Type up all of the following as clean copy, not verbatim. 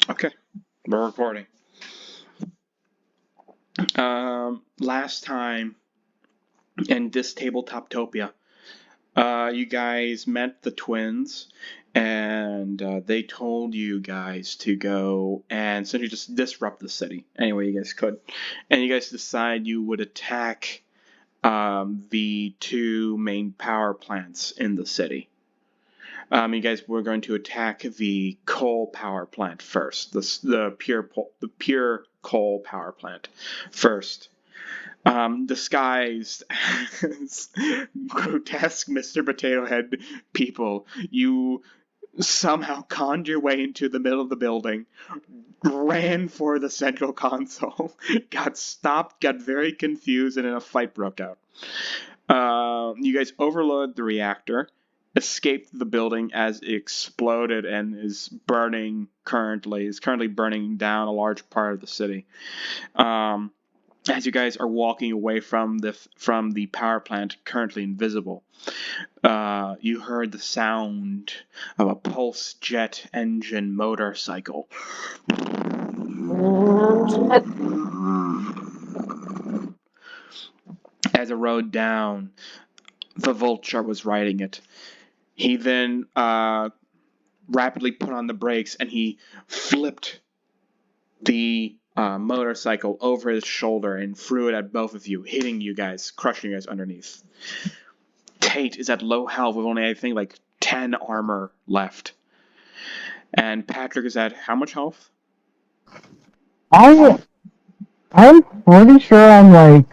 Okay, we're recording. Last time in Dystabletopia, you guys met the twins, and they told you guys to go and essentially just disrupt the city any way you guys could. And you guys decide you would attack the two main power plants in the city. You guys were going to attack the coal power plant first, the pure coal power plant first. Disguised as grotesque Mr. Potato Head people, you somehow conned your way into the middle of the building, ran for the central console, got stopped, got very confused, and then a fight broke out. You guys overloaded the reactor, escaped the building as it exploded and is currently burning down a large part of the city. As you guys are walking away from the power plant, currently invisible, you heard the sound of a pulse jet engine motorcycle. As it rode down, the Vulture was riding it. He then rapidly put on the brakes and he flipped the motorcycle over his shoulder and threw it at both of you, hitting you guys, crushing you guys underneath. Tate is at low health with only, I think, like 10 armor left. And Patrick is at how much health? I'm pretty sure I'm like...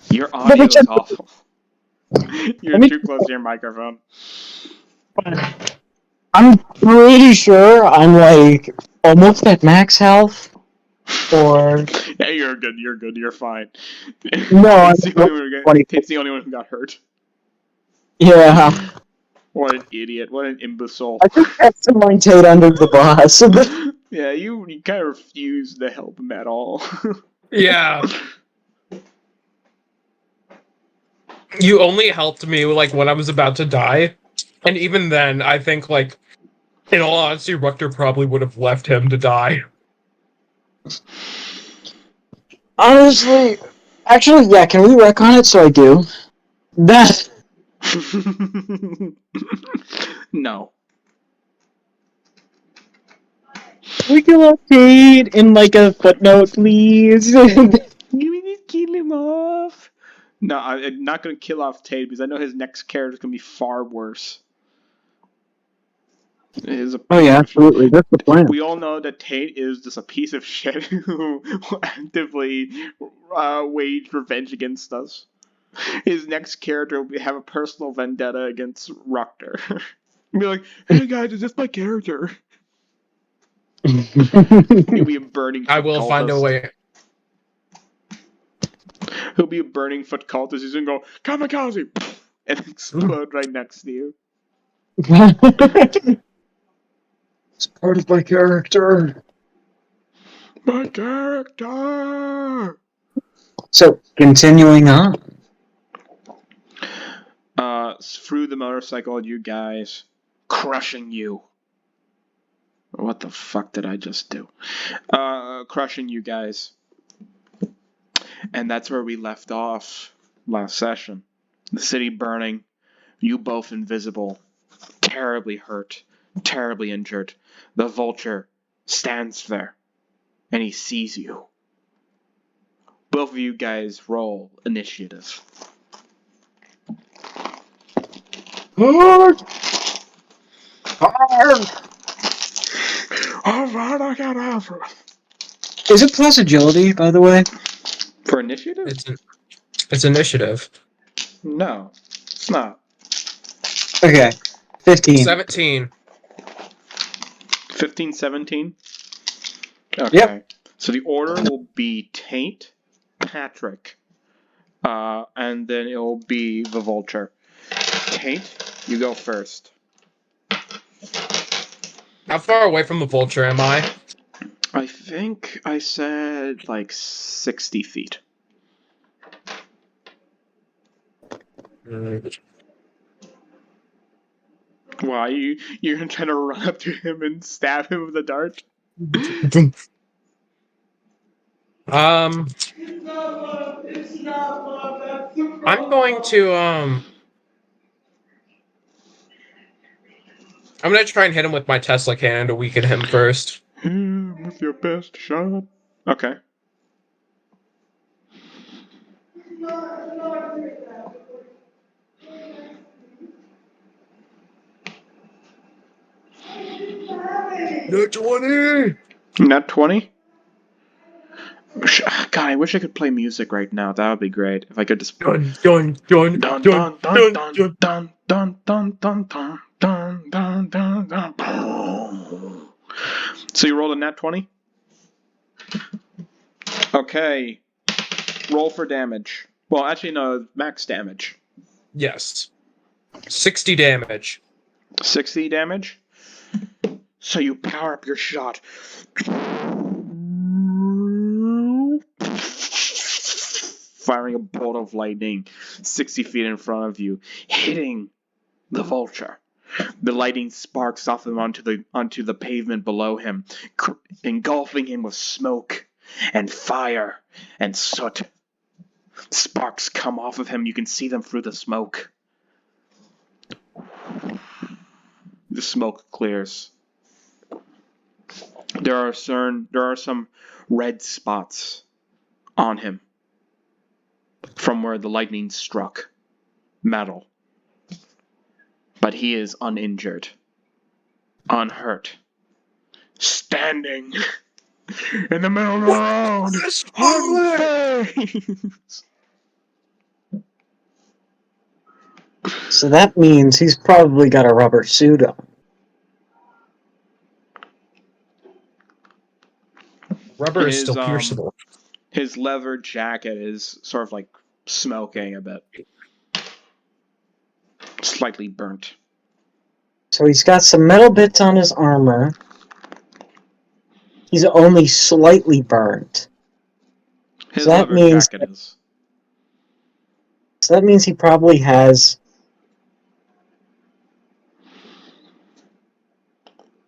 Your audio is awful. You're too close to your microphone. I'm pretty sure I'm like almost at max health. Or... Yeah, you're good, you're fine. No, Tate's the only one who got hurt. Yeah. What an idiot, what an imbecile. I just have to Tate under the bus. Yeah, you kind of refused to help him at all. Yeah. You only helped me like when I was about to die. And even then, I think like in all honesty, Rukter probably would have left him to die. Honestly, actually, yeah, can we wreck on it so I do? That... No. We can let Tate in like a footnote, please. You need to kill him off. No, I'm not going to kill off Tate because I know his next character is going to be far worse. Oh yeah, absolutely. That's the plan. We all know that Tate is just a piece of shit who actively waged revenge against us. His next character will have a personal vendetta against Rukter. Be like, hey guys, is this my character? He'll be a burning. I will find a way. He'll be a burning foot cultist. He's gonna go kamikaze and explode right next to you. It's part of my character. My character. So continuing on. Through the motorcycle, you guys, crushing you. What the fuck did I just do? Crushing you guys. And that's where we left off last session. The city burning, you both invisible, terribly hurt, terribly injured. The Vulture stands there, and he sees you. Both of you guys roll initiative. Hard. Is it plus agility, by the way? For initiative? It's initiative. No, it's not. Okay. 15. 17. 15, 17? Okay. Yep. So the order will be Tate, Patrick, and then it will be the Vulture. Tate, you go first. How far away from the Vulture am I? I think I said like 60 feet. Why? You're gonna try to run up to him and stab him with a dart? I'm going to I'm gonna try and hit him with my Tesla cannon to weaken him first. With your best shot. Okay. No 20! Nat 20? God, I wish I could play music right now. That would be great. If I could just. Dun dun dun Dun dun dun dun dun dun dun. dun dun dun dun dun dun dun dun dun dun. So you rolled a nat 20? Okay. Roll for damage. Well, actually, no, max damage. Yes. 60 damage. 60 damage? So you power up your shot. Firing a bolt of lightning 60 feet in front of you, hitting the vulture. The lightning sparks off him onto the pavement below him, engulfing him with smoke and fire and soot. Sparks come off of him. You can see them through the smoke. The smoke clears. There are some red spots on him from where the lightning struck metal. But he is uninjured, unhurt, standing in the middle of the road. So that means he's probably got a rubber suit on. Rubber is still pierceable. His leather jacket is sort of like smoking a bit. Slightly burnt. So he's got some metal bits on his armor. He's only slightly burnt. His So that leather means jacket is. So that means he probably has.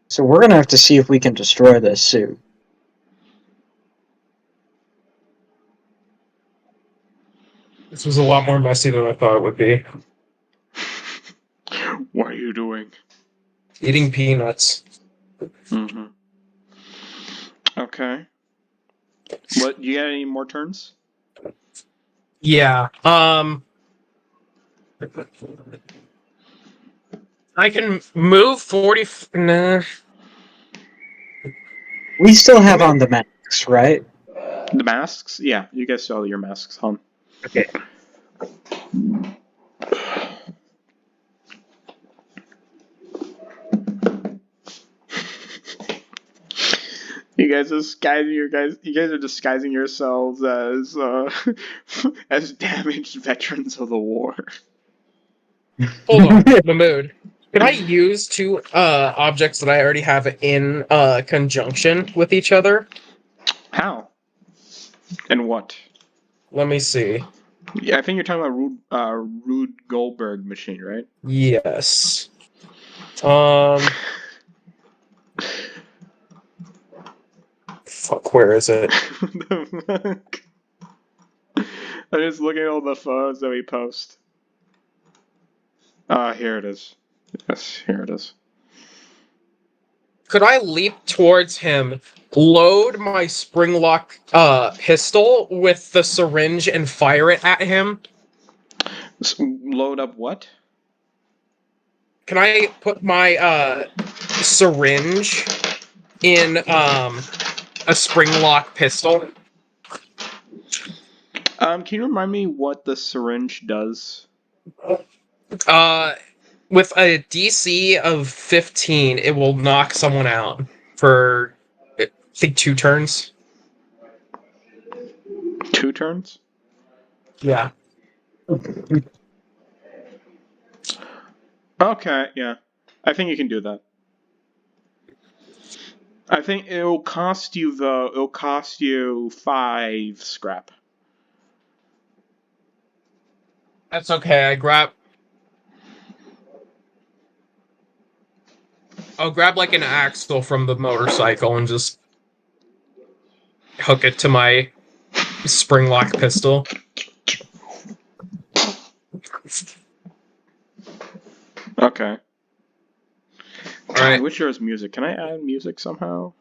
So we're gonna have to see if we can destroy this suit. This was a lot more messy than I thought it would be. What are you doing? Eating peanuts. Mm-hmm. Okay. What? You got any more turns? Yeah. I can move 40. Nah. We still have on the masks, right? The masks? Yeah, you guys still have your masks on. Okay. You guys are disguising yourselves as as damaged veterans of the war. Hold on, the mood. Can I use two objects that I already have in conjunction with each other? How? And what? Let me see. Yeah, I think you're talking about Rude Goldberg machine, right? Yes. Fuck, where is it? The fuck? I'm just looking at all the photos that we post. Here it is. Yes, here it is. Could I leap towards him, load my spring lock pistol with the syringe and fire it at him? Load up what? Can I put my syringe in a spring lock pistol? Can you remind me what the syringe does? With a DC of 15, it will knock someone out for, I think, 2 turns. 2 turns? Yeah. Okay, yeah. I think you can do that. I think it'll cost you 5 scrap. That's okay. I grab. I'll grab like an axle from the motorcycle and just hook it to my spring lock pistol. Okay. All right. I wish there was music. Can I add music somehow?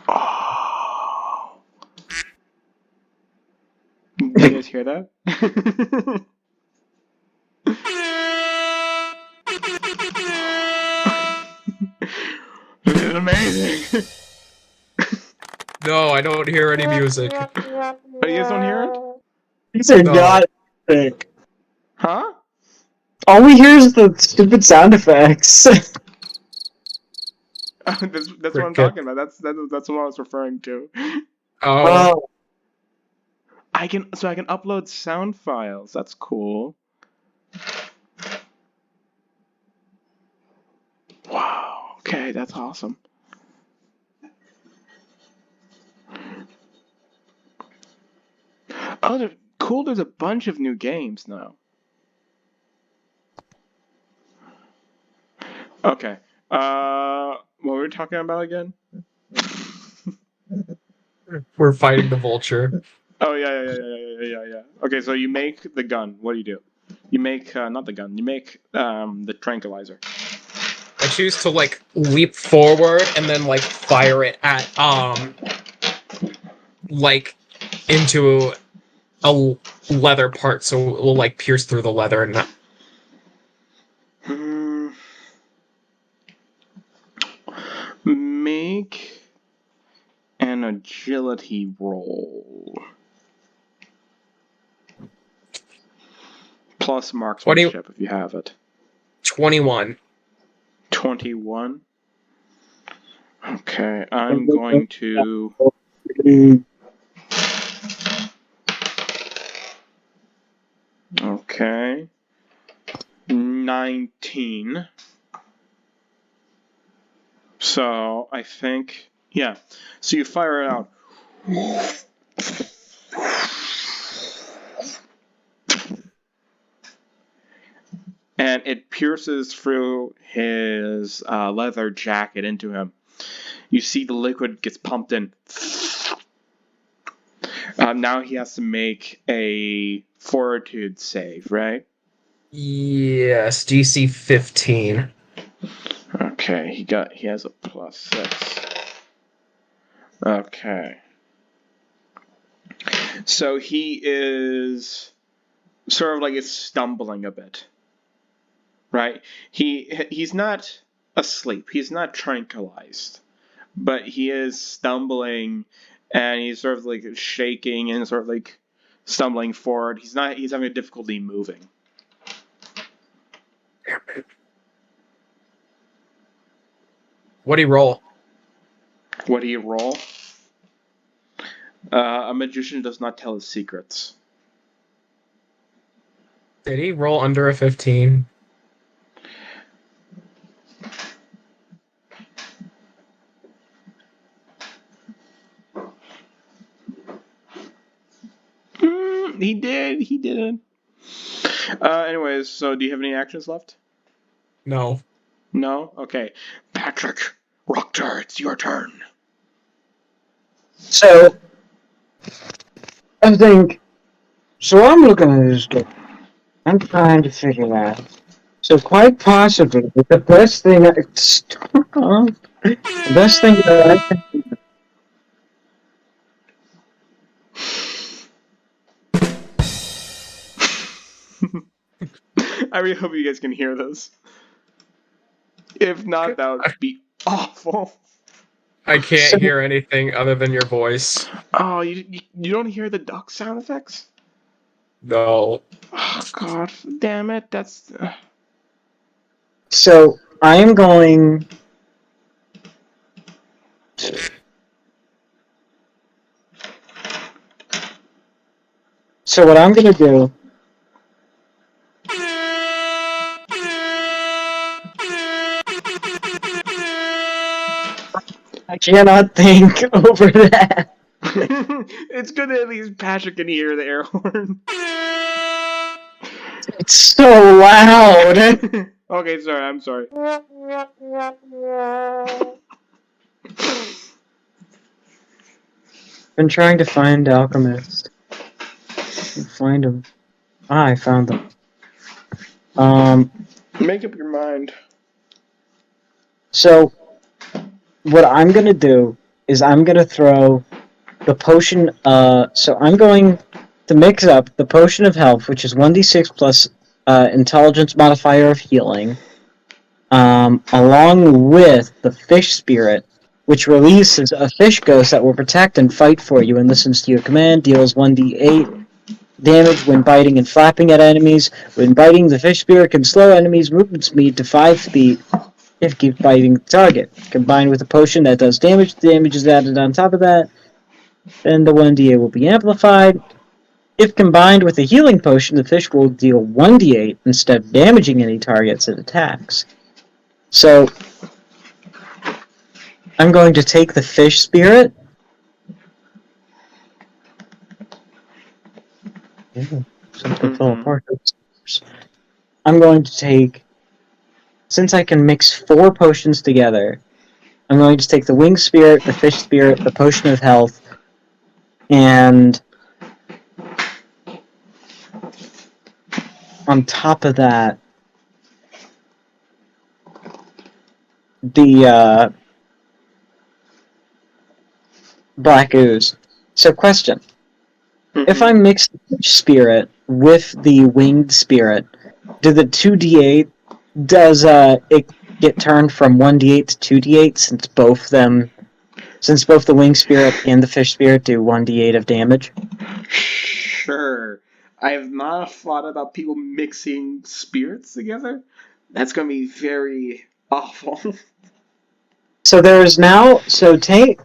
Oh. You guys hear that? This is amazing. No, I don't hear any music. Oh, you guys don't hear it? These are No. not sick. Huh? All we hear is the stupid sound effects. That's what I'm Cricket. talking about. That's what I was referring to. Oh, Oh, I can upload sound files. That's cool. Wow. Okay, that's awesome. Oh, cool. There's a bunch of new games now. Okay. What were we talking about again? we're fighting the Vulture. Oh yeah. Okay, so you make the gun. What do you do? You make not the gun. You make the tranquilizer. I choose to like leap forward and then like fire it at like into a leather part, so it will like pierce through the leather and not. Make an agility roll. Plus marksmanship if you have it. 21. 21. Okay, I'm going to. Okay. 19. So I think. Yeah. So you fire it out. And it pierces through his leather jacket into him. You see the liquid gets pumped in. Now he has to make a fortitude save, right? Yes, DC 15. Okay, he has a +6. Okay. So he is sort of like is stumbling a bit. Right? He's not asleep. He's not tranquilized. But he is stumbling and he's sort of like shaking and sort of like stumbling forward. He's having a difficulty moving. What'd he roll? What do you roll? A magician does not tell his secrets. Did he roll under a 15? He did. He didn't. Anyways, so do you have any actions left? No. No? Okay. Patrick, Rukter, it's your turn. so I think. So I'm looking at this game. I'm trying to figure out. So quite possibly, the best thing. The best thing that I can. I really hope you guys can hear this. If not, that would be awful. I can't hear anything other than your voice. Oh, you don't hear the duck sound effects? No. Oh, God damn it. That's. So I am going. So what I'm going to do. I cannot think over that. It's good that at least Patrick can hear the air horn. It's so loud. Okay, sorry, I'm sorry. Been trying to find Alchemist. Find him. Ah, I found them. Make up your mind. So, what I'm gonna do is I'm gonna throw the potion, so I'm going to mix up the potion of health, which is 1d6 plus intelligence modifier of healing, along with the fish spirit, which releases a fish ghost that will protect and fight for you and listens to your command, deals 1d8 damage when biting and flapping at enemies. When biting, the fish spirit can slow enemies' movement speed to 5 speed if it keeps biting the target. Combined with a potion that does damage, the damage is added on top of that. Then the 1d8 will be amplified. If combined with a healing potion, the fish will deal 1d8 instead of damaging any targets it attacks. So, I'm going to take the fish spirit. Something fell apart. I'm going to take, since I can mix 4 potions together, I'm going to take the winged spirit, the fish spirit, the potion of health, and on top of that, the black ooze. So, question. If I mix the fish spirit with the winged spirit, do the 2d8, does it get turned from 1d8 to 2d8 since both the winged spirit and the fish spirit do 1d8 of damage? Sure. I have not thought about people mixing spirits together. That's going to be very awful. So there's now, take,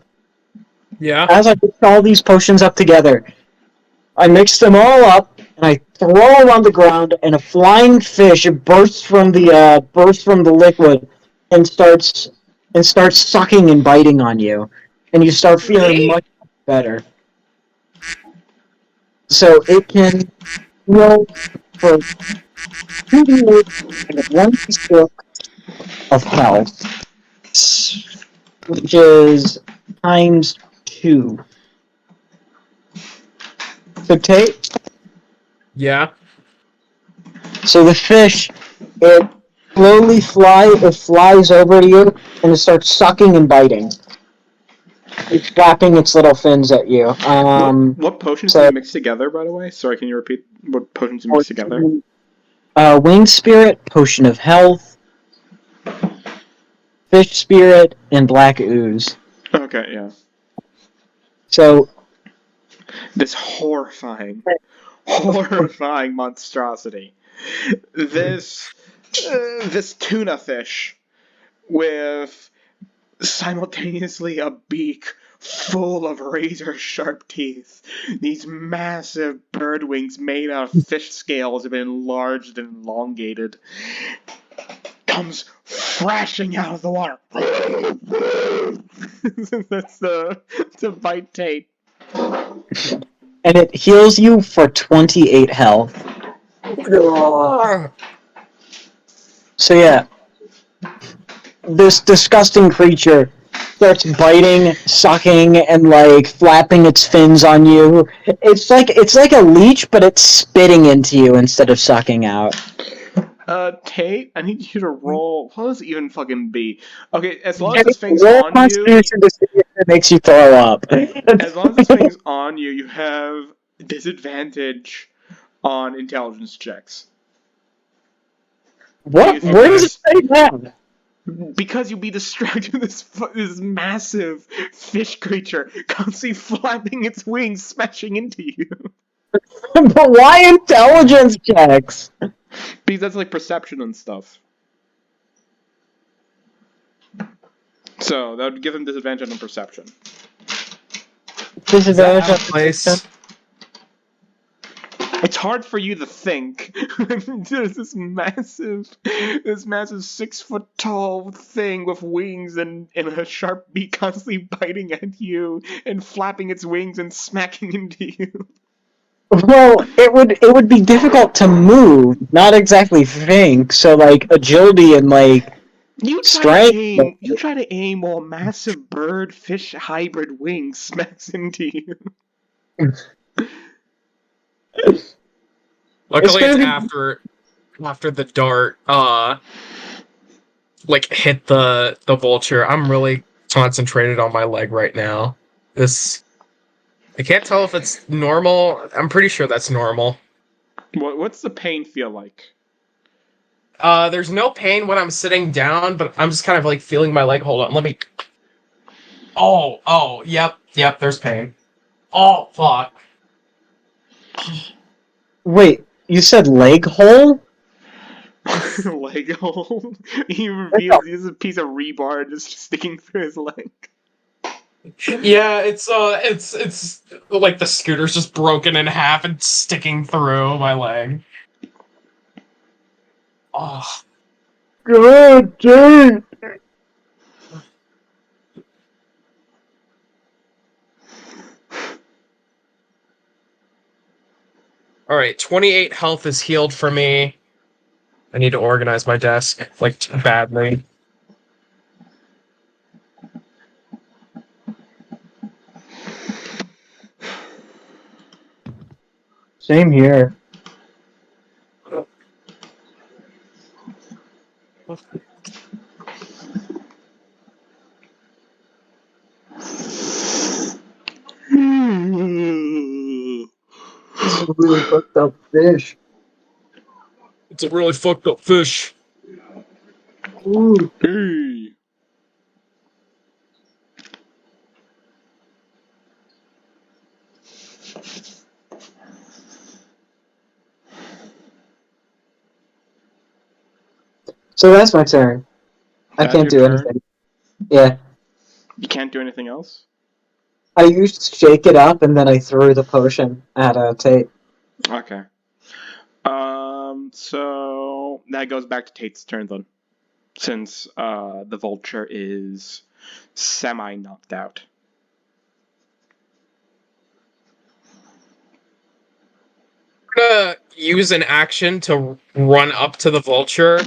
Yeah. as I mix all these potions up together, I mix them all up, and I throw them on the ground, and a flying fish bursts from the liquid and starts sucking and biting on you, and you start feeling much better. So it can heal for 2d8 and 1d6 of health, which is times 2. So Yeah. So the fish, it flies over to you, and it starts sucking and biting. It's flapping its little fins at you. What potions do you mix together, by the way? Sorry, can you repeat what potions you mix together? Winged Spirit, Potion of Health, Fish Spirit, and Black Ooze. Okay, yeah. So, this horrifying monstrosity. This tuna fish with simultaneously a beak full of razor-sharp teeth. These massive bird wings made out of fish scales have been enlarged and elongated. Comes thrashing out of the water. That's to bite Tate. and it heals you for 28 health. So yeah, this disgusting creature starts biting, sucking, and flapping its fins on you. It's like a leech, but it's spitting into you instead of sucking out. Tate, I need you to roll. What does it even fucking be? Okay, as long as this thing's on you, To see if it makes you throw up. as long as this thing's on you, you have disadvantage on intelligence checks. What? Where does it say that? Because you'll be distracted with this massive fish creature constantly flapping its wings, smashing into you. But why intelligence checks? Because that's like perception and stuff. So that would give him disadvantage on perception. Disadvantage on place? It's hard for you to think. There's this massive 6-foot tall thing with wings and a sharp beak constantly biting at you and flapping its wings and smacking into you. Well, it would be difficult to move, not exactly think. So like agility and like strength. You try to aim while a massive bird fish hybrid wing smacks into you. Luckily, it's gonna be after the dart like hit the vulture. I'm really concentrated on my leg right now. This I can't tell if it's normal. I'm pretty sure that's normal. What's the pain feel like? There's no pain when I'm sitting down, but I'm just kind of like feeling my leg. Hold on, let me. Yep, there's pain. Oh, fuck. Wait, you said leg hole? Leg hole. He reveals he's a piece of rebar just sticking through his leg. Yeah, it's like the scooter's just broken in half and sticking through my leg. Oh. God dang! Alright, 28 health is healed for me. I need to organize my desk, like, badly. Same here. This is a really fucked up fish. It's a really fucked up fish. Ooh. Hey. So that's my turn. I That's can't your do turn? anything. Yeah. You can't do anything else? I used to shake it up and then I threw the potion at Tate. Okay. So that goes back to Tate's turn then. Since the vulture is semi knocked out. I'm gonna use an action to run up to the vulture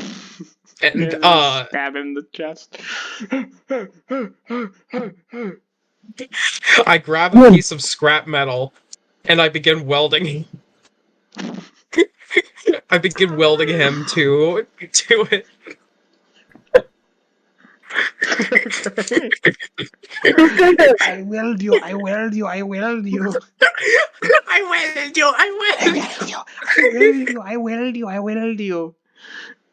and stab him in the chest. I grab a piece of scrap metal and I begin welding. I begin welding him to it. I weld you, I weld you, I weld you. I weld you, I I weld you, I weld you, I weld you, I weld you.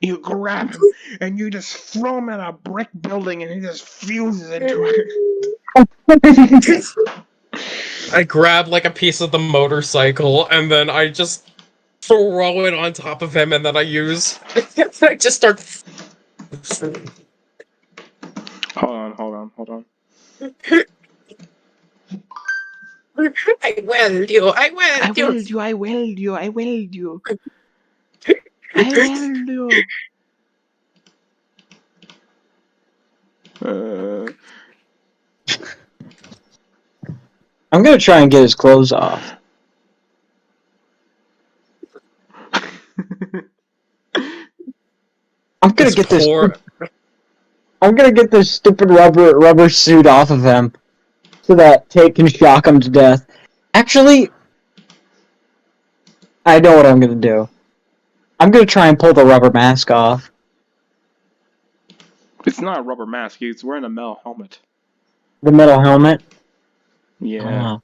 You grab him and you just throw him at a brick building and he just fuses into it. I grab like a piece of the motorcycle and then I just throw it on top of him and then I just start. Hold on. I weld you, I weld you. I weld you, I weld you. I weld you. I'm gonna try and get his clothes off. I'm gonna This get poor... this. I'm gonna get this stupid rubber suit off of him, so that Tate can shock him to death. Actually, I know what I'm gonna do. I'm gonna try and pull the rubber mask off. It's not a rubber mask, he's wearing a metal helmet. The metal helmet. Yeah.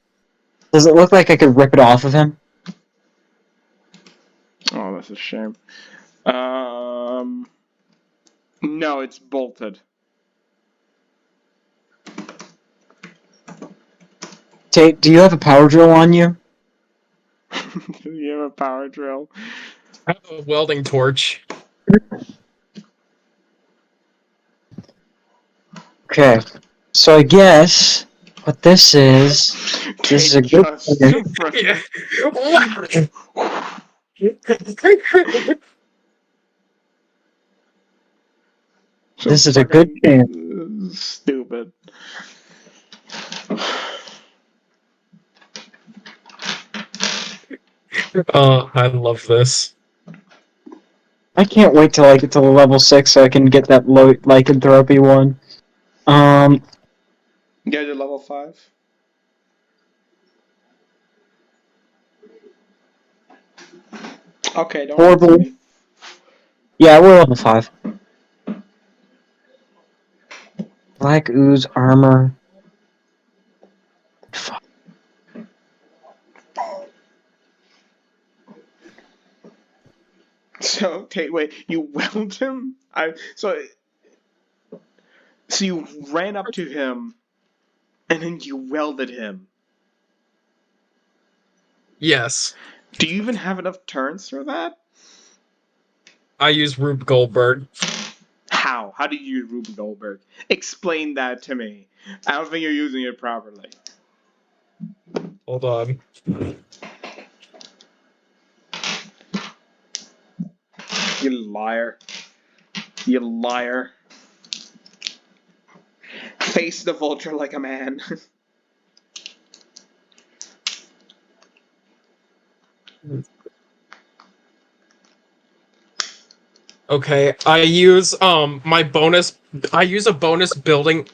Does it look like I could rip it off of him? Oh, that's a shame. No, it's bolted. Tate, do you have a power drill on you? You have a power drill. I have a welding torch. Okay, so I guess what this is a good thing. Yeah. This is a good thing. Stupid. Oh, I love this. I can't wait till I get to level 6 so I can get that lycanthropy one. You guys are level 5? Okay, don't Horrible. answer me. Yeah, we're level 5. Black ooze armor. Fuck. So, wait, you whelmed him? So you ran up to him, and then you welded him. Yes. Do you even have enough turns for that? I use Rube Goldberg. How? How do you use Rube Goldberg? Explain that to me. I don't think you're using it properly. Hold on. You liar. You liar. Face the vulture like a man. Okay, I use my bonus. I use bonus building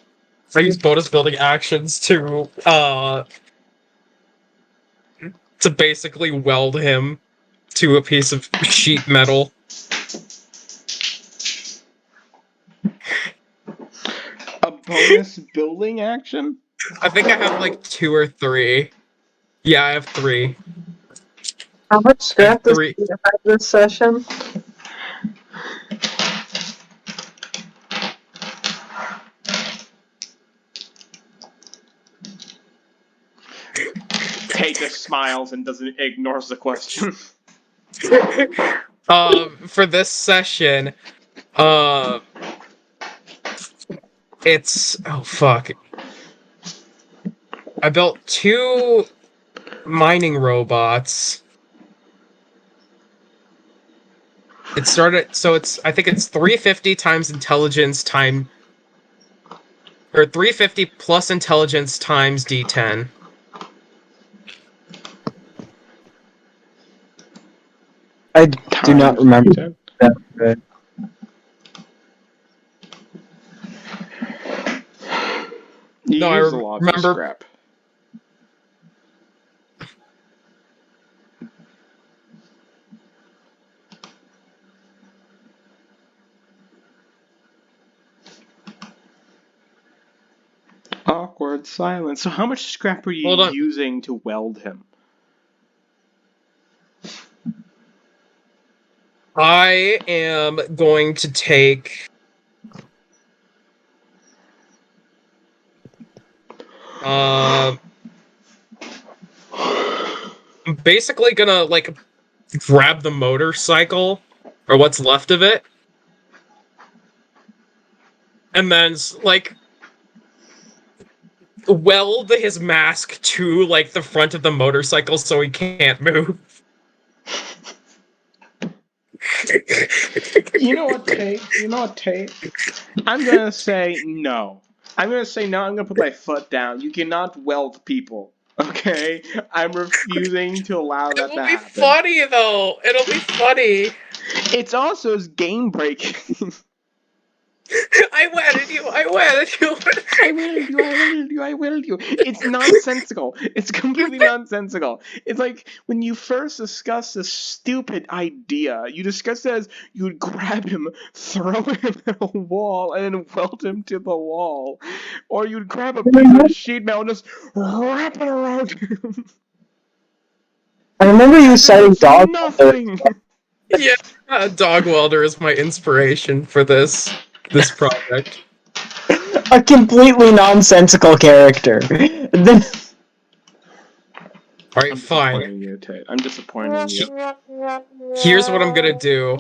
actions to basically weld him to a piece of sheet metal. A bonus building action? I think I have like 2 or 3. Yeah, I have 3. How much scrap does 3. we have this session? Kate just smiles and ignores the question. For this session, it's fuck. I built 2 mining robots. It started, so I think it's 350 times intelligence or 350 plus intelligence times D10. I do not remember that good. You No, I used a lot of your remember. scrap. Awkward silence. So how much scrap are you Hold on. using to weld him? I am going to take. I'm basically gonna like grab the motorcycle or what's left of it, and then like weld his mask to like the front of the motorcycle so he can't move. You know what, Tate? I'm gonna say no. I'm gonna put my foot down. You cannot weld people. Okay? I'm refusing to allow that It'll to be happen. funny though. It'll be funny. It's also game breaking. I wedded you. I wedded you. I willed you. It's nonsensical. It's completely nonsensical. It's like when you first discussed this stupid idea, you discussed it as you would grab him, throw him at a wall, and then weld him to the wall. Or you'd grab a piece of sheet metal and just wrap it around him. I remember you citing It's dog. nothing. Yeah, Dog Welder is my inspiration for this project. A completely nonsensical character. Then All right, I'm fine. disappointing you, Tate. I'm disappointing you. Here's what I'm gonna do.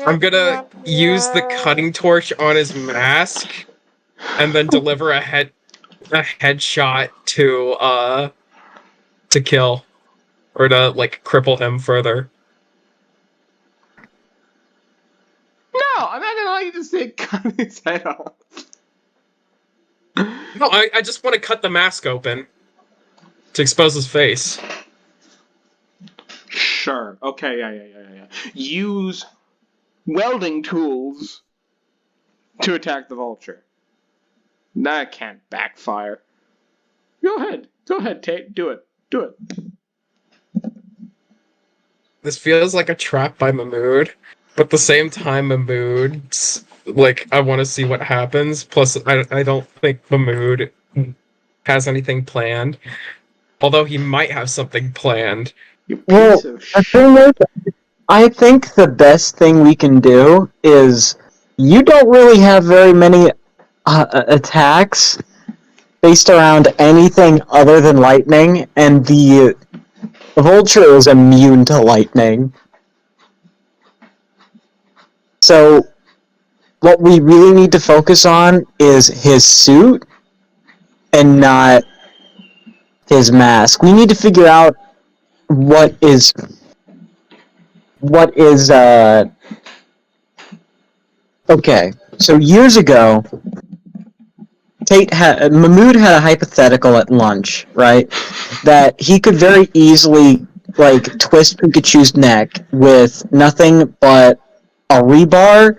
I'm gonna use the cutting torch on his mask, and then deliver a headshot to kill, or to like cripple him further. No, I'm not gonna allow you to say cut his head off. No, I just want to cut the mask open to expose his face. Sure. Okay, yeah. Use welding tools to attack the Vulture. That can't backfire. Go ahead, Tate. Do it. This feels like a trap by Mahmood, but at the same time, Mahmood's like, I want to see what happens. Plus, I don't think Mahmood has anything planned. Although he might have something planned. You piece Well, of the shit. thing is, I think the best thing we can do is you don't really have very many attacks based around anything other than lightning, and the Vulture is immune to lightning. So, what we really need to focus on is his suit and not his mask. We need to figure out what is okay. So years ago, Mahmood had a hypothetical at lunch, right? That he could very easily like twist Pikachu's neck with nothing but a rebar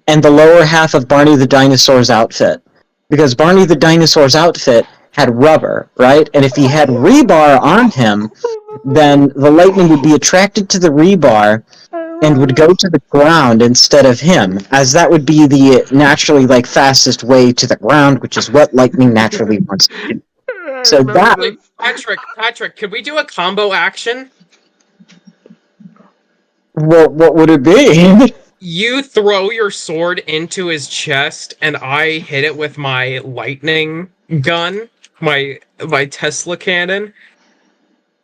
and the lower half of Barney the Dinosaur's outfit. Because Barney the Dinosaur's outfit had rubber, right? And if he had rebar on him, then the lightning would be attracted to the rebar and would go to the ground instead of him, as that would be the naturally fastest way to the ground, which is what lightning naturally wants to do. So that... Wait, Patrick, could we do a combo action? What would it be? You throw your sword into his chest, and I hit it with my lightning gun, my Tesla cannon,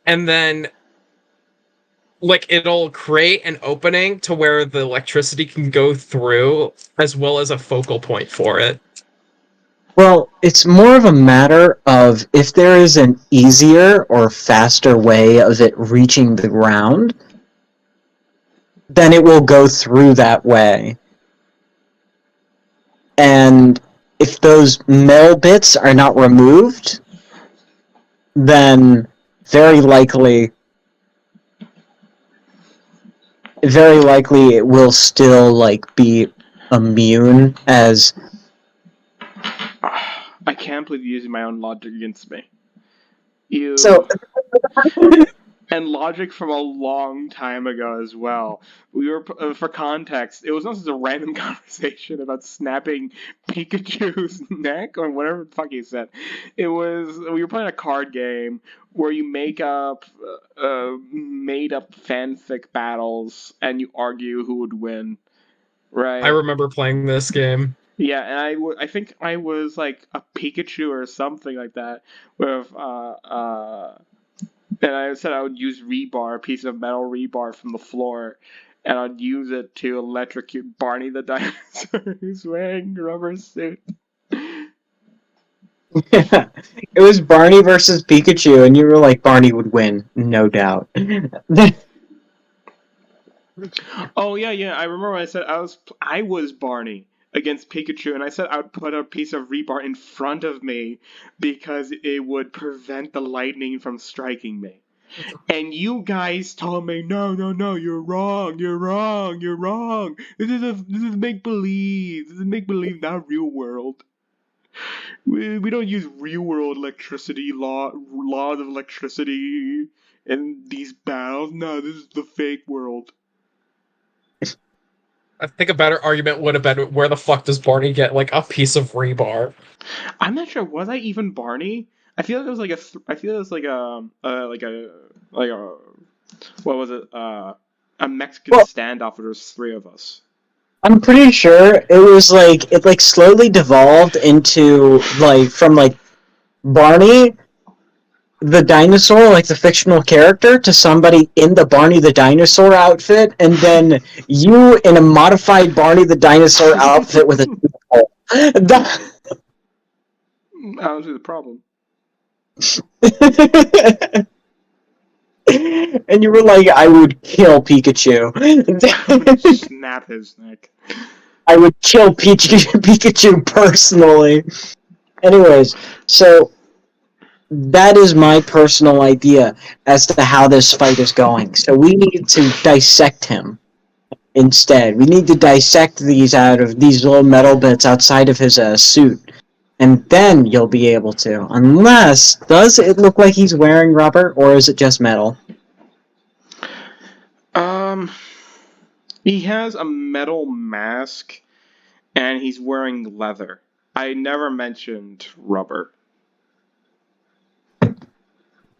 and then it'll create an opening to where the electricity can go through, as well as a focal point for it. Well, it's more of a matter of if there is an easier or faster way of it reaching the ground, then it will go through that way. And if those metal bits are not removed, then very likely it will still be immune as... I can't believe you're using my own logic against me. So... And logic from a long time ago as well. We were, for context, it was not just a random conversation about snapping Pikachu's neck or whatever the fuck he said. It was, we were playing a card game where you make up made up fanfic battles and you argue who would win. Right. I remember playing this game. Yeah, and I think I was like a Pikachu or something like that with and I said I would use rebar, a piece of metal rebar from the floor, and I'd use it to electrocute Barney the dinosaur who's wearing a rubber suit. Yeah, it was Barney versus Pikachu, and you were like, Barney would win, no doubt. Oh yeah, I remember when I said I was Barney against Pikachu, and I said I would put a piece of rebar in front of me because it would prevent the lightning from striking me. And you guys told me, no, you're wrong. This is make believe. This is make believe, not real world. We don't use real world electricity laws of electricity in these battles. No, this is the fake world. I think a better argument would have been, where the fuck does Barney get a piece of rebar? I'm not sure. Was I even Barney? I feel like it was what was it? A Mexican standoff where there's three of us. I'm pretty sure it was it slowly devolved into from Barney the dinosaur, the fictional character, to somebody in the Barney the Dinosaur outfit, and then you in a modified Barney the Dinosaur outfit with a toothpick. I don't see the problem. And you were like, I would kill Pikachu. Snap his neck. I would kill Pikachu personally. Anyways, so that is my personal idea as to how this fight is going. So we need to dissect him instead. We need to dissect these out of these little metal bits outside of his suit. And then you'll be able to. Unless, does it look like he's wearing rubber, or is it just metal? He has a metal mask, and he's wearing leather. I never mentioned rubber.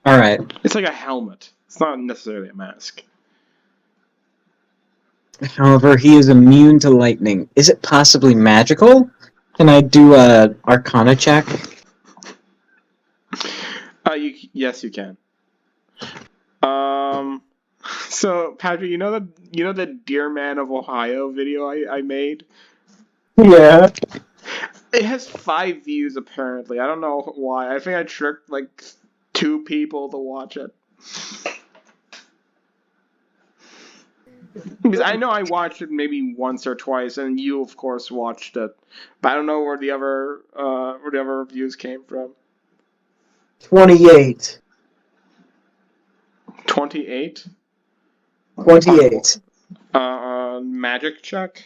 Alright. It's like a helmet. It's not necessarily a mask. However, he is immune to lightning. Is it possibly magical? Can I do a Arcana check? Yes, you can. So Patrick, you know the Dear Man of Ohio video I made? Yeah. It has 5 views apparently. I don't know why. I think I tricked like 2 people to watch it. Because I know I watched it maybe once or twice, and you of course watched it, but I don't know where the other views came from. 28. 28. 28. Magic check.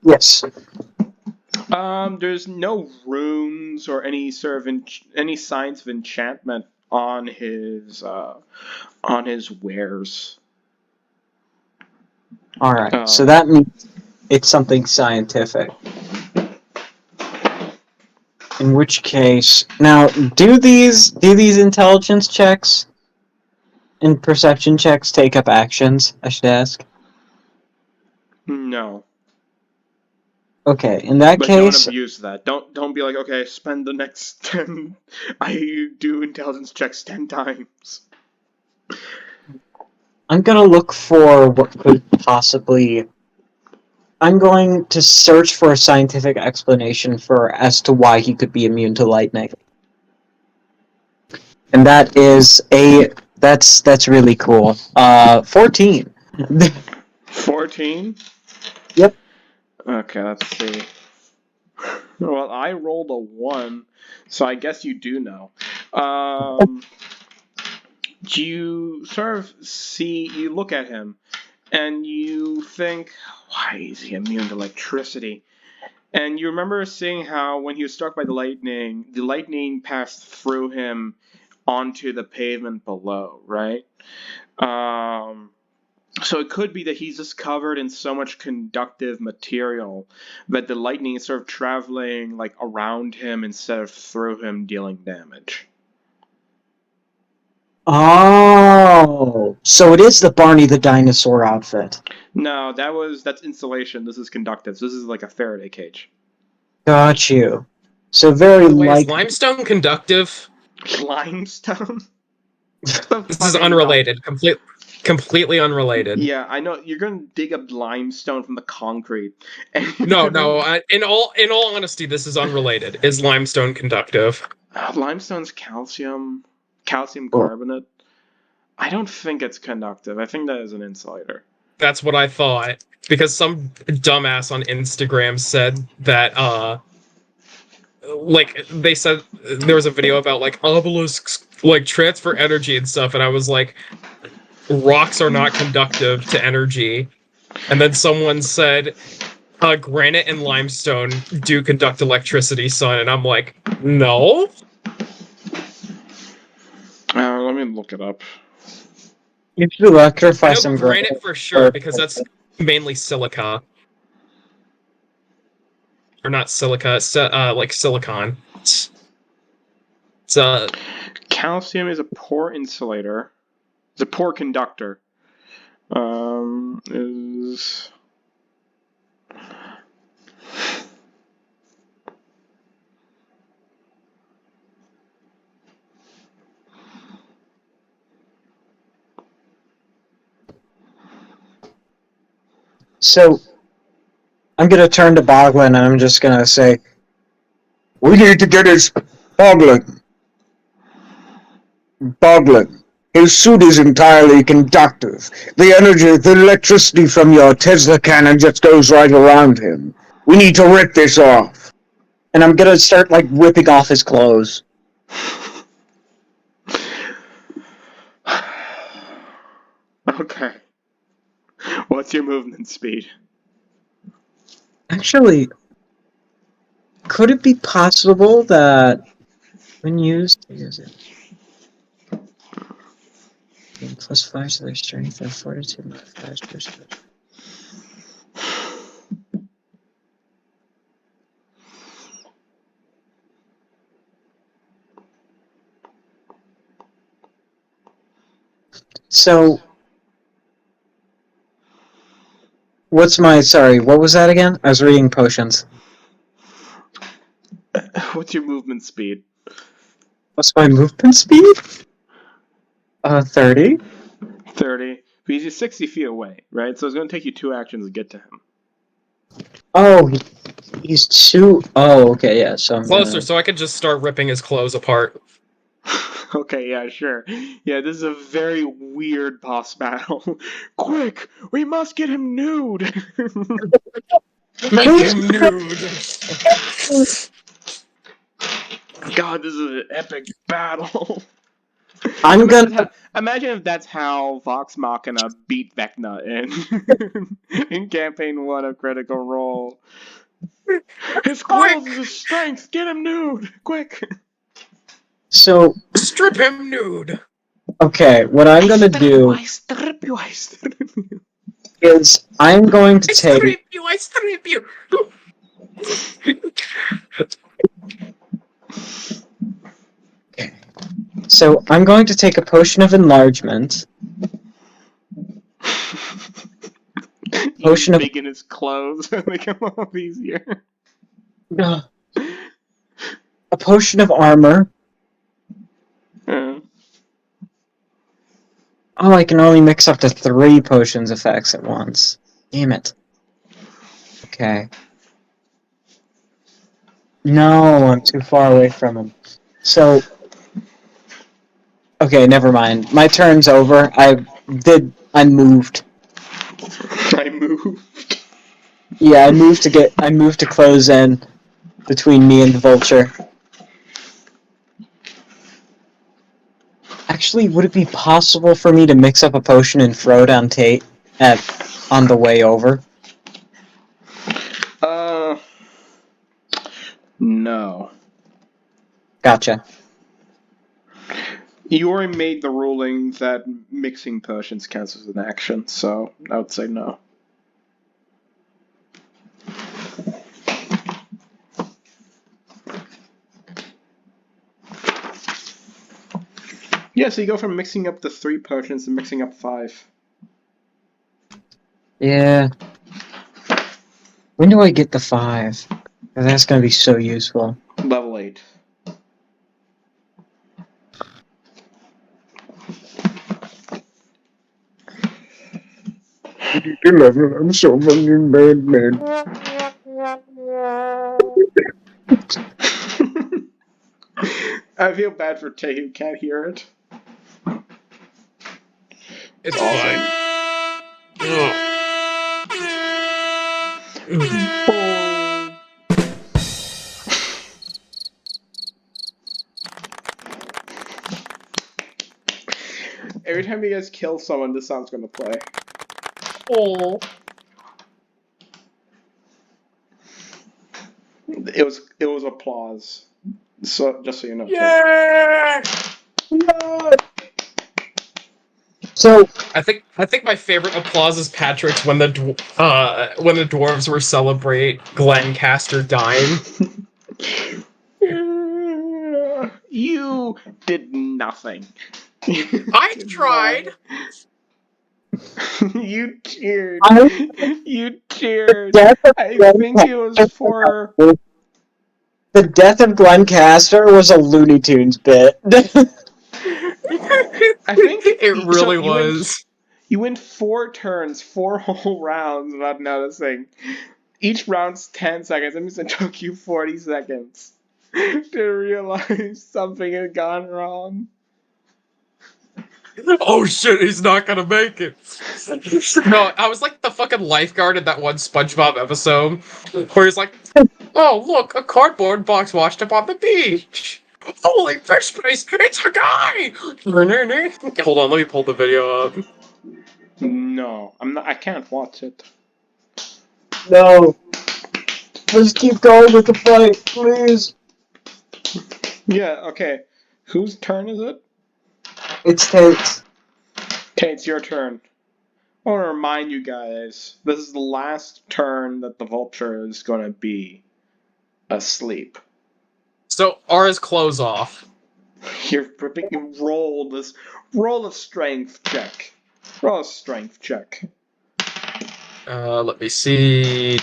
Yes. There's no runes or any sort of any signs of enchantment on his wares. Alright, so that means it's something scientific. In which case, now, do these intelligence checks and perception checks take up actions, I should ask? No. Okay, in that But case... don't abuse that. Don't be like, okay, spend the next 10... I do intelligence checks 10 times. I'm gonna look for what could possibly... I'm going to search for a scientific explanation as to why he could be immune to lightning. And that is that's really cool. 14. 14? Yep. Okay, let's see. Well, I rolled a 1, so I guess you do know. You sort of you look at him, and you think, why is he immune to electricity? And you remember seeing how when he was struck by the lightning passed through him onto the pavement below, right? So it could be that he's just covered in so much conductive material that the lightning is sort of traveling around him instead of through him, dealing damage. Oh, so it is the Barney the Dinosaur outfit. No, that's insulation. This is conductive. This is like a Faraday cage. Got you. So very Is limestone conductive? Limestone? This is unrelated. Completely unrelated. Yeah, I know. You're gonna dig up limestone from the concrete. No. In all honesty, this is unrelated. Is limestone conductive? Limestone's calcium carbonate. I don't think it's conductive. I think that is an insulator. That's what I thought, because some dumbass on Instagram said that they said there was a video about obelisks transfer energy and stuff, and I was like, rocks are not conductive to energy. And then someone said granite and limestone do conduct electricity, son, and I'm like, no. Let me look it up. You should electrify some granite for sure, because that's mainly silica. Or not silica, silicon. It's calcium is a poor insulator. It's a poor conductor. So, I'm gonna turn to Boglin and I'm just gonna say, we need to get his... Boglin, his suit is entirely conductive. The electricity from your Tesla cannon just goes right around him. We need to rip this off. And I'm gonna start, ripping off his clothes. Okay. What's your movement speed? Actually, could it be possible that when used, is it gain +5 to their strength and fortitude modifiers per square? So, what was that again? I was reading potions. What's your movement speed? What's my movement speed? 30. 30. Because he's 60 feet away, right? So it's going to take you 2 actions to get to him. Oh, he's 2. Oh, okay, yeah. So I'm Closer, so I could just start ripping his clothes apart. Okay, yeah, sure. Yeah, this is a very weird boss battle. Quick! We must get him nude! Make him nude! God, this is an epic battle. I'm gonna. Imagine if that's how Vox Machina beat Vecna in Campaign 1 of Critical Role. His clothes is his strength! Get him nude! Quick! So. Strip him nude! Okay, what I'm gonna do I strip you. is I'm going to I take. strip you! So I'm going to take a potion of enlargement. Potion of making his clothes make him a little easier. A potion of armor. Oh, I can only mix up to 3 potions effects at once. Damn it. Okay. No, I'm too far away from him. So. Okay, never mind. My turn's over. I moved. I moved. Yeah, I moved to close in between me and the Vulture. Actually, would it be possible for me to mix up a potion and throw it on Tate on the way over? No. Gotcha. You already made the ruling that mixing potions counts as an action, so I would say no. Yeah, so you go from mixing up the 3 potions to mixing up 5. Yeah. When do I get the 5? That's gonna be so useful. Level 8. I'm so fucking bad, man. I feel bad for Tay who can't hear it. It's fine. Every time you guys kill someone, this song's gonna play. Oh. It was applause. So just so you know. Yeah! So I think my favorite applause is Patrick's when the dwarves were celebrate Glencaster dying. You did nothing. I tried. You cheered. I You cheered. death of I think it was for. the death of Glencaster was a Looney Tunes bit. I think It really so was. You went 4 turns, 4 whole rounds without noticing. Each round's 10 seconds. That means it took you 40 seconds to realize something had gone wrong. Oh shit, he's not gonna make it. No, I was like the fucking lifeguard in that one SpongeBob episode where he's like, oh look, a cardboard box washed up on the beach. Holy fish face, it's a guy! Hold on, let me pull the video up. No, I'm not. I can't watch it. No. Let's keep going with the fight, please. Yeah. Okay. Whose turn is it? It's Tate's. Okay, it's your turn. I want to remind you guys, this is the last turn that the Vulture is going to be asleep. So, are his clothes off? You're ripping. Roll a strength check. Roll a strength check. Let me see.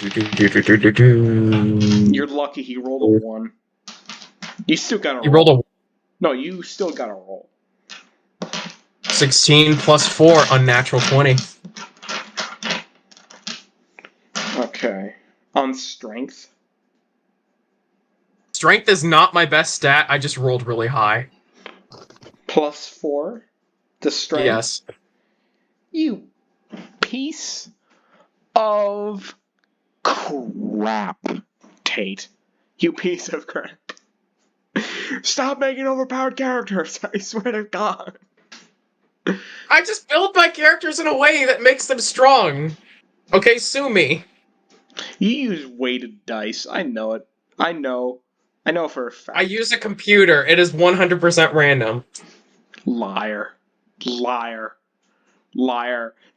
You're lucky he rolled a 1. You still got to roll. He rolled a No, you still got to roll. 16 plus 4, unnatural 20. Okay. On strength? Strength is not my best stat, I just rolled really high. Plus 4 to strength? Yes. You piece of crap, Tate. You piece of crap. Stop making overpowered characters, I swear to God. I just build my characters in a way that makes them strong. Okay, sue me. You use weighted dice. I know it. I know for a fact. I use a computer. It is 100% random. Liar.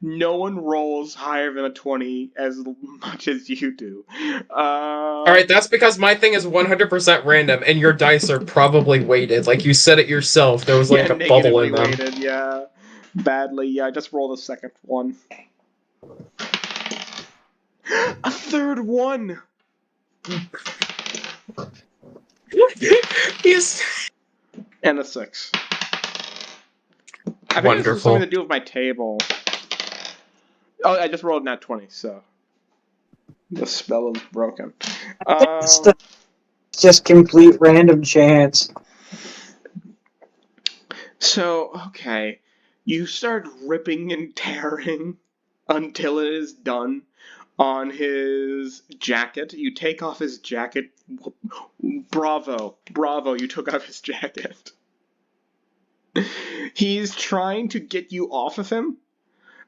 No one rolls higher than a 20 as much as you do. Alright, that's because my thing is 100% random, and your dice are probably weighted. Like, you said it yourself, there was like a bubble in them. Weighted, yeah. Badly, yeah. I just rolled a second one. A third one! He's... And a 6. I think this has Wonderful. something to do with my table. Oh, I just rolled nat 20, so the spell is broken. It's just complete random chance. So, okay. You start ripping and tearing until it is done on his jacket. You take off his jacket. Bravo, you took off his jacket. He's trying to get you off of him,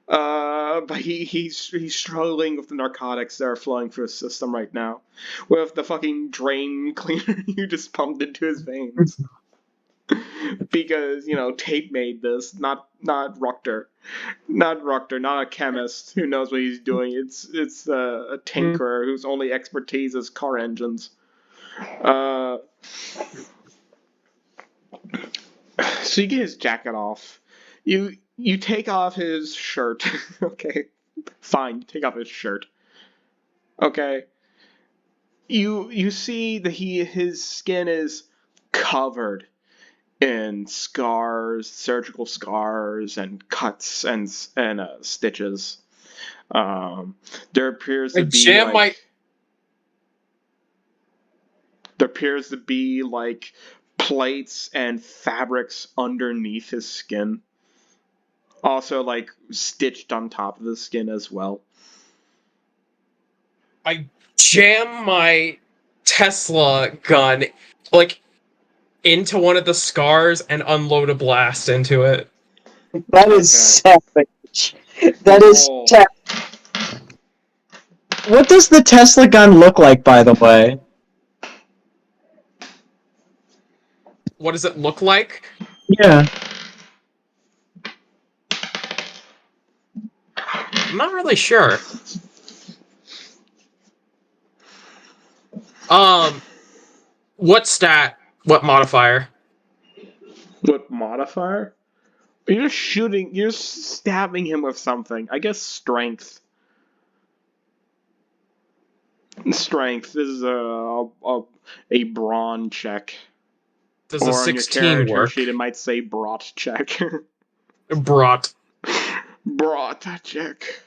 but he's struggling with the narcotics that are flowing through his system right now, with the fucking drain cleaner you just pumped into his veins. Because, Tate made this, not Rukter. Not a chemist who knows what he's doing. It's a tinkerer whose only expertise is car engines. So you get his jacket off. You take off his shirt. Okay, fine. You take off his shirt. Okay. You see that his skin is covered in scars, surgical scars, and cuts and stitches. There appears to be like plates and fabrics underneath his skin. Also, like, stitched on top of the skin as well. I jam my Tesla gun, like, into one of the scars and unload a blast into it. That is savage. That is savage. What does the Tesla gun look like, by the way? What does it look like? Yeah. I'm not really sure. What stat? What modifier? What modifier? You're just stabbing him with something. I guess strength. Strength. This is a brawn check. Does a 16 work? Sheet, it might say brought check. Brought check.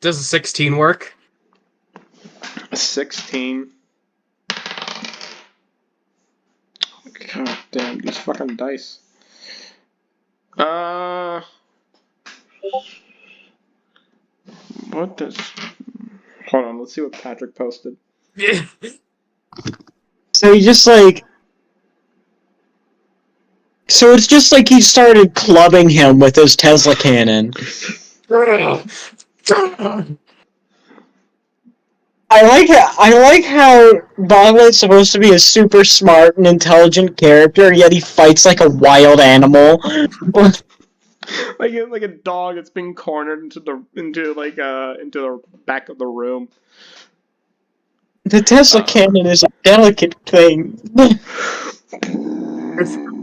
Does a 16 work? A 16. God damn, these fucking dice. What does... Hold on, let's see what Patrick posted. So he just like... So it's just like he started clubbing him with his Tesla cannon. I like how Boglin's supposed to be a super smart and intelligent character, yet he fights like a wild animal. like a dog that's been cornered into the back of the room. The Tesla cannon is a delicate thing.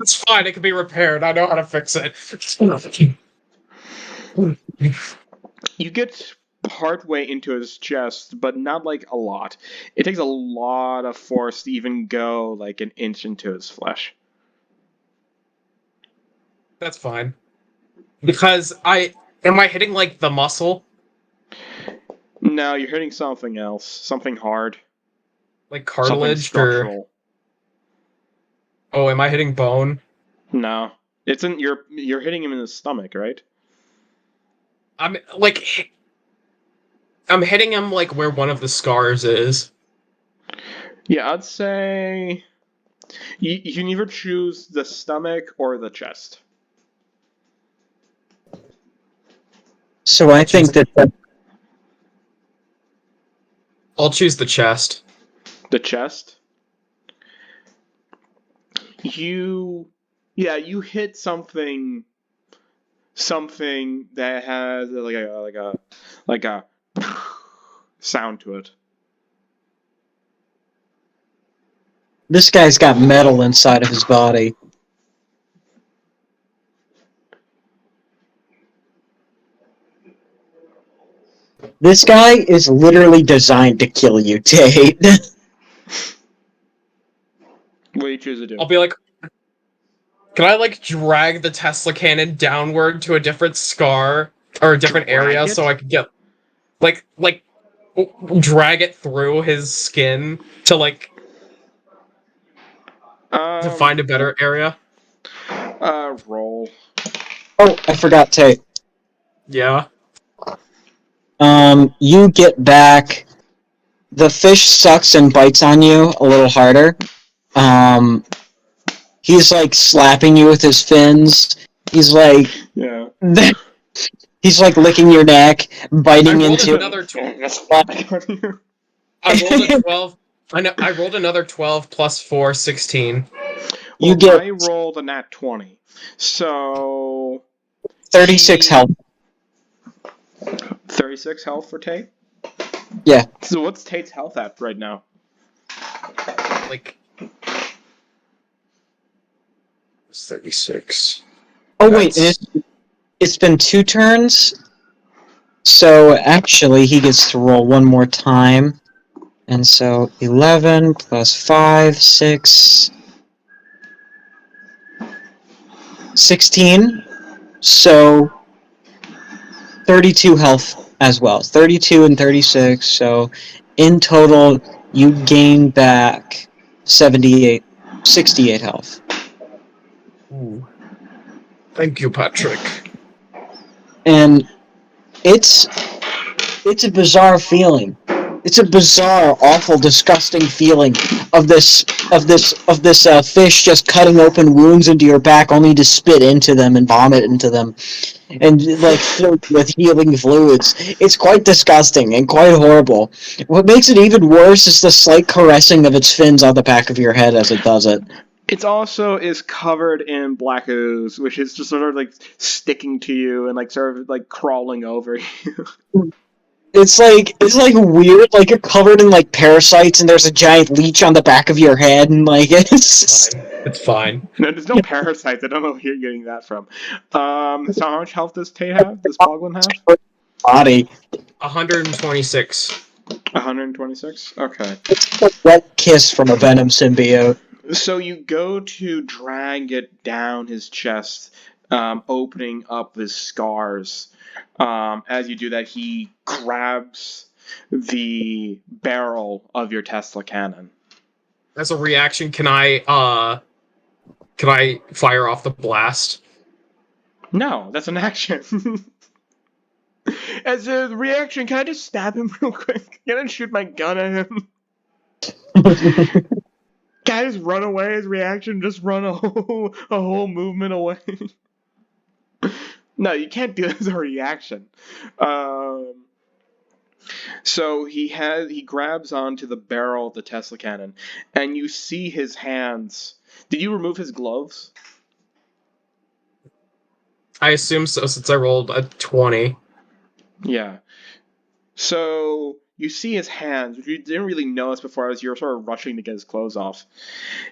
It's fine. It can be repaired. I know how to fix it. You get partway into his chest, but not like a lot. It takes a lot of force to even go like an inch into his flesh. That's fine. Because am I hitting like the muscle? No, you're hitting something else, something hard, Like something cartilage or structural. oh, am I hitting bone? No, it's in you're hitting him in the stomach, right? I'm like I'm hitting him like where one of the scars is. Yeah, I'd say you can either choose the stomach or the chest. So I think that I'll choose the chest. The chest. You hit something that has like a sound to it. this guy's got metal inside of his body. This guy is literally designed to kill you, Tate. What do you choose to do? I'll be like, can I like drag the Tesla cannon downward to a different scar or a different Drag area it? so I can get like drag it through his skin to like to find a better area? Roll. Oh, I forgot, Tate. Yeah. You get back. The fish sucks and bites on you a little harder. He's like slapping you with his fins. He's like, Yeah. he's like licking your neck, biting I rolled into another you. I rolled a 12. I rolled another 12 plus 4, 16. You Well, get I rolled a nat 20. So 36 health. 36 health for Tate? Yeah. So what's Tate's health at right now? Like 36. Oh wait, it's been 2 turns. So actually, he gets to roll one more time, and so 11 plus 5, 6, 16. So 32 health as well. 32 and 36. So in total, you gain back 68 health. Ooh. Thank you, Patrick. And it's a bizarre feeling. It's a bizarre, awful, disgusting feeling of this fish just cutting open wounds into your back, only to spit into them and vomit into them, and like filled with healing fluids. It's quite disgusting and quite horrible. What makes it even worse is the slight caressing of its fins on the back of your head as it does it. It also is covered in black ooze, which is just sort of like sticking to you and like sort of like crawling over you. It's like weird, like you're covered in like parasites and there's a giant leech on the back of your head and like it's fine. No, there's no parasites. I don't know where you're getting that from. So how much health does Tate have? Does Boglin have? body. 126. 126? Okay. It's a wet kiss from a venom symbiote. So you go to drag it down his chest, opening up his scars. As you do that, he grabs the barrel of your Tesla cannon. As a reaction, can I fire off the blast? No, that's an action. As a reaction, can I just stab him real quick? Can I shoot my gun at him? Can I just run away as reaction? Just run a whole movement away? No, you can't do this as a reaction. So he grabs onto the barrel of the Tesla cannon, and you see his hands. Did you remove his gloves? I assume so, since I rolled a 20. Yeah. So you see his hands, which you didn't really notice before as you were sort of rushing to get his clothes off.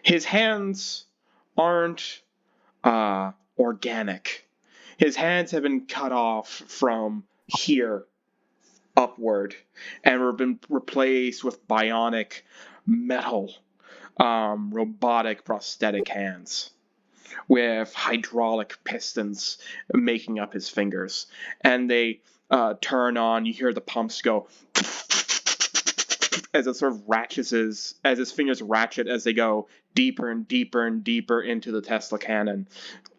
His hands aren't organic. His hands have been cut off from here upward and have been replaced with bionic metal, robotic prosthetic hands with hydraulic pistons making up his fingers. And they turn on, you hear the pumps go as it sort of as his fingers ratchet as they go deeper and deeper and deeper into the Tesla cannon,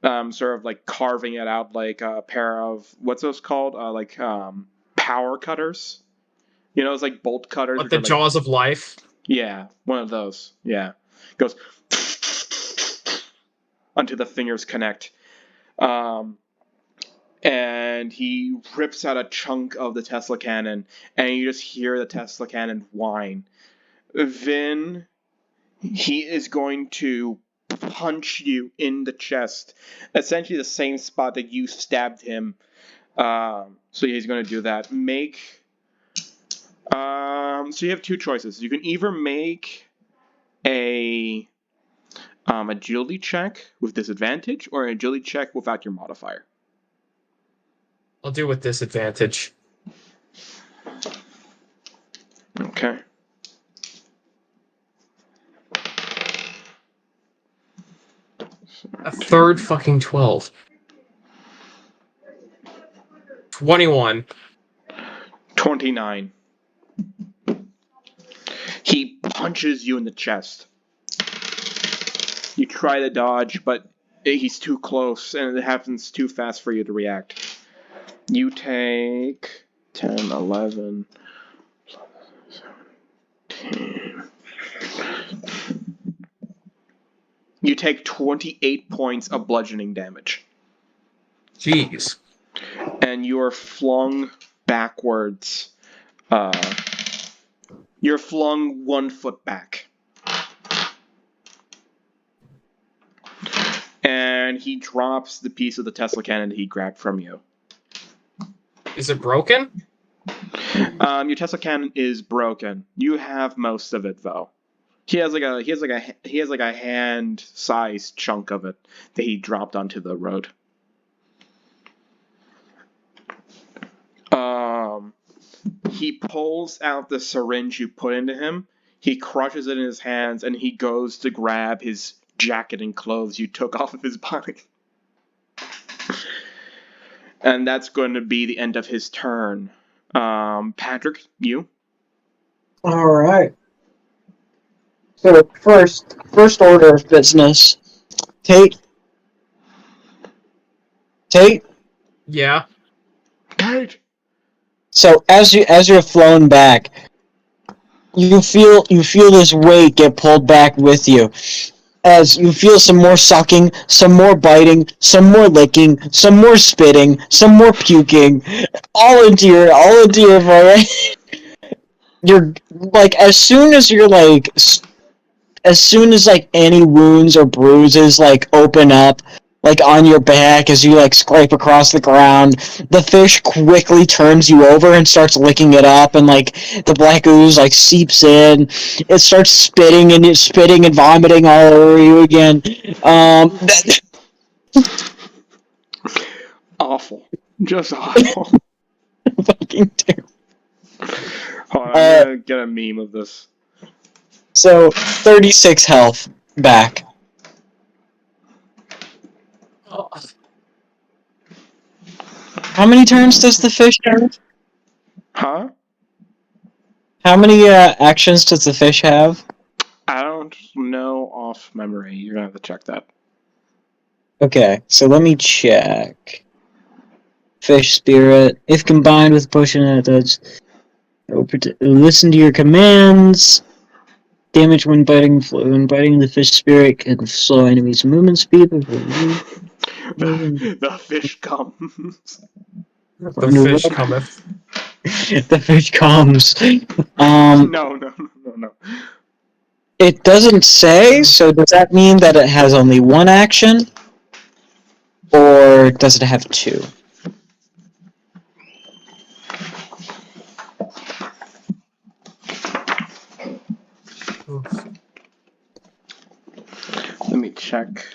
sort of like carving it out like a pair of, what's those called? Power cutters. You know, it's like bolt cutters. Like the jaws of life? Yeah, one of those. Yeah. Goes until the fingers connect. And he rips out a chunk of the Tesla cannon, and you just hear the Tesla cannon whine. Then he is going to punch you in the chest, essentially the same spot that you stabbed him. So he's going to do that. So you have two choices. You can either make a agility check with disadvantage, or an agility check without your modifier. I'll do with disadvantage. Okay. A third fucking 12. 21. 29. He punches you in the chest. You try to dodge, but he's too close, and it happens too fast for you to react. You take 10, 11, 17. You take 28 points of bludgeoning damage. Jeez. And you are flung backwards. You're flung 1 foot back. And he drops the piece of the Tesla cannon that he grabbed from you. Is it broken? Your Tesla cannon is broken. You have most of it though. He has like a hand-sized chunk of it that he dropped onto the road. He pulls out the syringe you put into him. He crushes it in his hands, and he goes to grab his jacket and clothes you took off of his body. And that's going to be the end of his turn. Patrick, you? All right. So first order of business. Tate. Yeah. Tate. So as you're flown back, you feel this weight get pulled back with you. As you feel some more sucking, some more biting, some more licking, some more spitting, some more puking, all into your voice. You're like as soon as any wounds or bruises like open up like on your back as you like scrape across the ground, the fish quickly turns you over and starts licking it up, and like the black ooze like seeps in. It starts spitting and vomiting all over you again. Awful. Just awful. Fucking terrible. Hold on, I'm gonna get a meme of this. So 36 health back. Oh. How many turns does the fish have? Huh? How many actions does the fish have? I don't know off memory. You're gonna have to check that. Okay, so let me check. Fish spirit. If combined with potion, it does. Listen to your commands. Damage when biting the fish spirit can slow enemies' movement speed. The fish comes. The fish cometh. The fish comes. No. It doesn't say, so does that mean that it has only one action? Or does it have two? Let me check.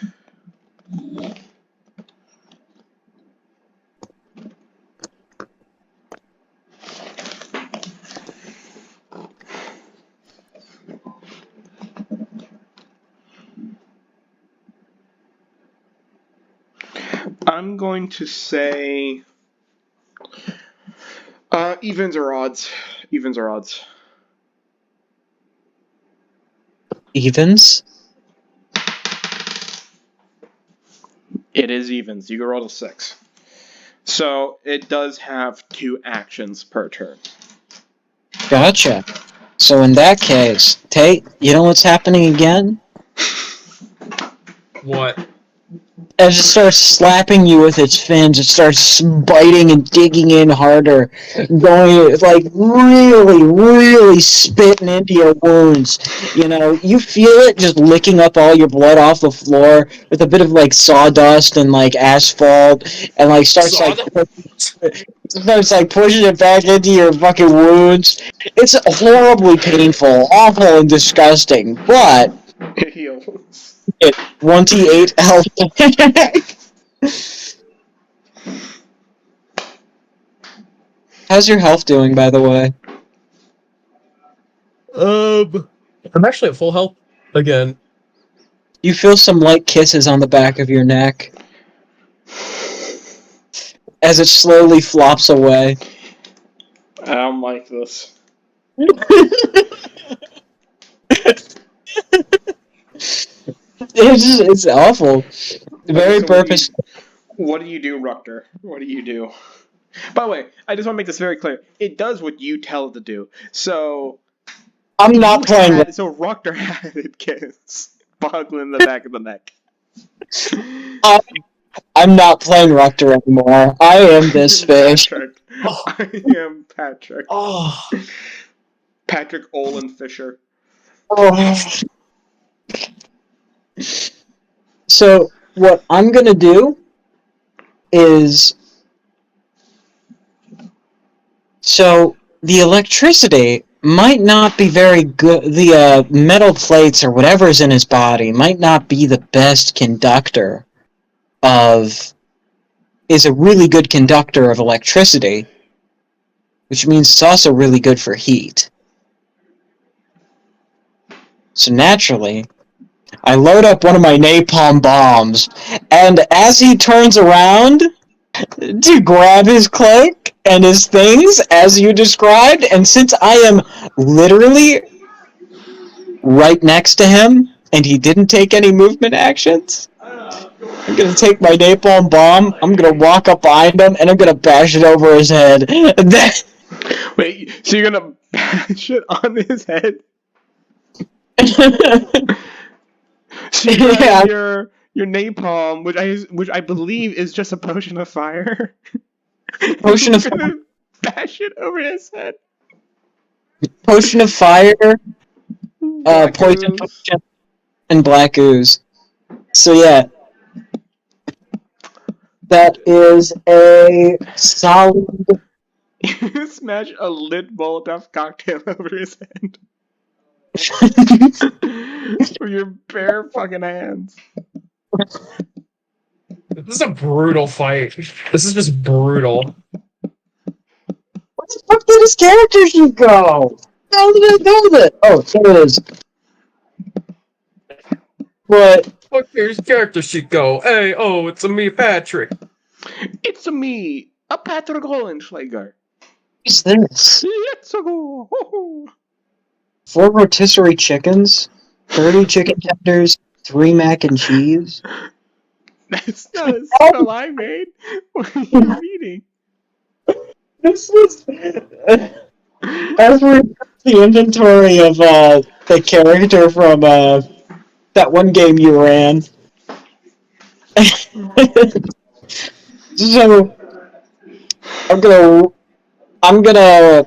I'm going to say evens or odds. Evens or odds. Evens? It is evens. You can roll a 6. So it does have 2 actions per turn. Gotcha. So in that case, Tate, you know what's happening again? What? As it starts slapping you with its fins, it starts biting and digging in harder, going like really spitting into your wounds. You know, you feel it just licking up all your blood off the floor with a bit of like sawdust and like asphalt, and like starts like pushing it back into your fucking wounds. It's horribly painful, awful, and disgusting, but It heals. 28 health back. How's your health doing, by the way? I'm actually at full health again. You feel some light kisses on the back of your neck as it slowly flops away. I don't like this. It's awful. Very So purposeful. What do you do, Rukter? What do you do? By the way, I just want to make this very clear. It does what you tell it to do. So I'm not playing. So Rukter had it kiss Boglin in the back of the neck. I'm not playing Rukter anymore. I am this fish. Patrick. I am Patrick. Oh. Patrick Olin Fisher. Oh. So what I'm gonna do is, so the electricity might not be very good. The metal plates or whatever's in his body might not be the best conductor is a really good conductor of electricity, which means it's also really good for heat. So naturally, I load up one of my napalm bombs, and as he turns around to grab his cloak and his things, as you described, and since I am literally right next to him, and he didn't take any movement actions, I'm gonna take my napalm bomb, I'm gonna walk up behind him, and I'm gonna bash it over his head. Wait, so you're gonna bash it on his head? So you have your napalm, which I believe is just a potion of fire. Potion of fire. Bash it over his head. Potion of fire, Black poison ooze. potion, and black ooze. So yeah, that is a solid. You smash a lit Molotov cocktail over his head with your bare fucking hands. This is a brutal fight. This is just brutal. Where the fuck did his character sheet go? How did I know that? Oh, there it is. But Fuck, here's character sheet go. Hey, oh, it's a me, Patrick. It's me, a Patrick Hollenschlager. what's this? Let's go. 4 rotisserie chickens, 30 chicken tenders, 3 mac and cheese. That's not a spell I made. What are you reading? This is as we the inventory of the character from that one game you ran. So I'm gonna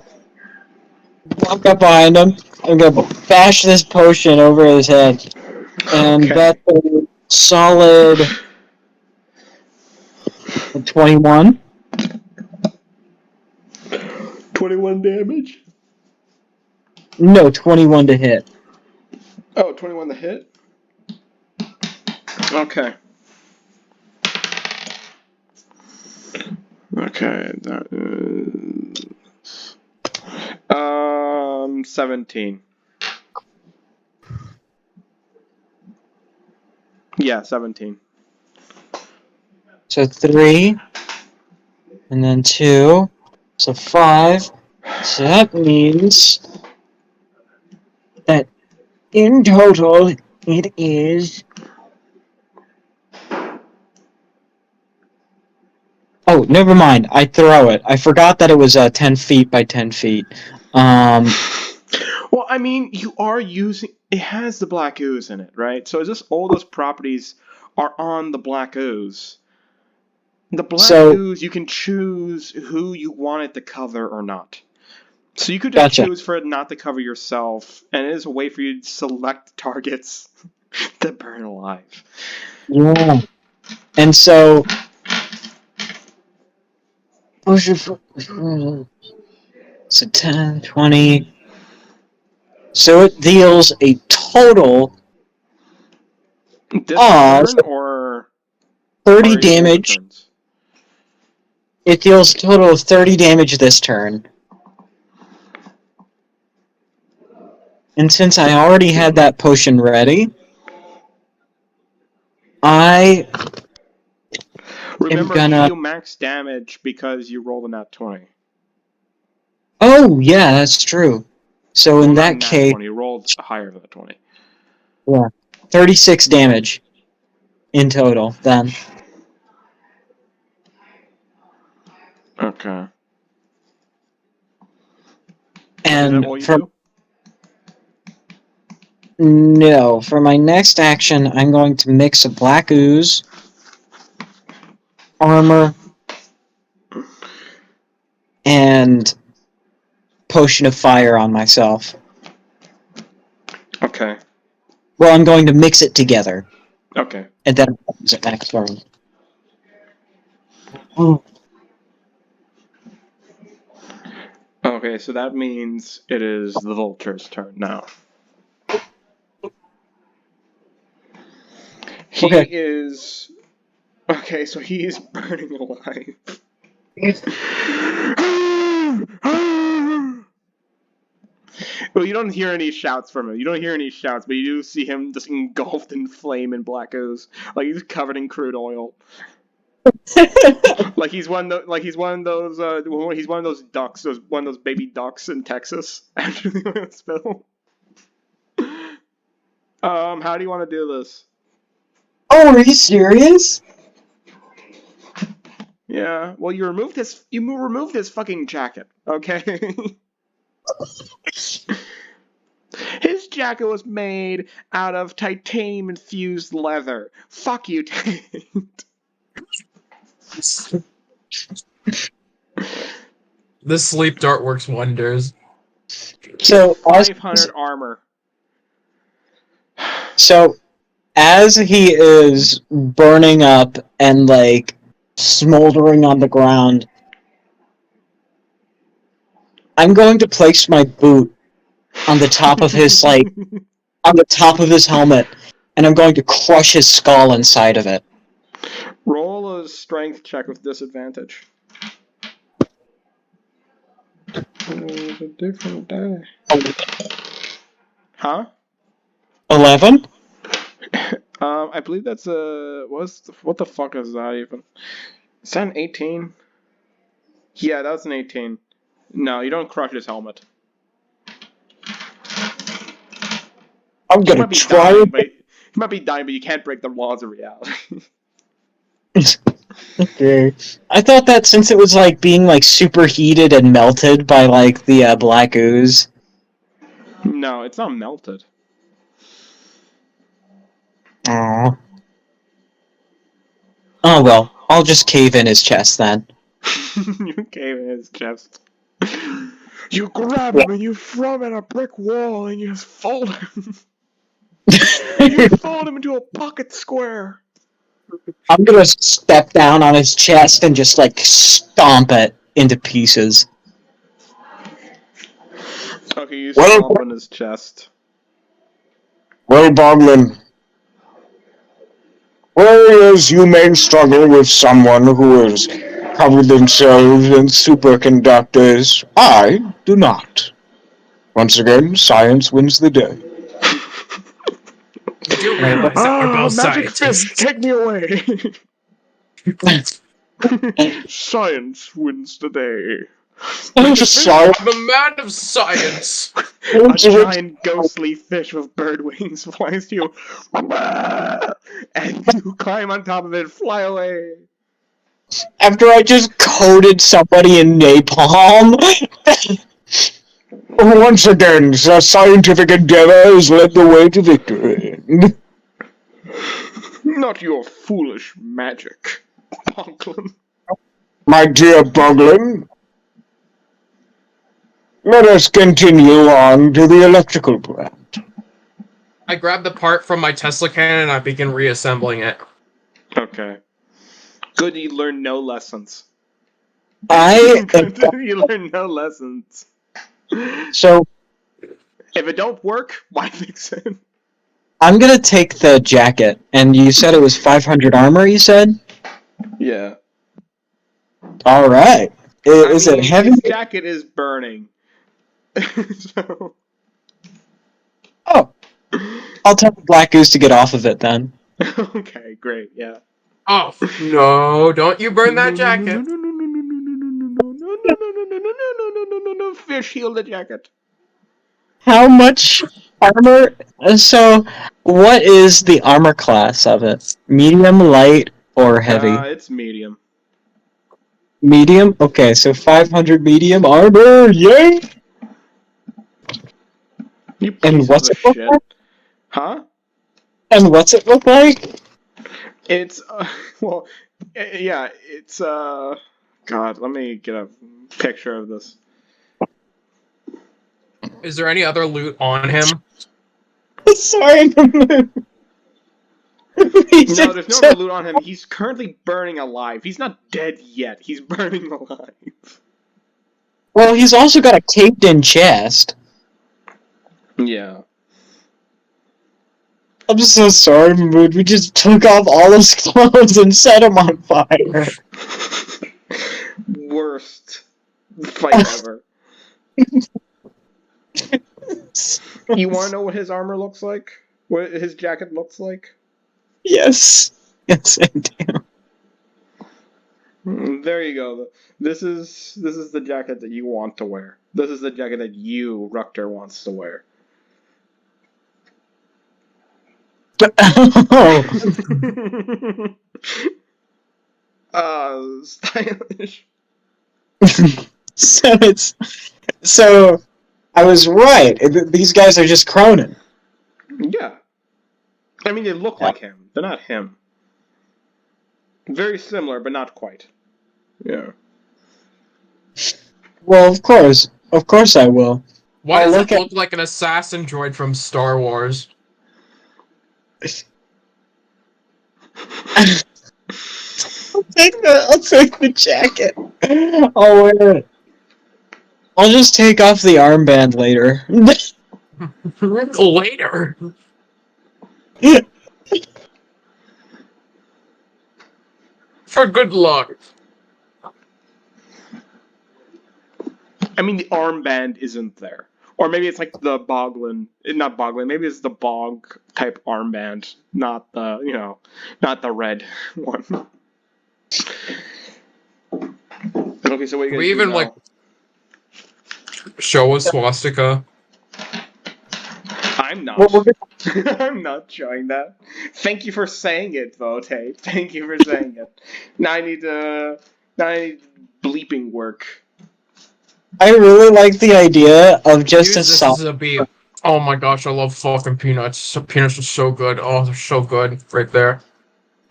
walk up behind him. I'm gonna bash this potion over his head, and Okay. that's a solid 21. 21 damage? No, 21 to hit. Oh, 21 to hit? Okay. Okay, that is 17. Yeah, 17. So 3, and then 2, so 5. So that means that in total it is. Oh, never mind. I throw it. I forgot that it was 10 feet by 10 feet. Well, I mean, you are using. It has the black ooze in it, right? So is this all those properties are on the black ooze? The black So, ooze, you can choose who you want it to cover or not. So you could just gotcha. choose for it not to cover yourself, and it is a way for you to select targets to burn alive. Yeah. And so. So 10, 20. So it deals a total This of turn or 30 already older damage. turns? It deals a total of 30 damage this turn. And since I already had that potion ready, I am Remember, you gonna. deal max damage because you rolled a nat 20. Oh, yeah, that's true. So Well, in not that nat case, 20, you rolled higher than a 20. yeah, 36 damage in total, then. Okay. And is that all And you for. do? No, for my next action, I'm going to mix a black ooze, armor, and potion of fire on myself. Okay. Well, I'm going to mix it together, Okay. and then use it next turn. Oh, Okay, so that means it is the Vulture's turn now. He okay. is. Okay, so he is burning alive. Well, you don't hear any shouts from him. You don't hear any shouts, but you do see him just engulfed in flame and black ooze, like he's covered in crude oil. Like he's one. He's one of those. He's one of those ducks. One of those baby ducks in Texas after the spill. How do you want to do this? Oh, are you serious? Yeah. Well, you removed his. You removed his fucking jacket. Okay. His jacket was made out of titanium infused leather. Fuck you, Tate. This sleep dart works wonders. He has So, 500 armor. so as he is burning up and like smoldering on the ground, I'm going to place my boot on the top of his on the top of his helmet, and I'm going to crush his skull inside of it. Roll a strength check with disadvantage. It's a different die. Huh? 11? I believe that's a. What the fuck is that even? Is that an 18? Yeah, that's an 18. No, you don't crush his helmet. I'm He gonna might be try dying, but you can't break the laws of reality. it. Okay. I thought that since it was like being like superheated and melted by like the black ooze. No, it's not melted. Aww. Oh well, I'll just cave in his chest then. You cave in his chest. You grab him and you throw him at a brick wall and you just fold him. You fold him into a pocket square. I'm gonna step down on his chest and just like stomp it into pieces. Okay, you stomp on his chest. Well, Boglin, whereas you may struggle with someone who has covered themselves in superconductors, I do not. Once again, science wins the day. You do realize that we're both magic scientists. fish, take me away. Science wins the day. Science. The man of science. A giant ghostly fish with bird wings flies to you, and you climb on top of it and fly away. After I just coated somebody in napalm. Once again, the scientific endeavor has led the way to victory. Not your foolish magic, Boglin. My dear Boglin, let us continue on to the electrical plant. I grab the part from my Tesla cannon and I begin reassembling it. Okay. Good, you learn no lessons. I Good, you learn no lessons. so If it don't work, why fix it? I'm gonna take the jacket, and you said it was 500 armor. You said, Yeah. all right. Is it heavy? His jacket is burning. So... Oh, I'll tell the Black Goose to get off of it then. Okay, great, yeah. Oh, no, don't you burn that jacket. No, fish heal the jacket. How much armor? So, what is the armor class of it? Medium, light, or heavy? It's medium. Medium? Okay, so 500 medium armor, yay! You And piece what's of it look shit. like? Huh? And what's it look like? It's, well, yeah, it's, God, let me get a picture of this. Is there any other loot on him? Sorry, No, there's no other loot on him. He's currently burning alive. He's not dead yet. He's burning alive. Well, he's also got a caved-in chest. Yeah. I'm so sorry, Mood. We just took off all his clothes and set him on fire. Worst fight ever. You want to know what his armor looks like? What his jacket looks like? Yes. Yes, I do. There you go. This is the jacket that you want to wear. This is the jacket that you, Rukter, wants to wear. Stylish. So I was right. These guys are just Cronin. Yeah. I mean, they look like him. They're not him. Very similar, but not quite. Yeah. Well, of course I will. Why Oh, does look it at- look like an assassin droid from Star Wars? I'll take the jacket. I'll wear it. I'll just take off the armband later. Later. For good luck. I mean, the armband isn't there. Or maybe it's like the Boglin, not Boglin, maybe it's the Bog type armband, not the, not the red one. Okay, so what you Can we even, now? like, show a swastika? I'm not. Well, I'm not showing that. Thank you for saying it, though, Tate. Thank you for saying it. Now I need bleeping work. I really like the idea of just Use a this song. as a beat. Oh my gosh, I love fucking peanuts. Peanuts are so good. Oh, they're so good. Right there.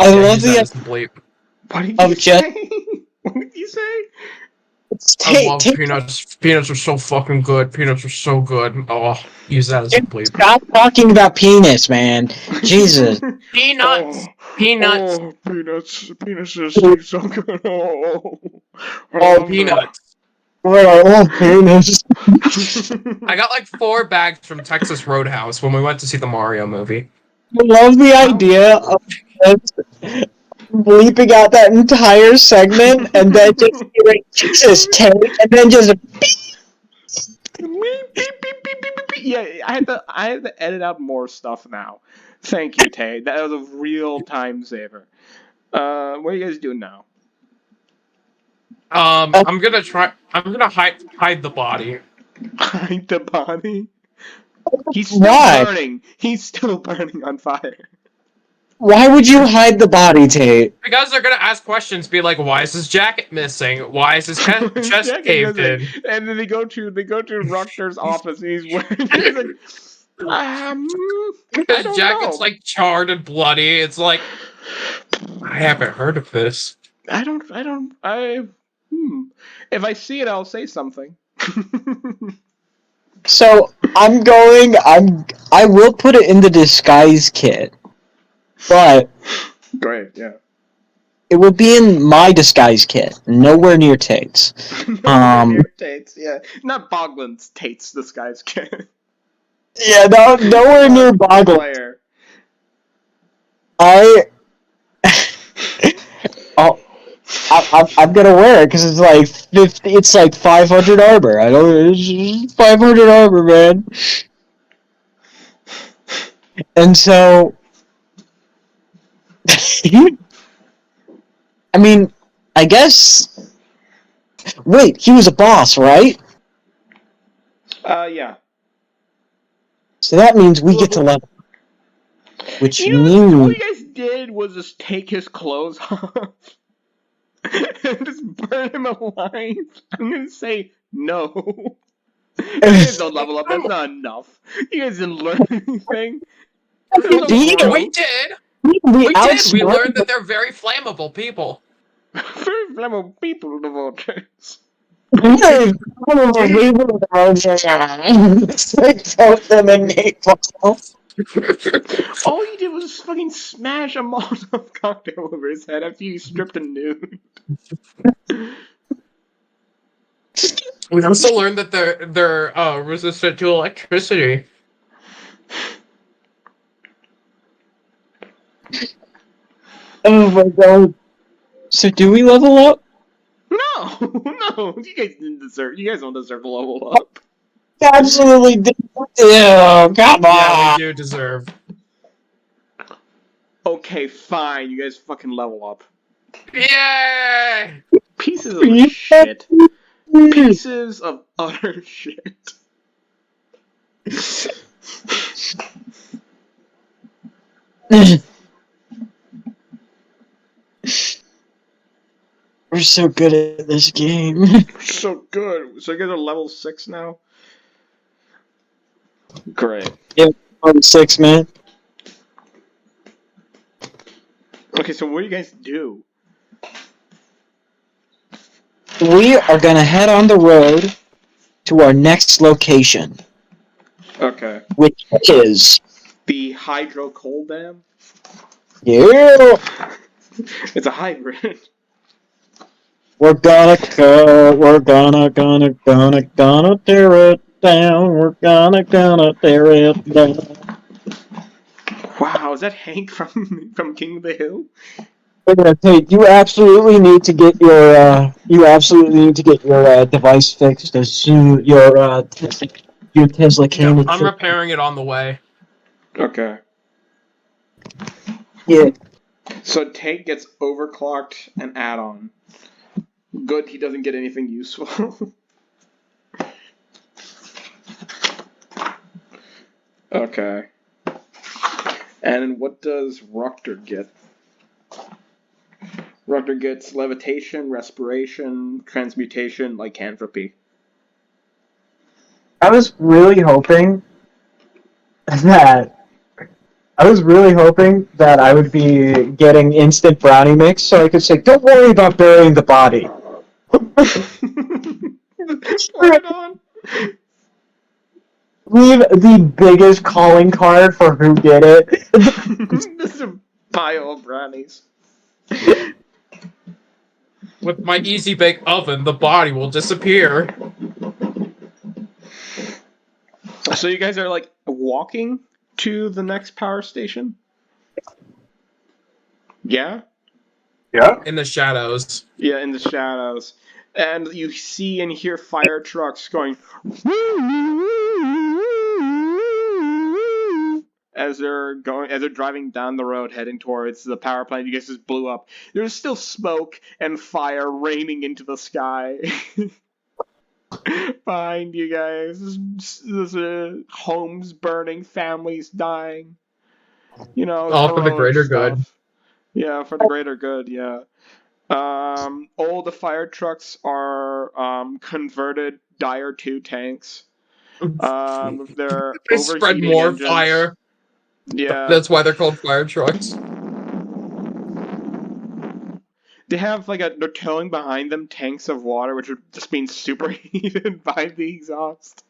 I Yeah, love use that the as the bleep. What did Of you just- say? What did you say? I love peanuts. Peanuts are so fucking good. Peanuts are so good. Oh, use that as a bleep. Stop talking about penis, man. Jesus. Peanuts! Peanuts! Oh, peanuts. Peanuts taste so good. Oh, Oh, Peanuts. Oh, penis. I got like 4 bags from Texas Roadhouse when we went to see the Mario movie. I love the idea of bleeping out that entire segment and then just hearing Jesus take and then just Yeah, I had to edit out more stuff now. Thank you, Tay. That was a real time saver. What are you guys doing now? I'm gonna hide the body. Hide the body? He's still Why? burning. He's still burning on fire. Why would you hide the body, Tate? Because they're gonna ask questions, be like, why is his jacket missing? Why is his chest Jacket caved missing. in? And then they go to Rukter's office and he's wearing he's like I His don't jacket's know. like charred and bloody. It's like, I haven't heard of this. If I see it I'll say something. So I will put it in the disguise kit, but Great, yeah. it will be in my disguise kit, nowhere near Tate's. Near Tate's, yeah. Not Boglin's, Tate's disguise kit. Yeah, nowhere near Boggle. Player. I'm gonna wear it because it's like 50. It's like 500 armor. It's 500 armor, man. And so, I mean, I guess. Wait, he was a boss, right? Yeah. So that means we get to level. Which You know, means what you guys did was just take his clothes off and just burn him alive. I'm gonna say no. You guys don't level up. That's not enough. You guys didn't learn anything. We did. We We learned that they're very flammable people. Very flammable people, the Vultures. All you did was just fucking smash a Molotov cocktail over his head after you stripped him nude. We also learned that they're resistant to electricity. Oh my god. So do we level up? No, no, you guys didn't deserve. You guys don't deserve to level up. Absolutely did. Oh, come Yeah, on. we do deserve. Okay, fine. You guys fucking level up. Yay! Pieces of shit. Pieces of utter shit. We're so good at this game. So good. So you guys are level 6 now? Great. On 6, man. Okay, so what do you guys do? We are gonna head on the road to our next location, Okay. which is The hydro coal dam? yeah. It's a hybrid. We're gonna tear it down. We're gonna tear it down. Wow, is that Hank from King of the Hill? We're gonna take. You absolutely need to get your. Device fixed as soon your Tesla can. Yeah, I'm repairing it on the way. Okay. Yeah. So Tank gets overclocked and add-on. Good, he doesn't get anything useful. Okay. And what does Rukter get? Rukter gets levitation, respiration, transmutation, lycanthropy. I was really hoping that I was really hoping that I would be getting instant brownie mix, so I could say, "Don't worry about burying the body." Right on. Leave the biggest calling card for who did it. This is a pile of brownies. With my easy bake oven, the body will disappear. So you guys are like walking to the next power station? Yeah? Yeah? In the shadows. Yeah, in the shadows. And you see and hear fire trucks going as they're driving down the road heading towards the power plant you guys just blew up. There's still smoke and fire raining into the sky. Behind you guys. There's homes burning, families dying. You know, All for the heroic greater stuff. good. Yeah, for the greater good, yeah. All the fire trucks are converted Dire 2 tanks. They're They spread overheating more engines. fire. Yeah. That's why they're called fire trucks. They have they're towing behind them tanks of water, which are just being superheated by the exhaust.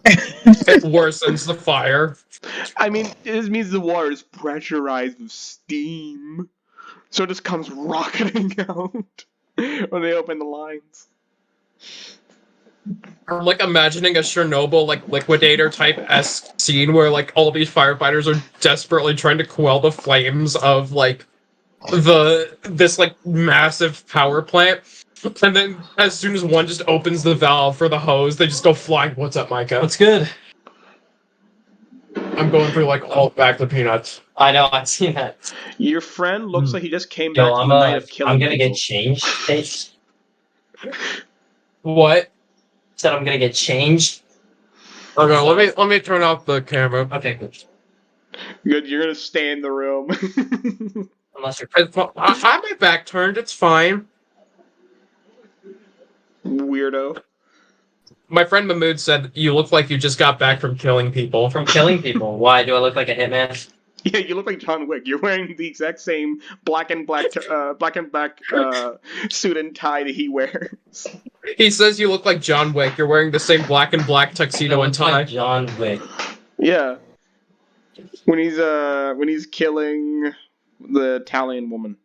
It worsens the fire. I mean, this means the water is pressurized with steam. So it just comes rocketing out when they open the lines. I'm imagining a Chernobyl liquidator type esque scene where all these firefighters are desperately trying to quell the flames of this massive power plant. And then as soon as one just opens the valve for the hose, they just go flying. What's up, Micah? What's good? I'm going through all back the peanuts. I know, I've seen that. Your friend looks like he just came Yo, back from the night of killing I'm gonna people. get changed, Tate. What? Said I'm gonna get changed. Okay, let me turn off the camera. Okay, good. Good, you're gonna stay in the room. Unless you're I have my back turned. It's fine. Weirdo. My friend Mahmood said you look like you just got back from killing people. from killing people. Why do I look like a hitman? Yeah, you look like John Wick. You're wearing the exact same black and black suit and tie that he wears. He says you look like John Wick. You're wearing the same black and black tuxedo and tie. Like John Wick. Yeah. When he's killing the Italian woman.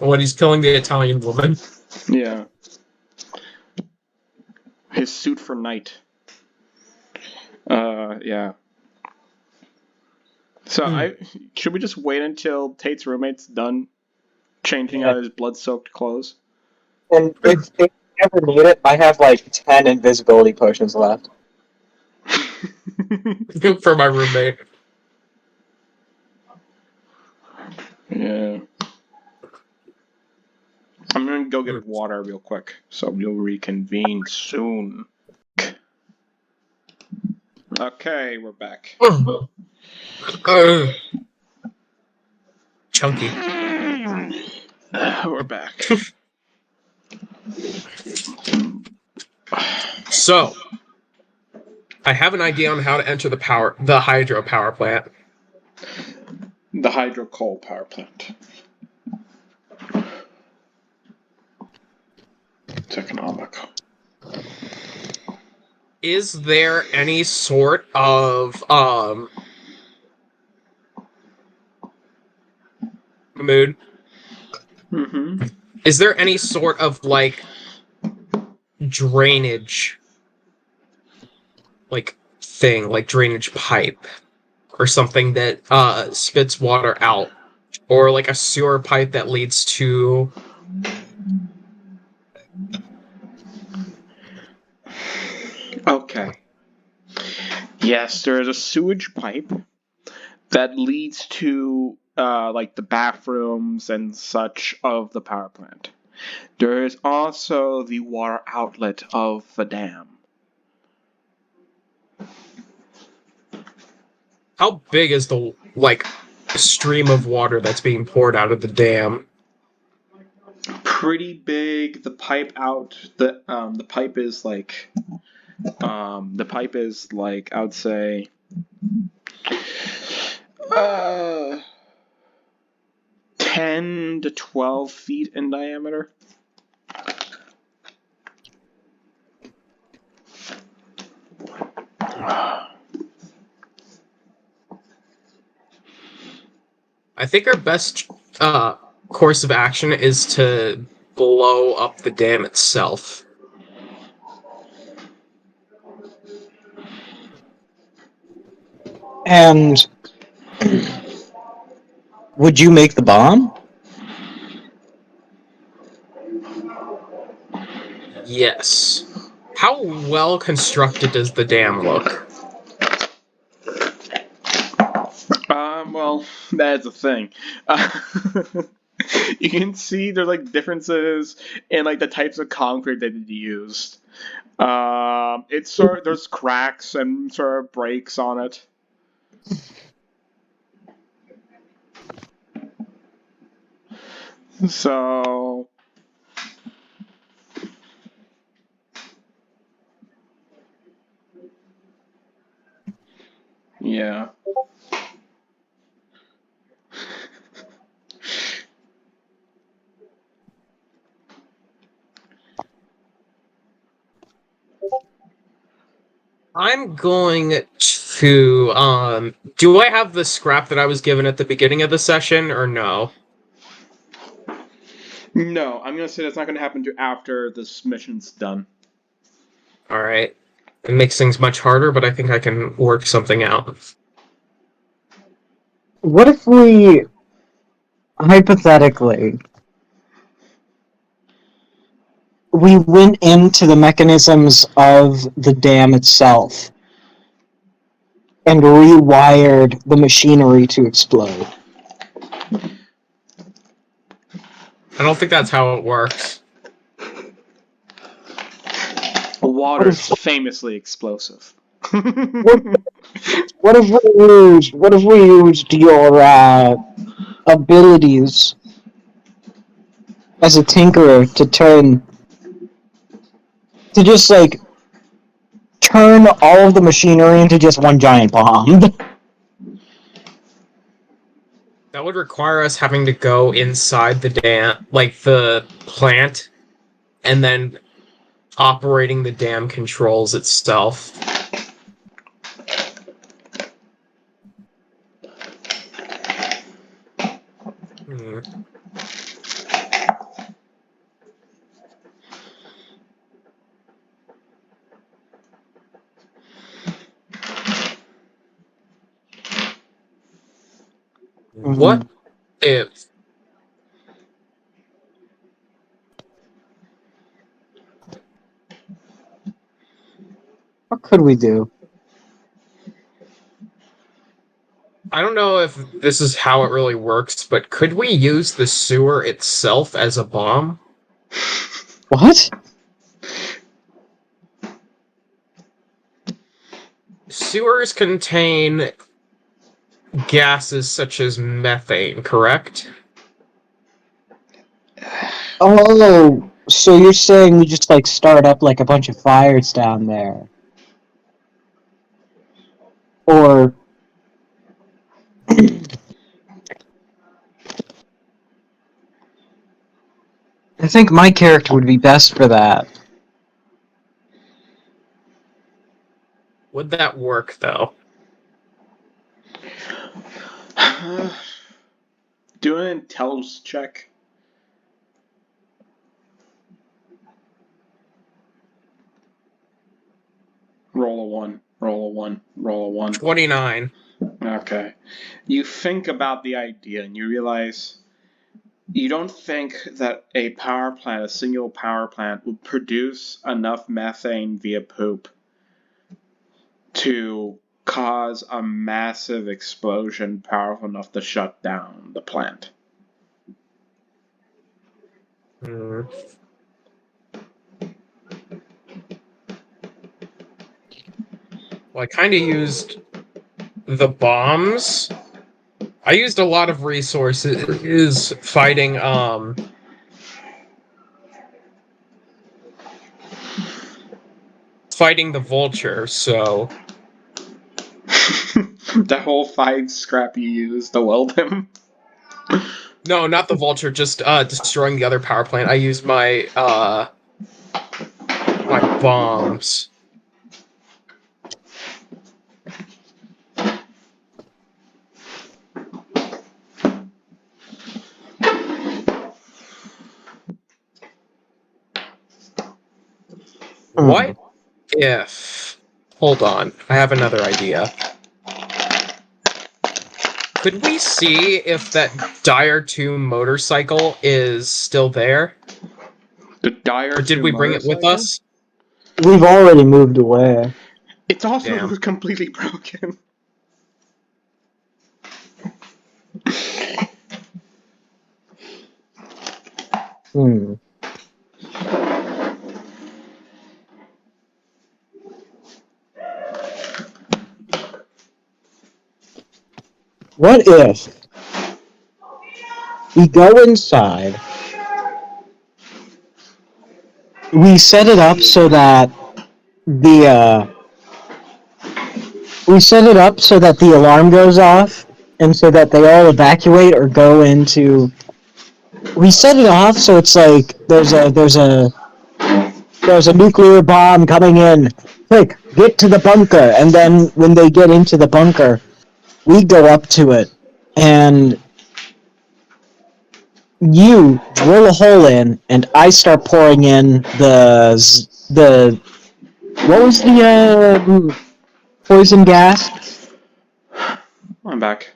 When he's killing the Italian woman. Yeah. His suit for night. Yeah. So should we just wait until Tate's roommate's done changing out his blood-soaked clothes? And if you ever need it, I have 10 invisibility potions left. For my roommate. Yeah. I'm gonna go get water real quick, so we'll reconvene soon. Okay, we're back. Chunky. We're back. So, I have an idea on how to enter the hydro power plant. The hydro coal power plant. It's economical. Is there any sort of mood? Mm-hmm. Is there any sort of drainage thing, drainage pipe or something that spits water out, or a sewer pipe that leads to Okay. Yes, there is a sewage pipe that leads to the bathrooms and such of the power plant. There is also the water outlet of the dam. how big is the stream of water that's being poured out of the dam? Pretty big. The pipe pipe is I would say 10 to 12 feet in diameter. I think our best course of action is to blow up the dam itself. And would you make the bomb? Yes. How well constructed does the dam look? Well, that's the thing. You can see there's like differences in like the types of concrete that it used. It's sort there's cracks and sort of breaks on it. So yeah. I'm going to do I have the scrap that I was given at the beginning of the session or no? No, I'm gonna say that's not gonna happen to after this mission's done. All right. It makes things much harder, but I think I can work something out. What if we, hypothetically, we went into the mechanisms of the dam itself and rewired the machinery to explode? I don't think that's how it works. Water's famously explosive. What if we used your abilities as a tinkerer to just like turn all of the machinery into just one giant bomb? That would require us having to go inside the dam, like the plant, and then operating the dam controls itself. Hmm. What if What could we do? I don't know if this is how it really works, but could we use the sewer itself as a bomb? What? Sewers contain gases such as methane, correct? Oh, so you're saying we just like start up like a bunch of fires down there? Or I think my character would be best for that. Would that work, though? Do an intelligence check. Roll a 1. Roll a 1. Roll a 1. 29. Okay. You think about the idea and you realize you don't think that a power plant, a single power plant, would produce enough methane via poop to cause a massive explosion powerful enough to shut down the plant. Hmm. Well, I kind of used the bombs. I used a lot of resources fighting the Vulture, so That whole 5 scrap you used to weld him. No, not the Vulture, just destroying the other power plant. I used my bombs. What if... Hold on, I have another idea. Could we see if that Dire 2 motorcycle is still there? The Dire Or did 2 we bring it with motorcycle? us? We've already moved away. It's also Damn. completely broken. Hmm. What if we go inside, we set it up so that the alarm goes off, and so that they all evacuate or go into. We set it off so it's like there's a nuclear bomb coming in. Quick, get to the bunker, and then when they get into the bunker, we go up to it, and you drill a hole in, and I start pouring in the what was the poison gas? I'm back.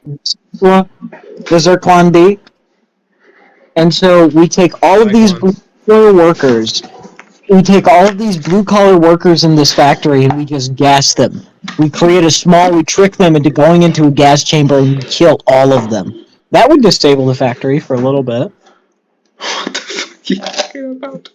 Well, the Zircon B. And so we take all of these blue collar workers. We take all of these blue collar workers in this factory, and we just gas them. We trick them into going into a gas chamber, and we kill all of them. That would disable the factory for a little bit. What the fuck are you talking about?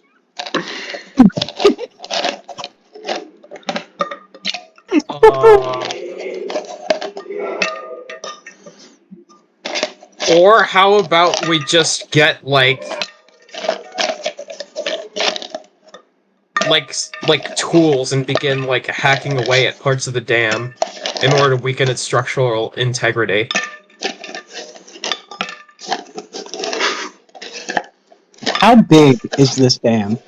Or how about we just get like tools and begin like hacking away at parts of the dam in order to weaken its structural integrity. How big is this dam?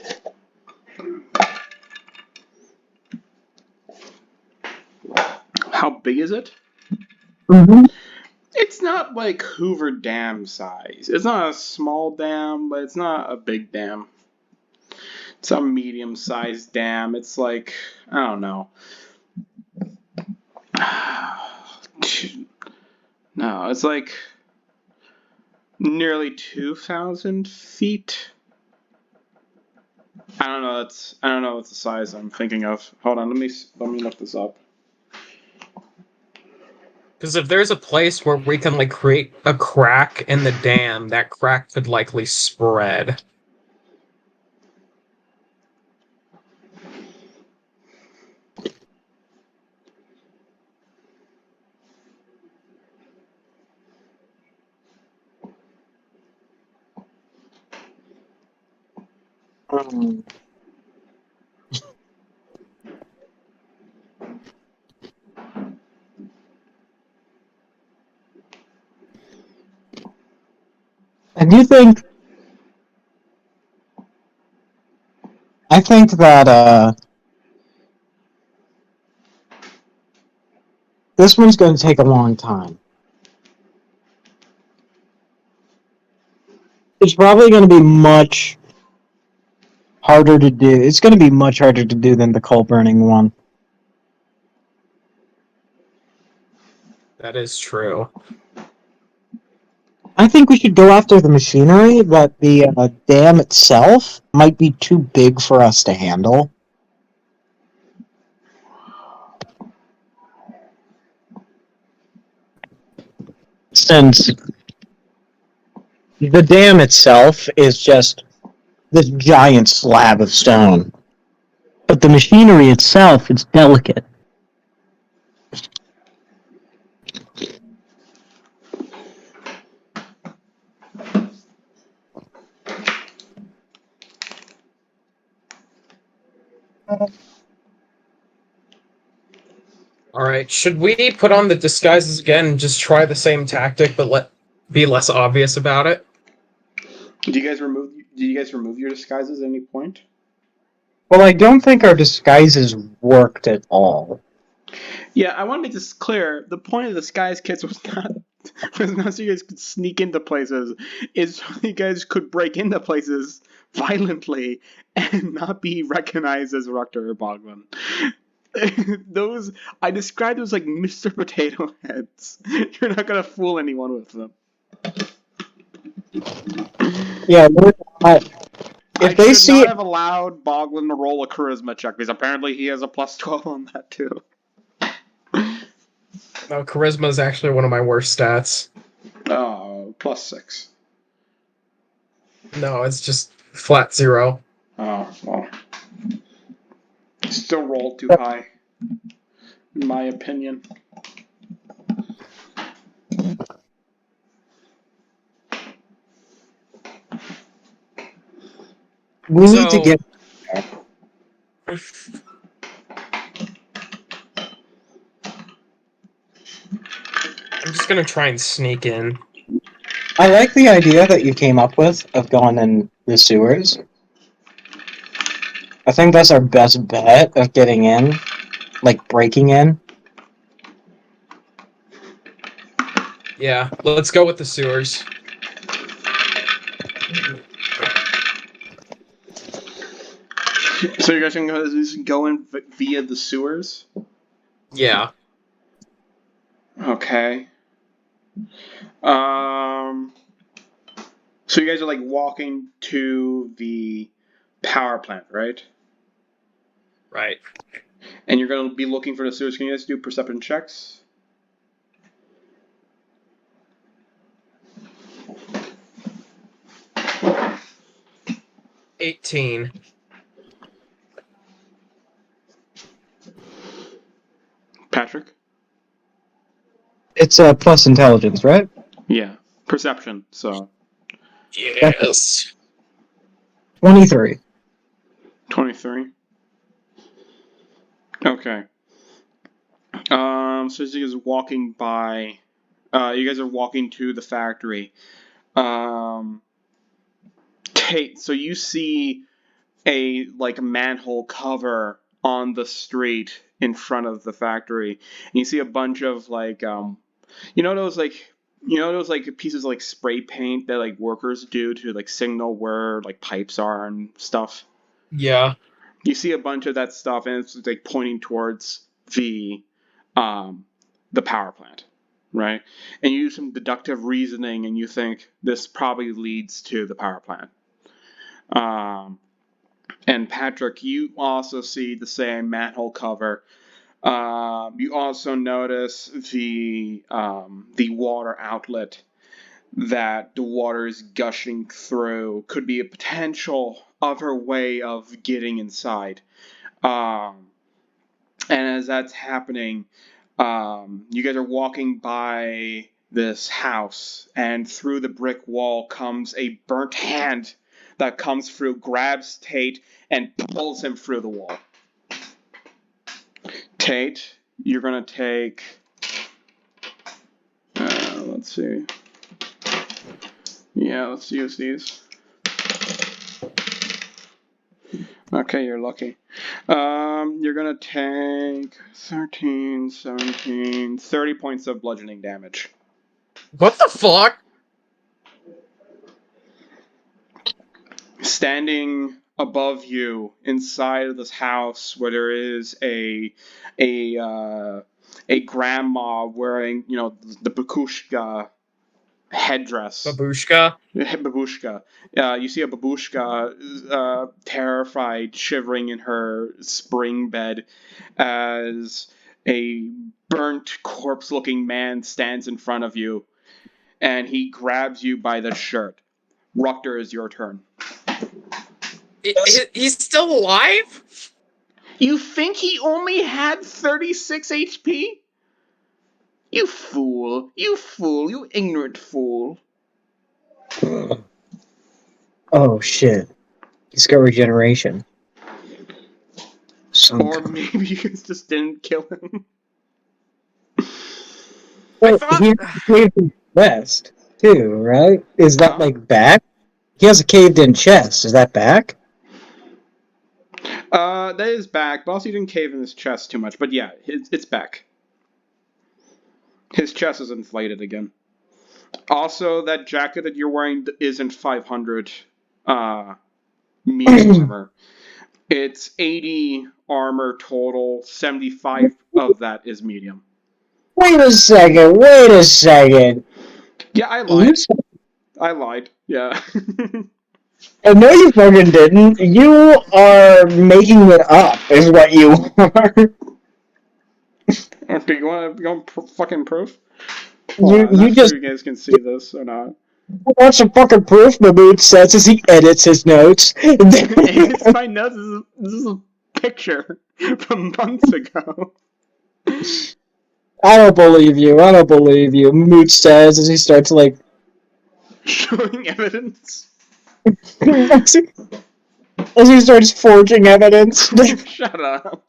How big is it? Mm-hmm. It's not like Hoover Dam size. It's not a small dam, but it's not a big dam. It's a medium-sized dam. It's like, I don't know. No, it's like nearly 2,000 feet. I don't know what the size I'm thinking of. Hold on, let me look this up. Because if there's a place where we can like create a crack in the dam, that crack could likely spread. And I think that this one's going to take a long time. It's probably going to be much harder to do. It's going to be much harder to do than the coal burning one. That is true. I think we should go after the machinery, but the dam itself might be too big for us to handle. Since the dam itself is just this giant slab of stone. But the machinery itself is delicate. Alright, should we put on the disguises again and just try the same tactic, but be less obvious about it? Did you guys remove your disguises at any point? Well, I don't think our disguises worked at all. Yeah, I want to make this clear. The point of the disguise kits was not so you guys could sneak into places. Is so you guys could break into places violently and not be recognized as Rukter or Boglin. Those I described those like Mr. Potato Heads. You're not gonna fool anyone with them. Yeah, if they should see not have allowed Boglin to roll a charisma check because apparently he has a +12 on that too. No, charisma is actually one of my worst stats. Oh, +6. No, it's just flat 0. Oh, well. Still rolled too high, in my opinion. we need to get I'm just gonna try and sneak in. I like the idea that you came up with of going in the sewers. I think that's our best bet of getting in, like breaking in. Yeah, let's go with the sewers. So you guys can go in via the sewers? Yeah. Okay. So you guys are like walking to the power plant, right? Right. And you're gonna be looking for the sewers. Can you guys do perception checks? $18. Patrick? It's plus intelligence, right? Yeah. Perception, so. Yes. 23. 23. Okay. So as you guys are walking by, you guys are walking to the factory. Tate, so you see a manhole cover on the street in front of the factory, and you see a bunch of you know those pieces of like spray paint that like workers do to like signal where like pipes are and stuff. Yeah. You see a bunch of that stuff, and it's like pointing towards the power plant, right? And you use some deductive reasoning, and you think this probably leads to the power plant. And Patrick, you also see the same manhole cover. You also notice the water outlet that the water is gushing through could be a potential other way of getting inside. And as that's happening, you guys are walking by this house, and through the brick wall comes a burnt hand that comes through, grabs Tate, and pulls him through the wall. Tate, you're going to take... let's see. Yeah, let's use these. Okay, you're lucky. You're going to take 13, 17, 30 points of bludgeoning damage. What the fuck? Standing above you inside of this house where there is a grandma wearing, the babushka headdress. Babushka? Babushka. You see a babushka terrified, shivering in her spring bed as a burnt corpse-looking man stands in front of you, and he grabs you by the shirt. Rukter, is your turn. He's still alive? You think he only had 36 HP? You fool. You ignorant fool. Oh shit. He's got regeneration. Or maybe you guys just didn't kill him. Wait, thought- he has a caved-in chest, too, right? Is that, Huh? like, back? He has a caved-in chest. Is that back? That is back, but also he didn't cave in his chest too much. But yeah, it's back. His chest is inflated again. Also, that jacket that you're wearing isn't 500 medium armor. It's 80 armor total. 75 of that is medium. Wait a second. Yeah, I You lied. said- I lied. Yeah. Oh, no, you fucking didn't. You are making it up, is what you are. Okay, you want fucking proof? Hold on, I'm You not just sure you guys can see this or not. want some fucking proof, Mahmood says as he edits his notes. It's my notes. This is a picture from months ago. I don't believe you. Mahmood says as he starts, like... Showing evidence. as he starts forging evidence. Shut up.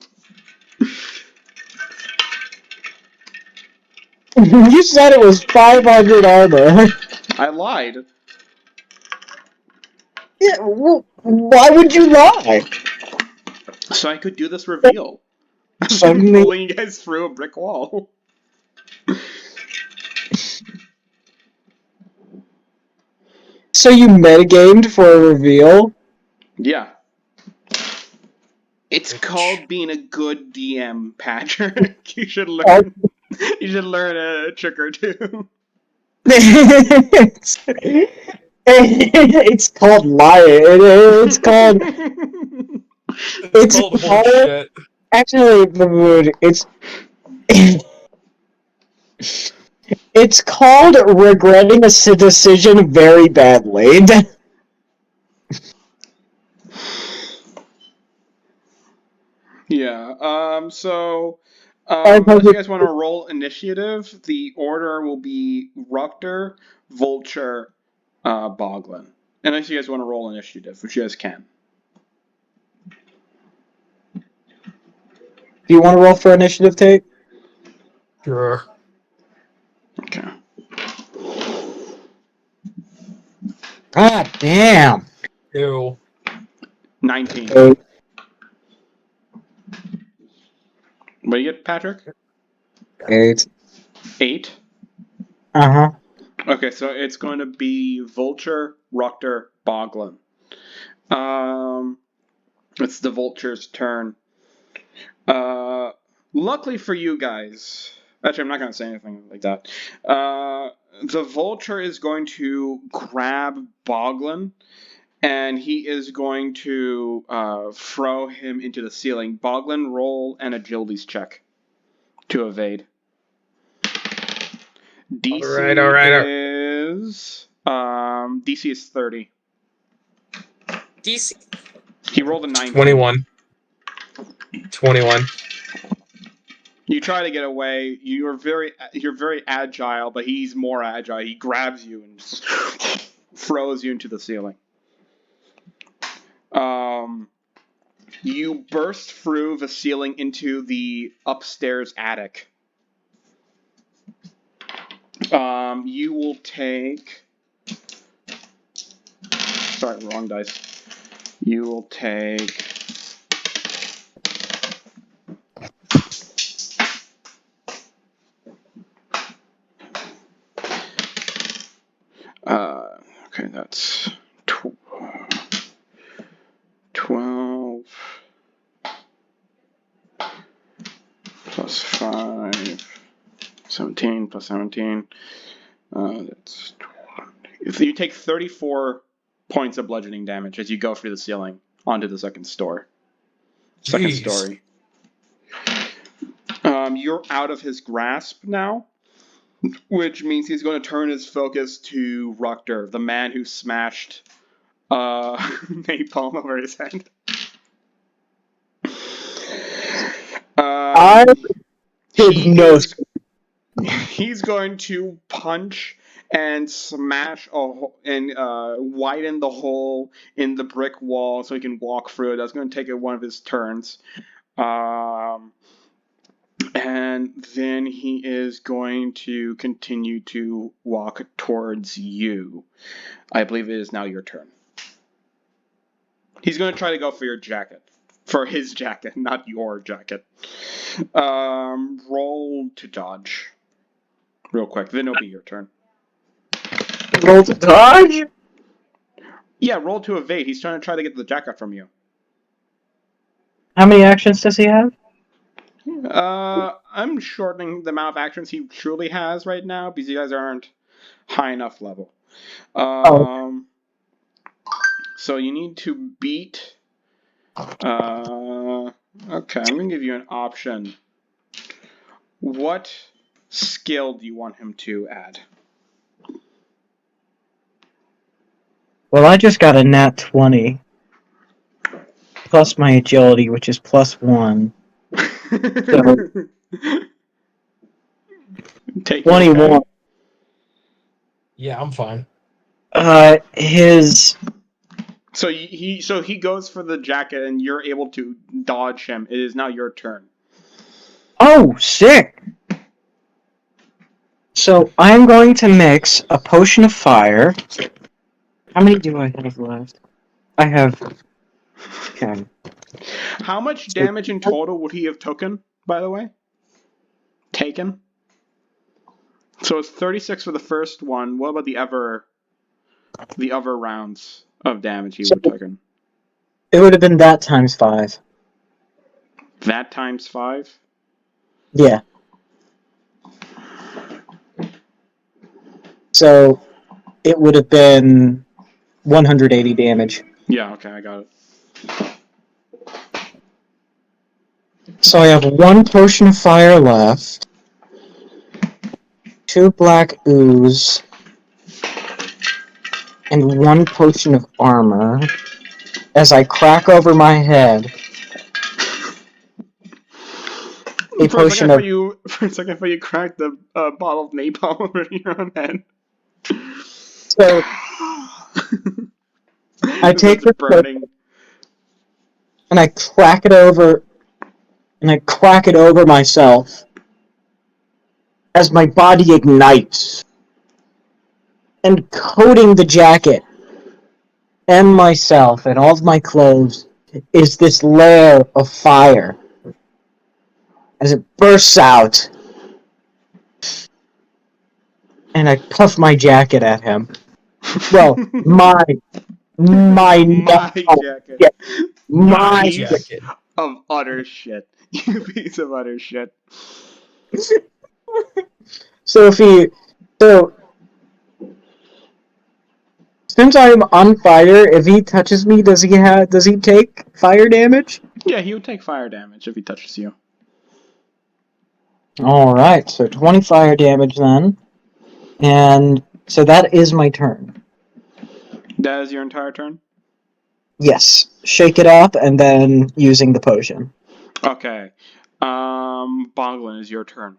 You said it was 500 armor. I lied. Yeah, well, why would you lie? So I could do this reveal. I'm Suddenly, pulling you guys through a brick wall. so you metagamed for a reveal? Yeah. It's called being a good DM, Patrick. You should learn. You should learn a trick or two. It's called lying. It's called. It's called bullshit. Actually, Mahmood, it's called regretting a decision very badly. Yeah. So, unless you guys want to roll initiative, the order will be Rukter, Vulture, Boglin. Unless you guys want to roll initiative, which you guys can. Do you want to roll for initiative, Tate? Sure. Okay. God damn. Ew. 19. Okay. What do you get, Patrick? 8. 8. Uh-huh. Okay, so it's going to be Vulture, Rukter, Boglin. It's the Vulture's turn. Luckily for you guys, actually, I'm not going to say anything like that. The Vulture is going to grab Boglin, and he is going to throw him into the ceiling. Boglin, roll an agilities check to evade. DC Alright. is DC is 30. DC. He rolled a 19. 21. 21. You try to get away. You're very agile, but he's more agile. He grabs you and just throws you into the ceiling. You burst through the ceiling into the upstairs attic. You will take. Sorry, wrong dice. You will take. Okay, that's 12 plus 5, 17 plus 17. That's 20. You take 34 points of bludgeoning damage as you go through the ceiling onto the second story. Second Jeez. story. You're out of his grasp now, which means he's going to turn his focus to Rukter, the man who smashed napalm over his head. I He's going to punch and smash and widen the hole in the brick wall so he can walk through it. That's going to take one of his turns. And then he is going to continue to walk towards you. I believe it is now your turn. He's going to try to go for your jacket. For his jacket, not your jacket. Roll to dodge. Real quick, then it'll be your turn. Roll to dodge? Yeah, roll to evade. He's trying to get the jacket from you. How many actions does he have? I'm shortening the amount of actions he truly has right now because you guys aren't high enough level. So you need to beat. Okay, I'm gonna give you an option. What skill do you want him to add? Well, I just got a nat 20. Plus my agility, which is +1. Take 21. Yeah, I'm fine. His... So he goes for the jacket and you're able to dodge him. It is now your turn. Oh, sick! So, I'm going to mix a potion of fire. How many do I have left? I have... Okay. How much damage in total would he have taken, by the way? Taken? So it's 36 for the first one. What about the other rounds of damage he would have taken? It would have been that times 5. That times 5? Yeah. So, it would have been 180 damage. Yeah, okay, I got it. So I have 1 potion of fire left, 2 black ooze, and 1 potion of armor. As I crack over my head, a potion of... For a second, for you cracked the bottle of napalm over your own head. So I take the burning. and I crack it over, myself as my body ignites, and coating the jacket and myself and all of my clothes is this layer of fire. As it bursts out, and I puff my jacket at him. Well, my jacket. Yeah, My piece jacket. of utter shit. You piece of utter shit. So since I'm on fire, if he touches me, does he take fire damage? Yeah, he would take fire damage if he touches you. Alright, so 20 fire damage then. And so that is my turn. That is your entire turn? Yes. Shake it up and then using the potion. Okay. Boglin, is your turn.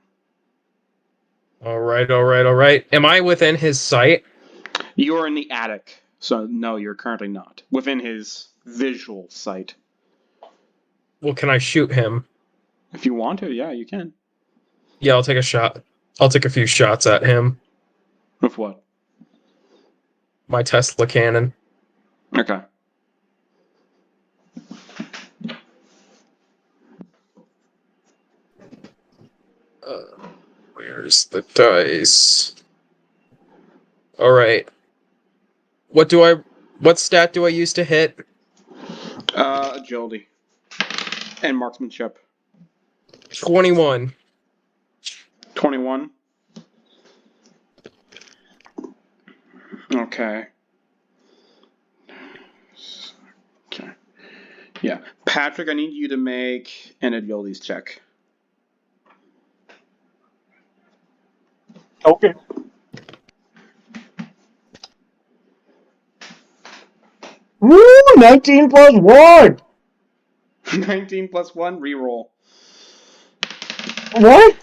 Alright. Am I within his sight? You're in the attic, so no, you're currently not. Within his visual sight. Well, can I shoot him? If you want to, yeah, you can. Yeah, I'll take a shot. I'll take a few shots at him. With what? My Tesla cannon. Okay. Where's the dice? Alright. What stat do I use to hit? Agility. And marksmanship. 21. 21. Okay. Okay. Yeah. Patrick, I need you to make an abilities check. Okay. Woo! 19 plus 1! 19 plus 1, reroll. What?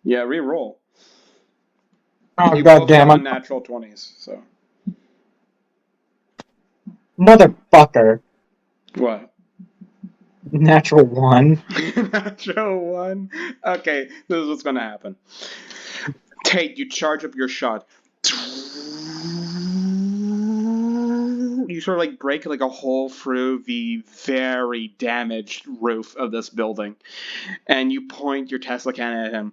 Yeah, reroll. Oh, You both goddamn have it. natural 20s, so. Motherfucker. What? Natural 1. Natural 1. Okay, this is what's gonna happen. Tate, you charge up your shot. You sort of like break like a hole through the very damaged roof of this building, and you point your Tesla cannon at him,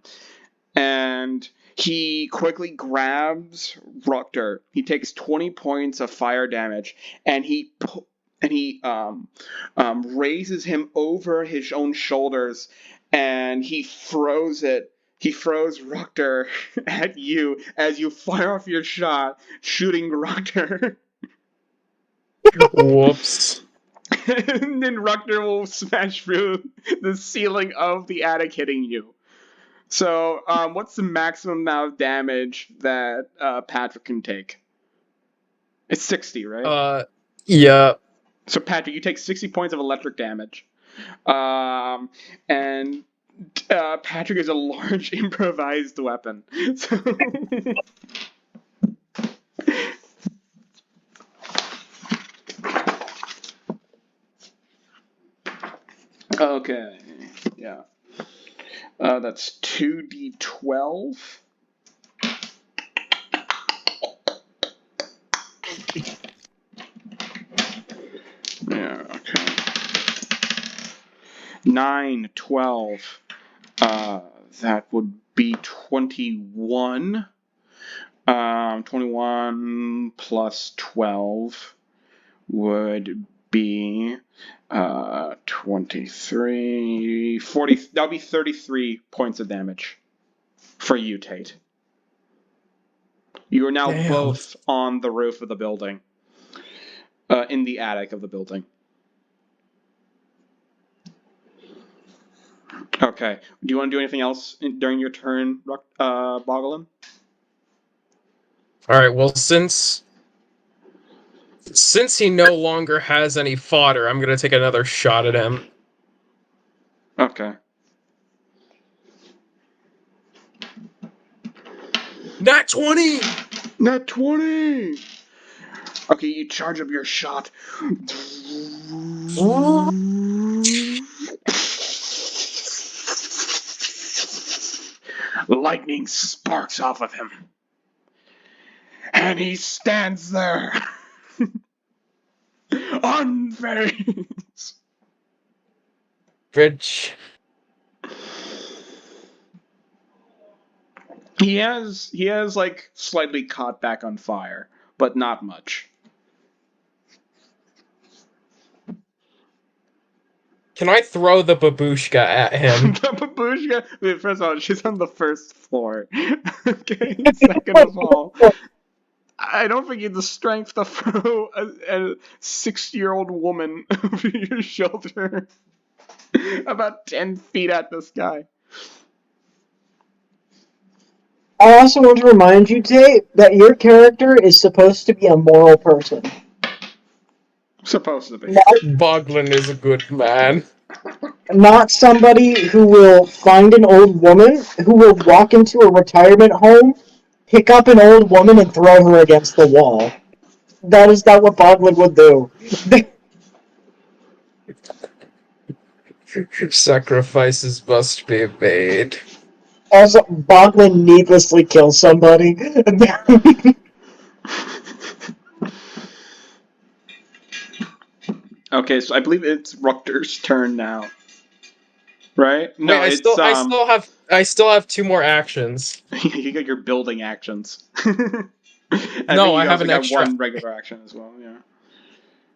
and he quickly grabs Rukter. He takes 20 points of fire damage, and he raises him over his own shoulders, and he throws it. He throws Rukter at you as you fire off your shot, shooting Rukter. Whoops. And then Rukter will smash through the ceiling of the attic, hitting you. So, what's the maximum amount of damage that Patrick can take? It's 60, right? Yeah. So, Patrick, you take 60 points of electric damage. And Patrick is a large improvised weapon. So okay, yeah. That's 2d12. Yeah, okay. 9, 12. That would be 21. 21 plus 12 would be 23, 40. That'll be 33 points of damage for you, Tate. You are now both on the roof of the building, in the attic of the building. Okay. Do you want to do anything else during your turn, Boglin? All right. Well, since he no longer has any fodder, I'm gonna take another shot at him. Okay. Nat 20! Nat 20! Okay, you charge up your shot. Lightning sparks off of him. And he stands there. Unfazed. Bitch. He has like slightly caught back on fire, but not much. Can I throw the babushka at him? The babushka. Wait, first of all, she's on the first floor. Okay. Second of all, I don't think you have the strength to throw a 60-year-old woman over your shoulder about 10 feet at this guy. I also want to remind you, Tate, that your character is supposed to be a moral person. Supposed to be. Boglin is a good man. Not somebody who will find an old woman, who will walk into a retirement home, pick up an old woman, and throw her against the wall. That is not what Boglin would do. Sacrifices must be made. Also, Boglin needlessly kills somebody. Okay, so I believe it's Rukter's turn now. Right? No, Wait, I still have 2 more actions. You got your building actions. No, I you have also an got extra. one regular action as well, yeah.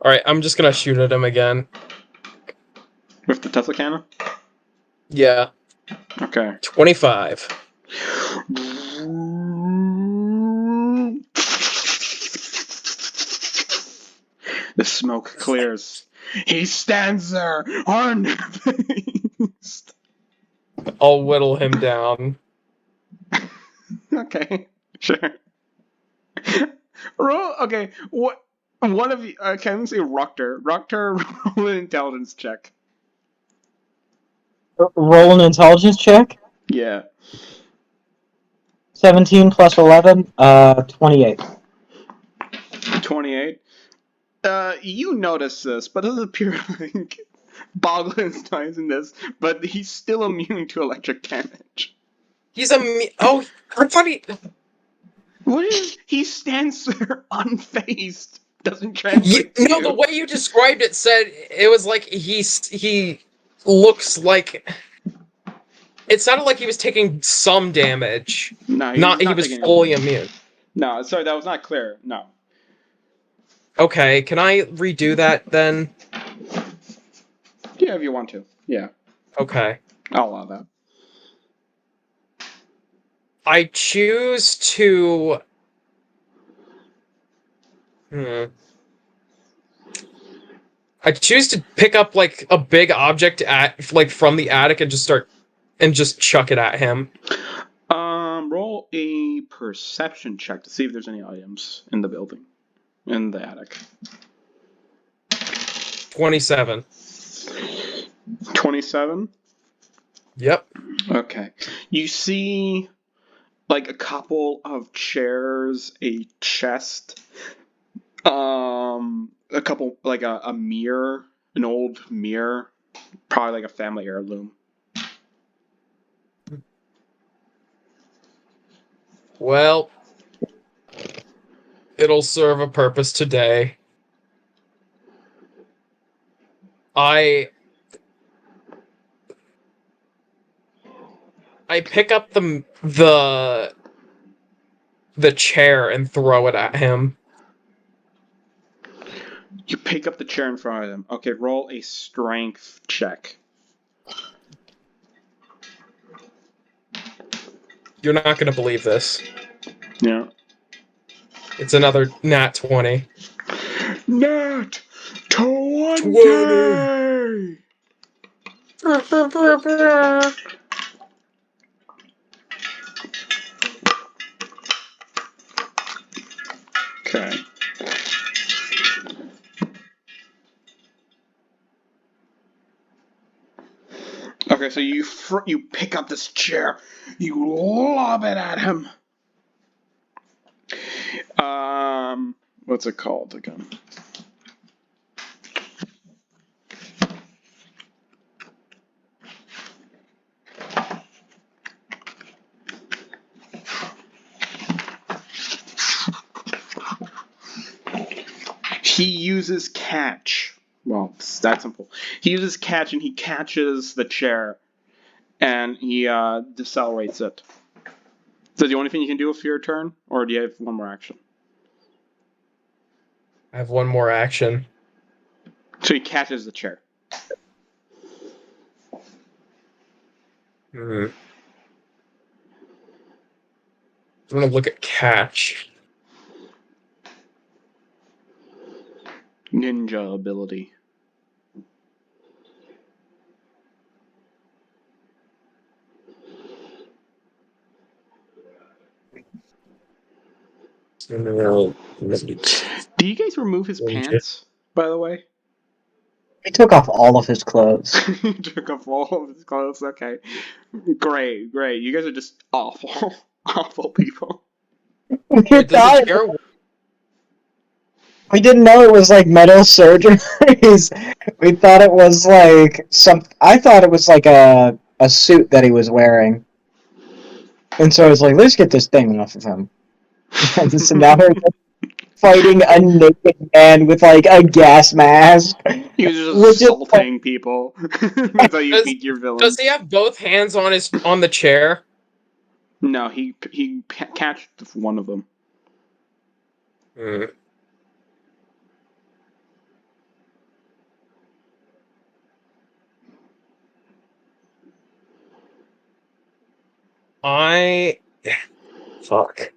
Alright, I'm just gonna shoot at him again. With the Tesla cannon? Yeah. Okay. 25. The smoke clears. He stands there, unfazed. I'll whittle him down. Okay, sure. Roll. Okay, what? One of you. Can I say Rukter? Rukter, roll an intelligence check. Roll an intelligence check. Yeah. 17 plus 11, 28. 28. You notice this, but it doesn't appear like Boglin's dies in this, but he's still immune to electric damage. He's a oh, I thought he. What is? He stands there unfazed. Doesn't translate to No, the way you described it said it was like he looks like. It sounded like he was taking some damage. No, Not he not was taking fully any. immune. No, sorry, that was not clear. No. Okay, can I redo that then? Yeah, if you want to. Yeah, Okay. I'll allow that. I choose to. I choose to pick up like a big object from the attic and just chuck it at him. Roll a perception check to see if there's any items in the building, in the attic. 27. 27? Yep. Okay. You see, like, a couple of chairs, a chest, a couple, like, a mirror, an old mirror, probably like a family heirloom. Well, it'll serve a purpose today. I pick up the chair and throw it at him. You pick up the chair in front of them. Okay, roll a strength check. You're not gonna believe this. Yeah. It's another nat 20. Nat 20! Okay. Okay, so you pick up this chair, you lob it at him. What's it called again? He uses catch. Well, it's that simple. He uses catch and he catches the chair and he decelerates it. So the only thing you can do for your turn, or do you have one more action? I have one more action. So he catches the chair. I'm gonna look at catch. Ninja ability. Do you guys remove his pants, by the way? He took off all of his clothes. He took off all of his clothes. Okay. Great. You guys are just awful. Awful people. We Wait, does thought the chair we didn't know it was like metal surgeries. We thought it was like I thought it was like a suit that he was wearing, and so I was like, "Let's get this thing off of him." And so now we're fighting a naked man with like a gas mask. He was just Which is- assaulting people. That's how you beat your villain. Does he have both hands on the chair? No, he catched one of them. Fuck.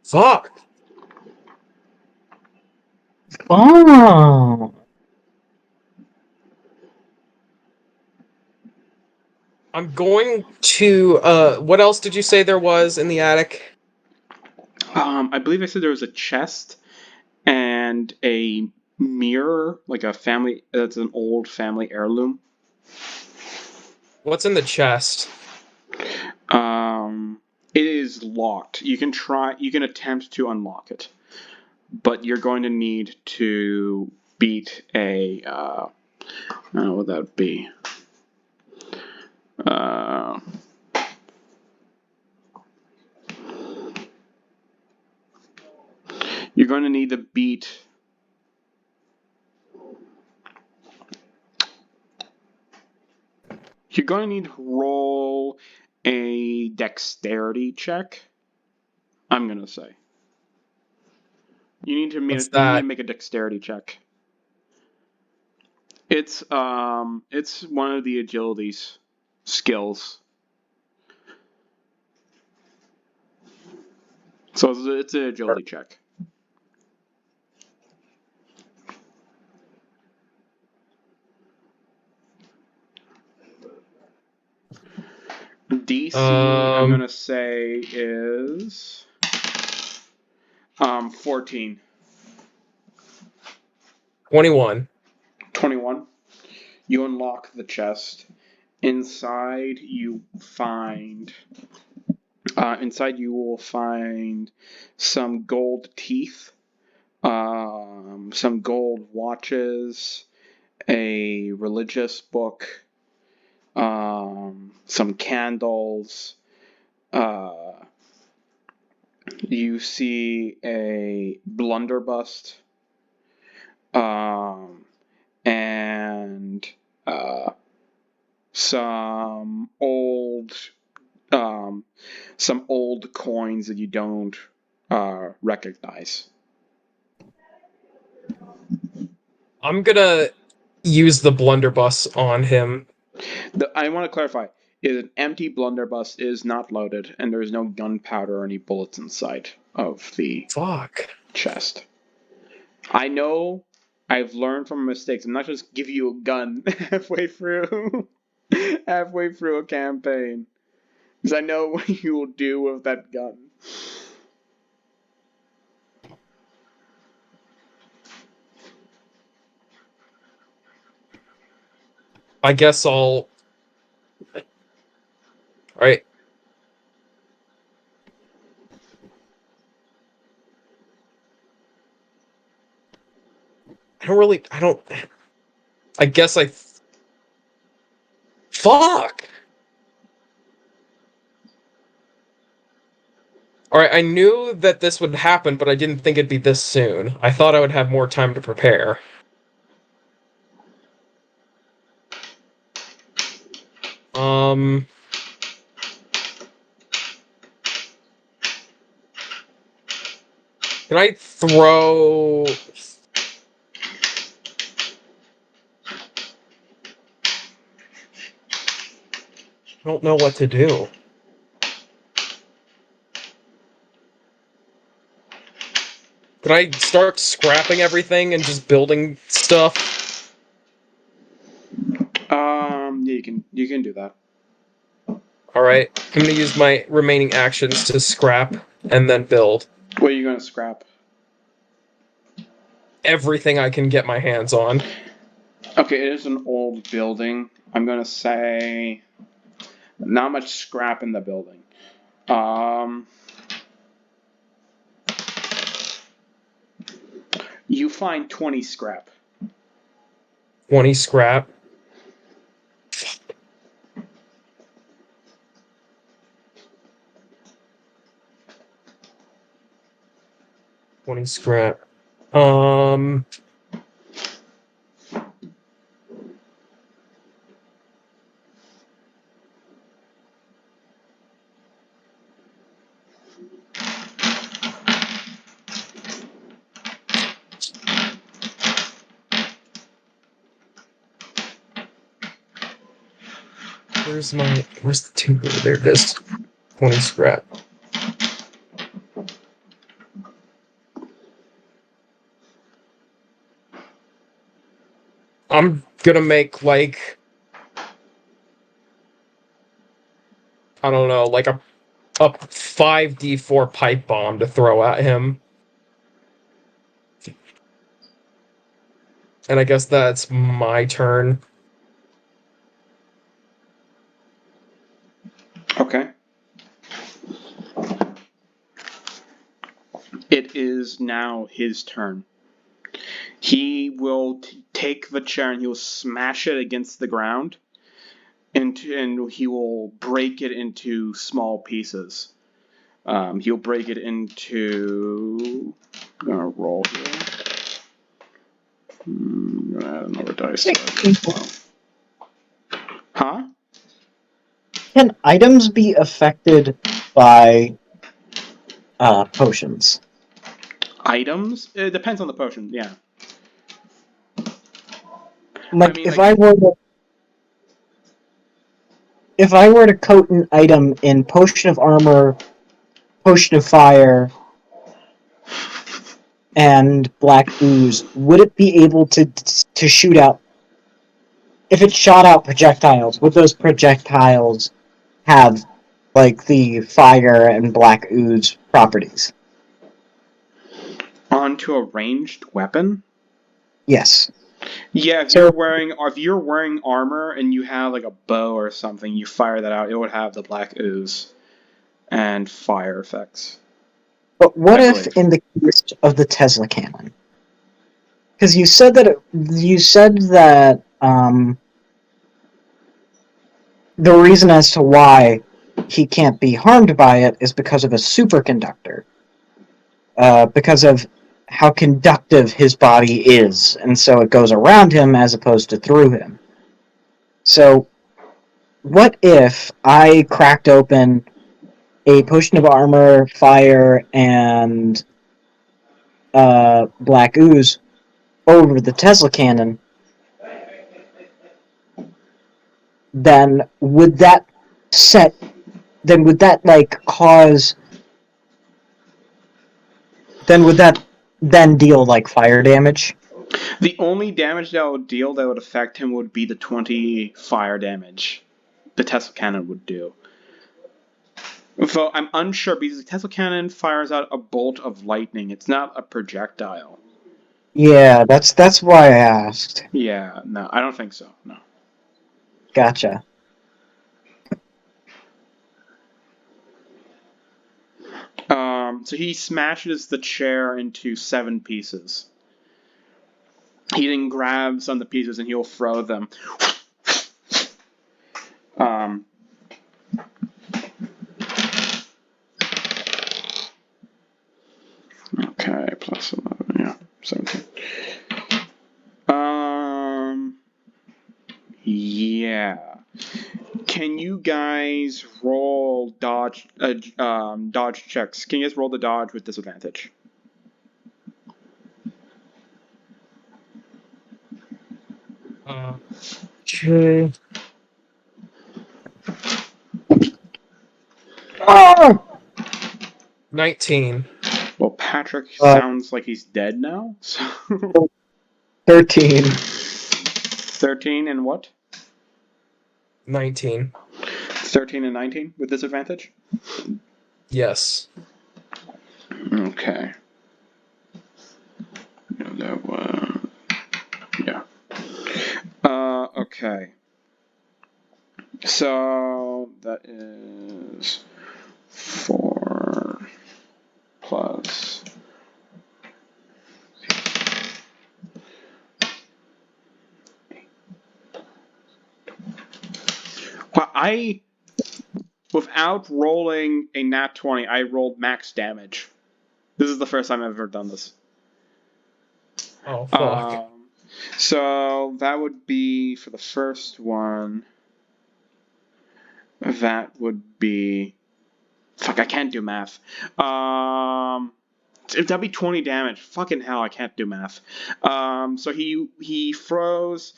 Fuck. Oh. I'm going to what else did you say there was in the attic? I believe I said there was a chest and a mirror, like a family. That's an old family heirloom. What's in the chest? It is locked. You can attempt to unlock it, but you're going to need to beat a. What would that be? You're going to need to beat. You're going to need to roll a dexterity check. I'm going to say. You need to make a dexterity check. It's one of the agilities skills. So it's an agility check. DC, I'm gonna say is 14. 21. 21. You unlock the chest. Inside you will find some gold teeth, some gold watches, a religious book, some candles. You see a blunderbuss, and some old coins that you don't recognize. I'm gonna use the blunderbuss on him. I want to clarify: is an empty blunderbuss is not loaded, and there is no gunpowder or any bullets inside of the chest. I know. I've learned from mistakes. I'm not just give you a gun halfway through a campaign, because I know what you will do with that gun. I guess I'll. Alright. I guess I. Fuck! Alright, I knew that this would happen, but I didn't think it'd be this soon. I thought I would have more time to prepare. Can I throw... I don't know what to do. Can I start scrapping everything and just building stuff? Yeah, you can do that. Alright, I'm gonna use my remaining actions to scrap and then build. What are you gonna scrap? Everything I can get my hands on. Okay, it is an old building. I'm gonna say not much scrap in the building. You find 20 scrap. 20 scrap. 20 scrap. Where's the timber? There it is. 20 scrap. I'm gonna make, like, I don't know, like a 5d4 pipe bomb to throw at him. And I guess that's my turn. It is now his turn. He will take the chair and he will smash it against the ground, and he will break it into small pieces. He'll break it into. I'm gonna roll here. I'm gonna add another dice. Huh? Can items be affected by potions? Items? It depends on the potion. Yeah. Like, I mean, if like- I were to coat an item in potion of armor, potion of fire, and black ooze, would it be able to shoot out? If it shot out projectiles, would those projectiles have like the fire and black ooze properties? Onto a ranged weapon? Yes. Yeah, if you're wearing armor and you have like a bow or something, you fire that out, it would have the black ooze and fire effects. But what I if, believe. in the case of the Tesla cannon? Because you said that the reason as to why he can't be harmed by it is because of a superconductor. Because of how conductive his body is, and so it goes around him as opposed to through him. So, what if I cracked open a potion of armor, fire, and black ooze over the Tesla cannon? Then would that then deal like fire damage? The only damage that would deal that would affect him would be the 20 fire damage the Tesla cannon would do. So I'm unsure because the Tesla cannon fires out a bolt of lightning. It's not a projectile. Yeah, that's why I asked. Yeah, no, I don't think so. No. Gotcha. So he smashes the chair into 7 pieces. He then grabs on the pieces and he'll throw them. Okay, plus 11, yeah, 17. Yeah. Can you guys roll dodge checks? Can you guys roll the dodge with disadvantage? Okay. Ah! 19. Well, Patrick sounds like he's dead now. So 13. 13 and what? 19. 13 and 19 with disadvantage? Yes. Okay. Yeah, that was... Yeah. Okay. So, that is 4 plus... Well, without rolling a nat 20, I rolled max damage. This is the first time I've ever done this. Oh, fuck. So that would be for the first one. That would be. Fuck, I can't do math. That'd be 20 damage. Fucking hell, I can't do math. So he throws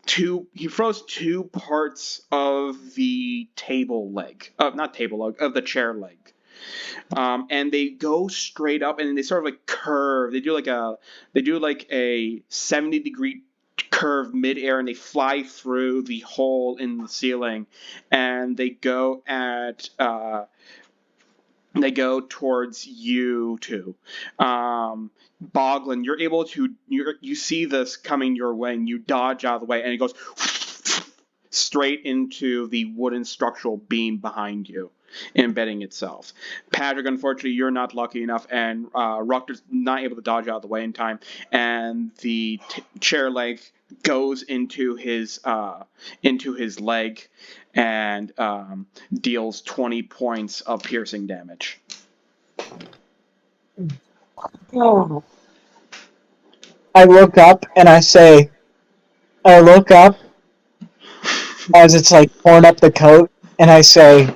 he throws 2 parts of the table leg. Not table leg, of the chair leg. And they go straight up and they sort of like curve. They do like a 70-degree curve midair and they fly through the hole in the ceiling and they go towards you two. Boglin, you're able to you see this coming your way and you dodge out of the way and it goes straight into the wooden structural beam behind you. embedding itself. Patrick, unfortunately, you're not lucky enough, and Rukter's not able to dodge out of the way in time, and the chair leg goes into his leg and deals 20 points of piercing damage. Oh. I look up and I look up as it's like torn up the coat, and I say,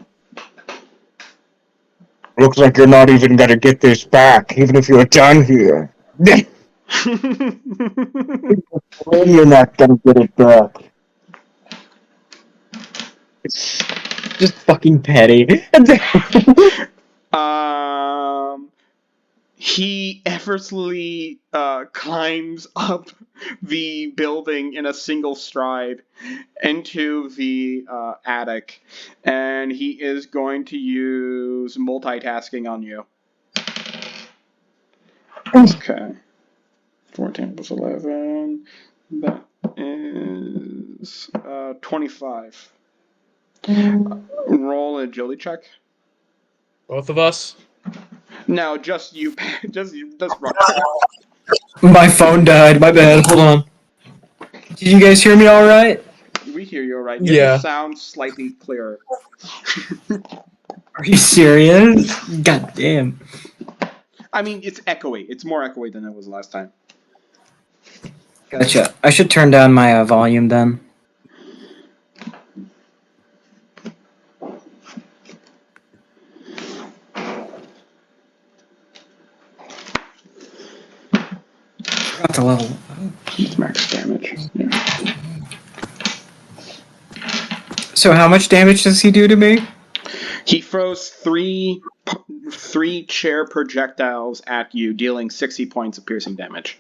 Looks like you're not even gonna get this back, even if you're done here. You're not gonna get it back. it's just fucking petty. He effortlessly climbs up the building in a single stride into the attic, and he is going to use multitasking on you. Okay. 14 plus 11. That is 25. Roll an agility check. Both of us? No, just you. Just Rukter. My phone died. My bad. Hold on. Did you guys hear me all right? We hear you all right. You Yeah. just sound slightly clearer. Are you serious? God damn. I mean, it's echoey. It's more echoey than it was last time. Gotcha. I should turn down my volume then. Forgot to level. It's max damage. Yeah. So how much damage does he do to me? He throws three chair projectiles at you, dealing 60 points of piercing damage.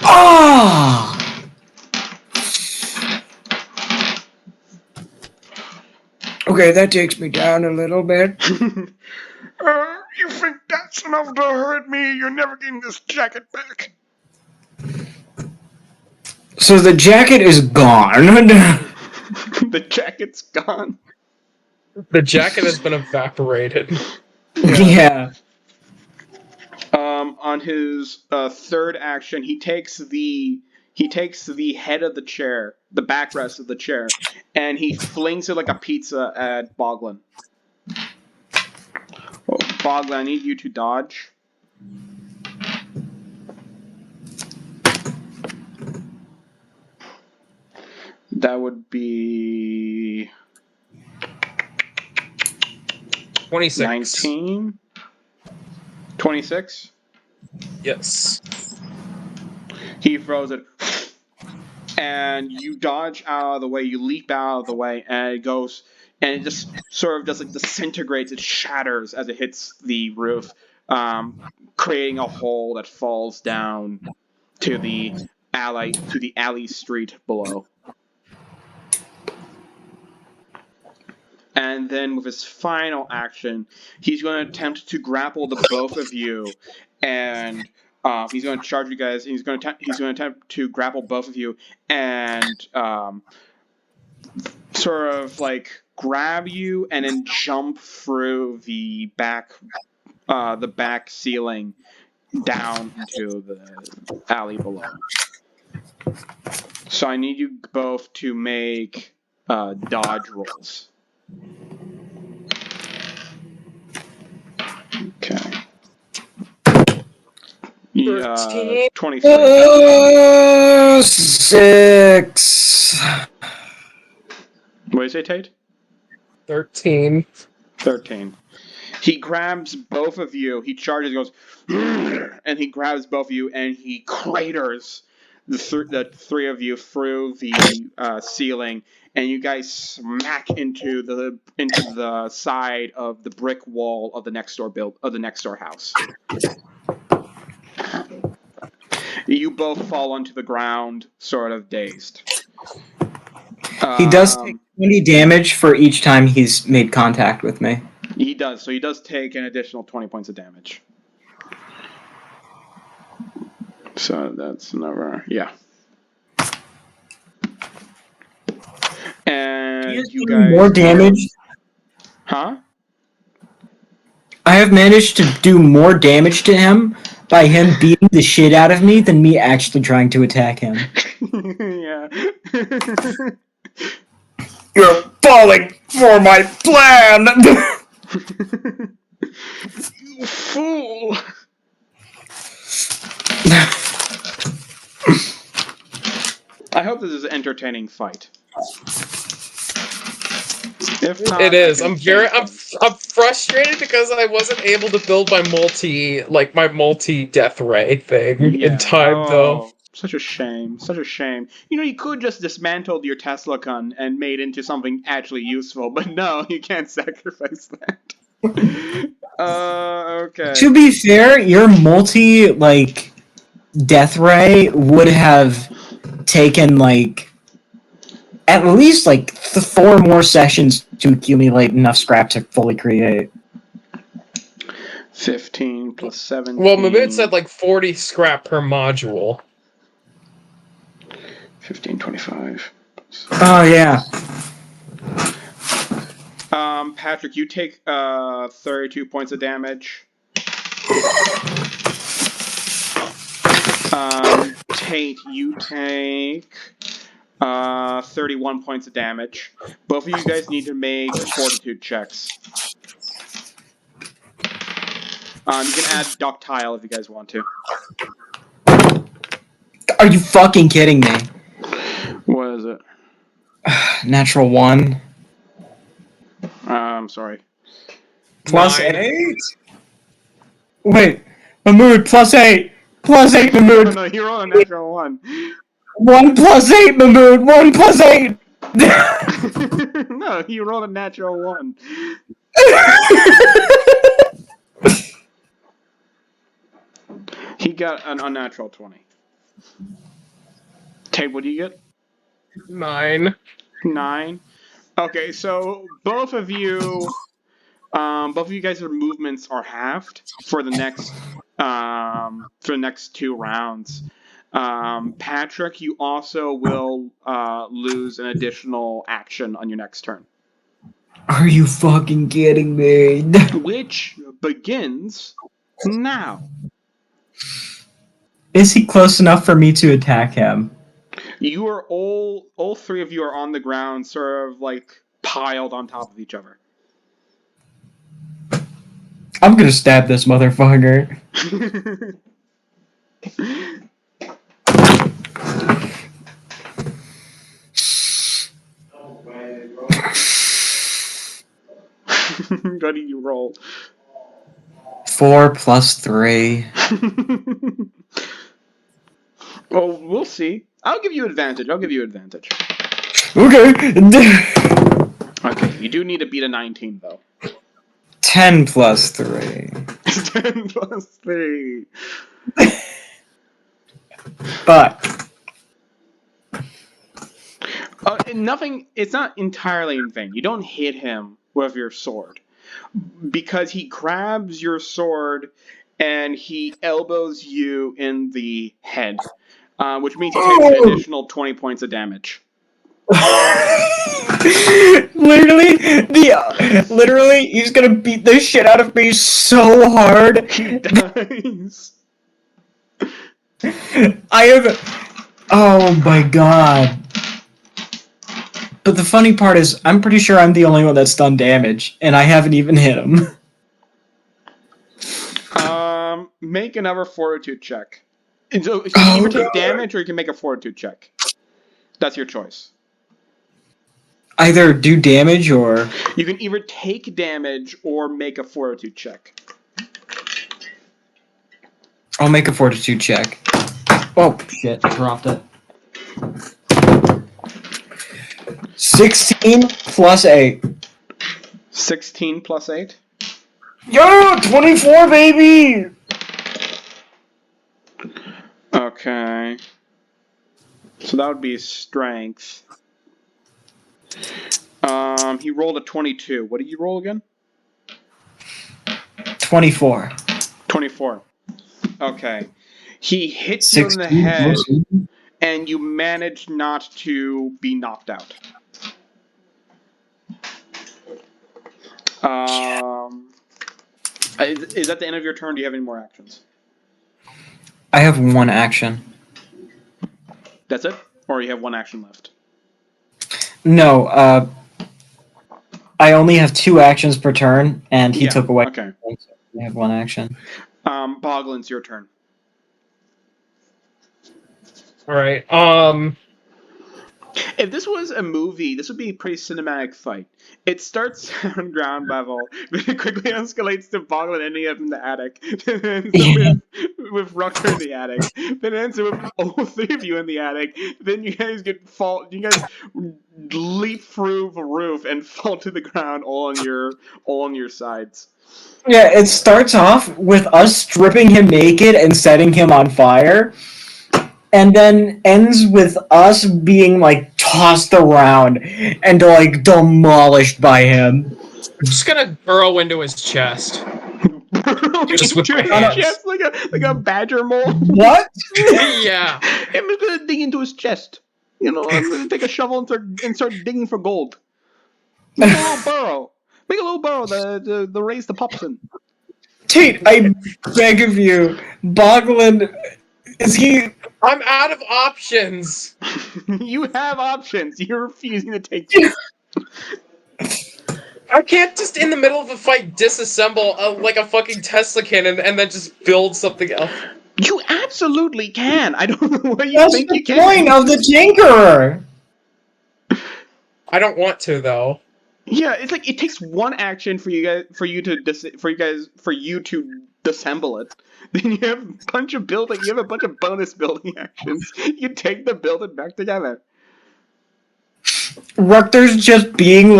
Ah! Okay, that takes me down a little bit. You think that's enough to hurt me? You're never getting this jacket back. So the jacket is gone. The jacket's gone. The jacket has been evaporated. Yeah. On his third action, he takes the head of the chair, the backrest of the chair, and he flings it like a pizza at Boglin. Oh, Boglin, I need you to dodge. That would be 26. 19. 26. Yes. He throws it, and you dodge out of the way. You leap out of the way, and it goes, and it just sort of just like disintegrates. It shatters as it hits the roof, creating a hole that falls down to the alley street below. And then with his final action, he's going to attempt to grapple the both of you, and he's going to charge you guys. He's going to attempt to grapple both of you and sort of like grab you and then jump through the back ceiling down into the alley below. So I need you both to make dodge rolls. Okay. 26. 6. What did you say, Tate? 13. 13. He grabs both of you. He charges, goes, and he grabs both of you, and he craters the three of you through the ceiling, and you guys smack into the side of the brick wall of the next door house. You both fall onto the ground, sort of dazed. He does take 20 damage for each time he's made contact with me. He does. So he does take an additional 20 points of damage. So that's another, yeah. And you do guys... more damage. Huh? I have managed to do more damage to him by him beating the shit out of me than me actually trying to attack him. Yeah. You're falling for my plan! You fool! I hope this is an entertaining fight. If not, It is. I can I'm change I'm frustrated because I wasn't able to build my multi death ray thing in time though. Such a shame. Such a shame. You know, you could just dismantled your Tesla gun and made into something actually useful, but no, you can't sacrifice that. Okay. To be fair, your death ray would have taken at least 4 more sessions to accumulate enough scrap to fully create. 15 plus 17. Well, Mahmood said 40 scrap per module. 15, 25. Oh yeah. Patrick, you take 32 points of damage. Tate, you take 31 points of damage. Both of you guys need to make fortitude checks. You can add ductile if you guys want to. Are you fucking kidding me? What is it? Natural 1. I'm sorry. Plus 9. 8? Wait, Mahmood, plus 8! Plus 8, Mahmood! No, you're on a natural 1. 1 plus 8, Mahmood! 1 plus 8! No, you rolled a natural 1. He got an unnatural 20. Tate, what do you get? 9. 9. Okay, so both of you guys' movements are halved for the next 2 rounds. Patrick, you also will lose an additional action on your next turn. Are you fucking kidding me? Which begins now. Is he close enough for me to attack him? You are all 3 of you are on the ground, sort of piled on top of each other. I'm gonna stab this motherfucker. What do you roll? 4 plus 3. Well, we'll see. I'll give you advantage. Okay. Okay, you do need to beat a 19, though. 10 plus 3. 10 plus 3. But it's not entirely in vain. You don't hit him with your sword. Because he grabs your sword and he elbows you in the head. Which means he takes an additional 20 points of damage. literally, he's gonna beat the shit out of me so hard. He dies. Oh my god. But the funny part is, I'm pretty sure I'm the only one that's done damage, and I haven't even hit him. Make another fortitude check. And so you can either take damage or you can make a fortitude check. That's your choice. Either do damage or... You can either take damage or make a fortitude check. I'll make a fortitude check. Oh, shit, I dropped it. 16 plus 8. 16 plus 8? Yo, 24, baby! Okay. So that would be strength. He rolled a 22. What did you roll again? 24. 24. Okay. He hits you in the head, and you manage not to be knocked out. Is that the end of your turn? Do you have any more actions? I have one action. That's it? Or you have one action left? No, I only have 2 actions per turn, and he took away. Okay. So I have 1 action. Boglin's your turn. Alright, If this was a movie, this would be a pretty cinematic fight. It starts on ground level, but it quickly escalates to Boglin ending up in the attic. Then ends with Rukter in the attic. Then it ends with all 3 of you in the attic. Then you guys you guys leap through the roof and fall to the ground all on your sides. Yeah, it starts off with us stripping him naked and setting him on fire, and then ends with us being, like, tossed around and, like, demolished by him. I'm just gonna burrow into his chest. Just with my hands. chest like a badger mole. What? Yeah. I'm just gonna dig into his chest. I'm gonna take a shovel and start digging for gold. Make a little burrow. Make a little burrow to raise the pups in. Tate, I beg of you, Boglin, is he... I'm out of options. You have options. You're refusing to take them. I can't just in the middle of a fight disassemble like a fucking Tesla cannon and then just build something else. You absolutely can. I don't know what you That's think the you can. point of the Tinkerer! I don't want to though. Yeah, it's like it takes one action for you to disassemble it. Then you have a bunch of bonus building actions. You take the building back together. Rukter's just getting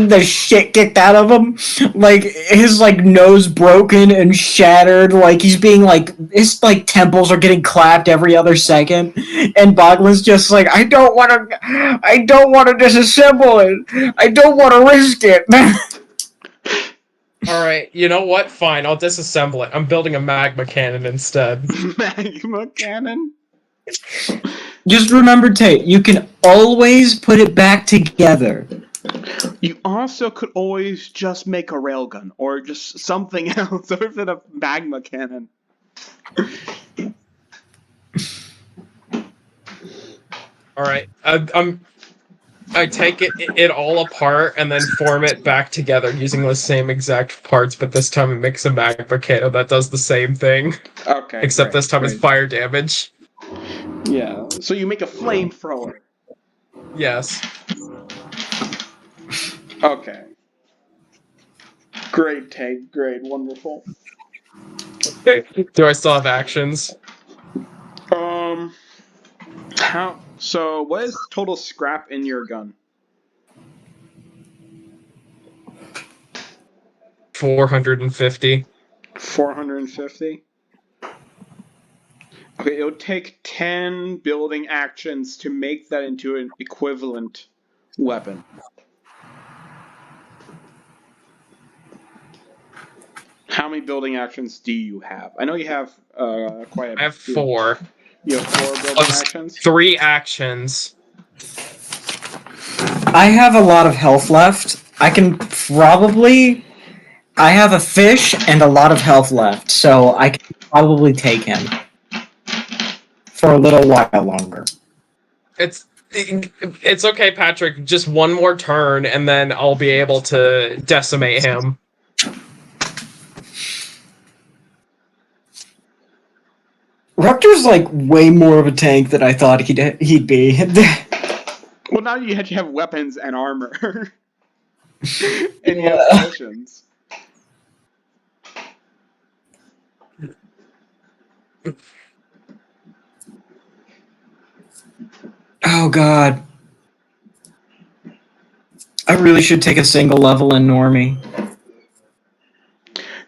the shit kicked out of him. Like, his, like, nose broken and shattered. Like, he's being, like, his, like, temples are getting clapped every other second. And Boglin's just like, I don't want to disassemble it. I don't want to risk it. Alright, you know what? Fine, I'll disassemble it. I'm building a magma cannon instead. Magma cannon? Just remember, Tate, you can always put it back together. You also could always just make a railgun, or just something else other than a magma cannon. Alright, I take it all apart and then form it back together using the same exact parts, but this time it makes a magma cannon that does the same thing. Okay. Except this time it's fire damage. Yeah. So you make a flamethrower. Yes. Okay. Great take. Great. Wonderful. Do I still have actions? So what is total scrap in your gun? 450. 450? Okay, it would take 10 building actions to make that into an equivalent weapon. How many building actions do you have? I know you have quite a bit. I have 4. You have 4 building Plus actions? 3 actions. I have a lot of health left. I have a fish and a lot of health left, so I can probably take him for a little while longer. It's okay, Patrick. Just one more turn, and then I'll be able to decimate him. Rukter's like way more of a tank than I thought he'd be. Well, now you actually have weapons and armor. And you have potions. Oh god. I really should take a single level in Normie.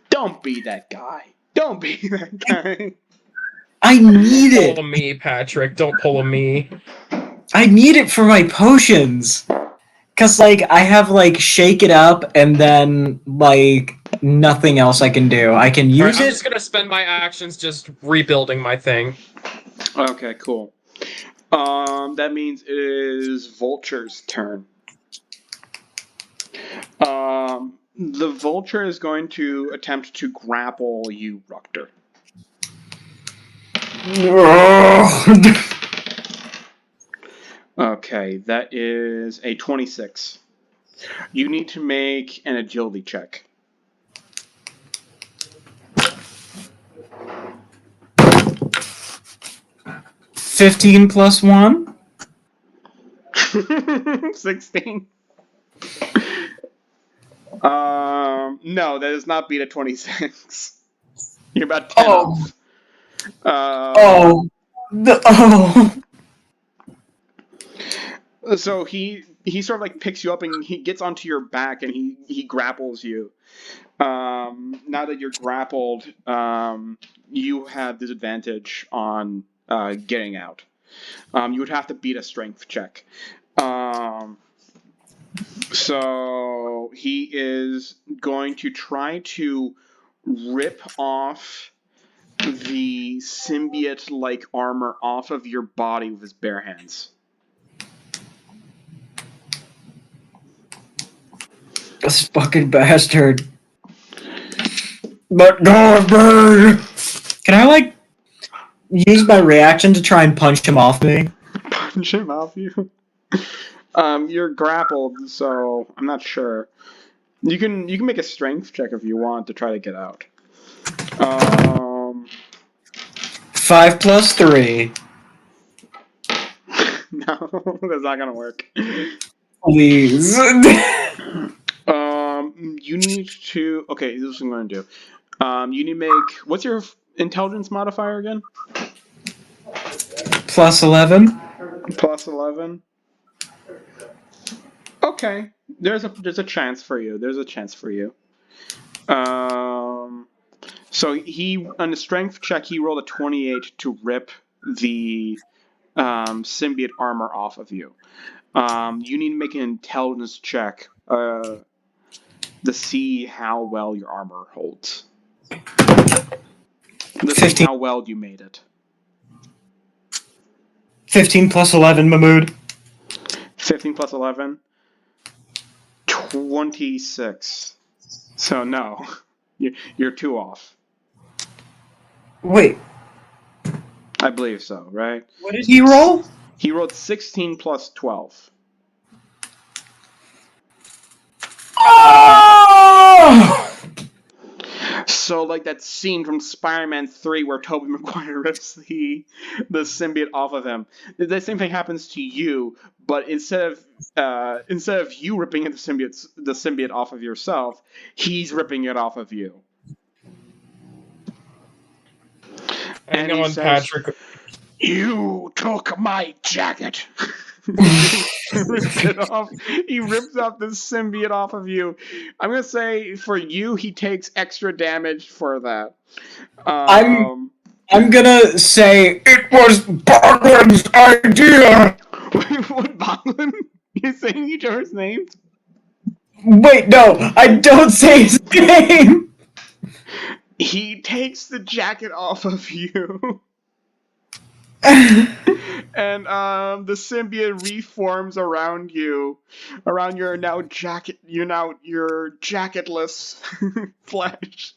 Don't be that guy. Don't be that guy. I need it. Pull a me, Patrick. Don't pull a me. I need it for my potions. Cause like I have like shake it up and then like nothing else I can do. I can use I'm it. just gonna spend my actions just rebuilding my thing. Okay, cool. That means it is Vulture's turn. The Vulture is going to attempt to grapple you, Rukter. Okay, that is a 26. You need to make an agility check. $15 plus 1? 16. No, that does not beat a 26. You're about 10 off. Oh. So he sort of like picks you up and he gets onto your back and he grapples you. Now that you're grappled, you have disadvantage on getting out. You would have to beat a strength check. So he is going to try to rip off the symbiote-like armor off of your body with his bare hands. This fucking bastard. But bird. Can I like use my reaction to try and punch him off me? Punch him off you? You're grappled, so I'm not sure. You can make a strength check if you want to try to get out. 5 plus 3. No, that's not gonna work. Please. You need to. Okay, this is what I'm gonna do. You need to make. What's your intelligence modifier again? Plus 11. Plus 11. Okay, there's a chance for you. There's a chance for you. So he on the strength check he rolled a 28 to rip the symbiote armor off of you. You need to make an intelligence check to see how well your armor holds. To see how well you made it. 15 plus 11, Mahmood. 15 plus 11? 26. So no, you're 2 off. Wait, I believe so, right? what did he roll? He rolled 16 plus 12. Oh! So, like that scene from Spider-Man 3 where Tobey Maguire rips the symbiote off of him. The same thing happens to you, but instead of you ripping the symbiote off of yourself, he's ripping it off of you. Hang And he on, says, Patrick. "You took my jacket." He rips it off. He rips off the symbiote off of you. I'm gonna say for you, he takes extra damage for that. I'm gonna say it was Boglin's idea. What, Boglin? You saying each other's names? Wait, no, I don't say his name. He takes the jacket off of you. And the symbiote reforms around you, around your jacketless flesh.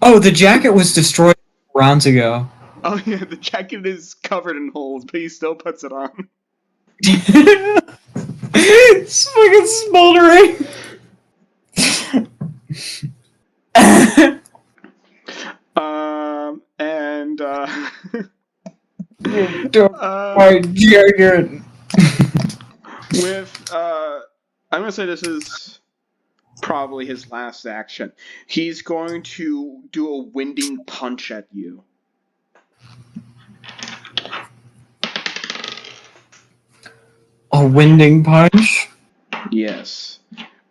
Oh, the jacket was destroyed rounds ago. Oh yeah, the jacket is covered in holes, but he still puts it on. It's fucking smoldering. And My jacket. I'm gonna say this is probably his last action. He's going to do a winding punch at you. A winding punch? Yes.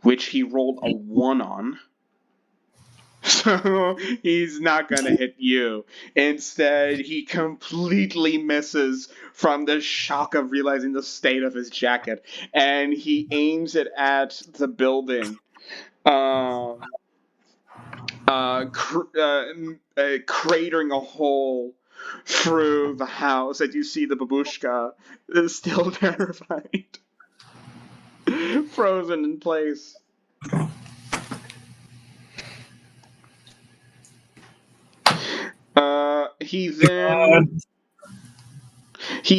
Which he rolled a 1 on. So he's not gonna hit you. Instead, he completely misses from the shock of realizing the state of his jacket. And he aims it at the building. Cratering a hole through the house as you see the babushka is still terrified. Frozen in place. he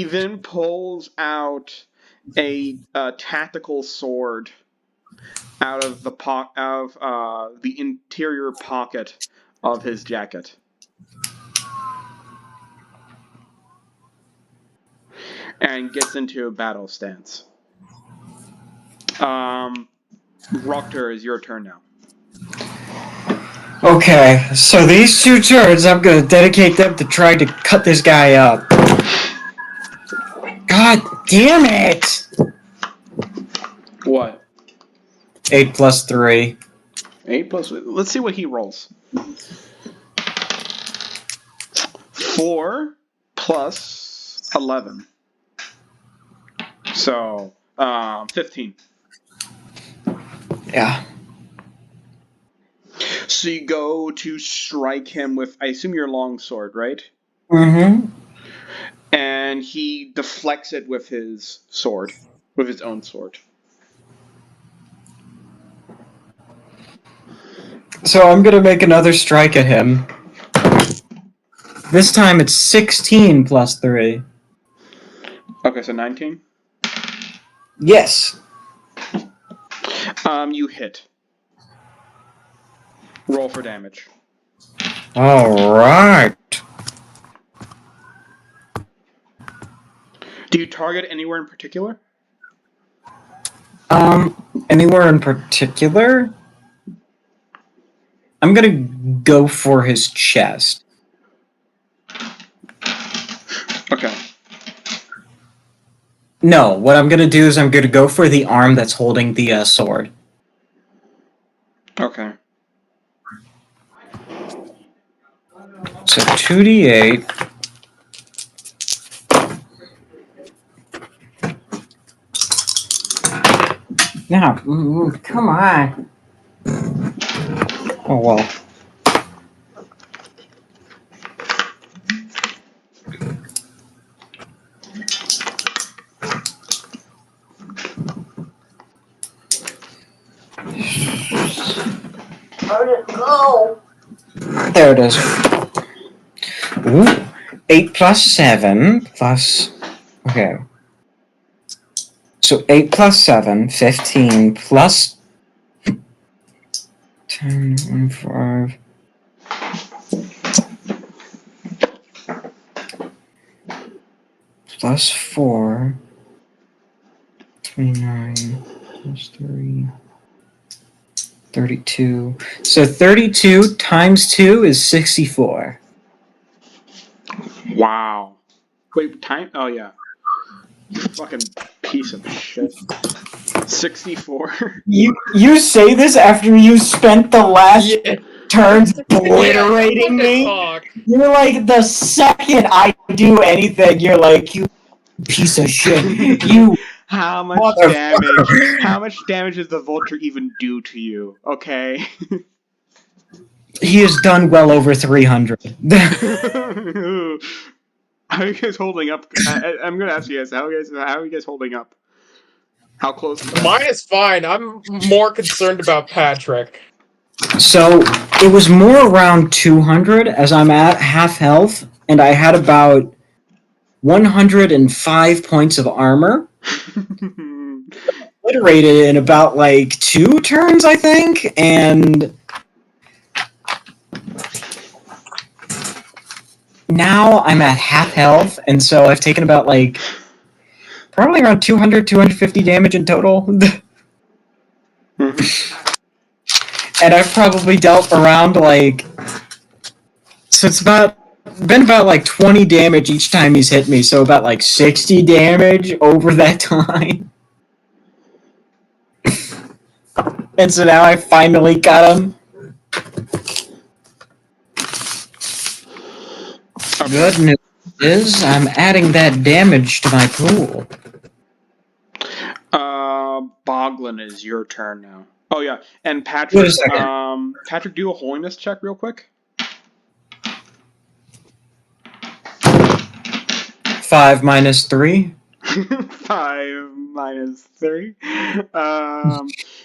then pulls out a tactical sword out of the interior pocket of his jacket. And gets into a battle stance. Rukter, is your turn now. Okay, so these 2 turns, I'm gonna dedicate them to trying to cut this guy up. God damn it! What? 8 plus 3. 8 plus... Let's see what he rolls. 4 plus 11. So, 15. Yeah. So you go to strike him with, I assume, your long sword, right? Mm-hmm. And he deflects it with his sword. With his own sword. So I'm gonna make another strike at him. This time it's 16 plus 3. Okay, so 19? Yes. You hit. Roll for damage. Alright. Do you target anywhere in particular? Anywhere in particular? I'm gonna go for his chest. Okay. No, what I'm gonna do is I'm gonna go for the arm that's holding the sword. Okay. So 2d8. Now, come on. Oh well. Where'd it go? There it is. Ooh. 8 plus 7 plus... Okay. So 8 plus 7, 15 plus 10, 25... Plus 4... 29 plus 3... 32. So 32 times 2 is 64. Wow. Wait, time? Oh, yeah. You fucking piece of shit. 64? You say this after you spent the last turns obliterating me? Talk. You're like, the second I do anything, you're like, you piece of shit. You How much motherfucker. damage? How much damage does the Vulture even do to you? Okay. He has done well over 300. How are you guys holding up? I'm gonna ask you guys. How are you guys holding up? How close? Mine is fine. I'm more concerned about Patrick. So, it was more around 200 as I'm at half health, and I had about 105 points of armor. Obliterated in about like 2 turns, I think, and now I'm at half health, and so I've taken about like probably around 200, 250 damage in total. And I've probably dealt around like, so it's been about like 20 damage each time he's hit me, so about like 60 damage over that time. And so now I finally got him. Good news is I'm adding that damage to my pool. Boglin is your turn now. Oh yeah, and Wait Patrick. a second. Patrick, do a holiness check real quick. 5 minus 3. 5 minus 3.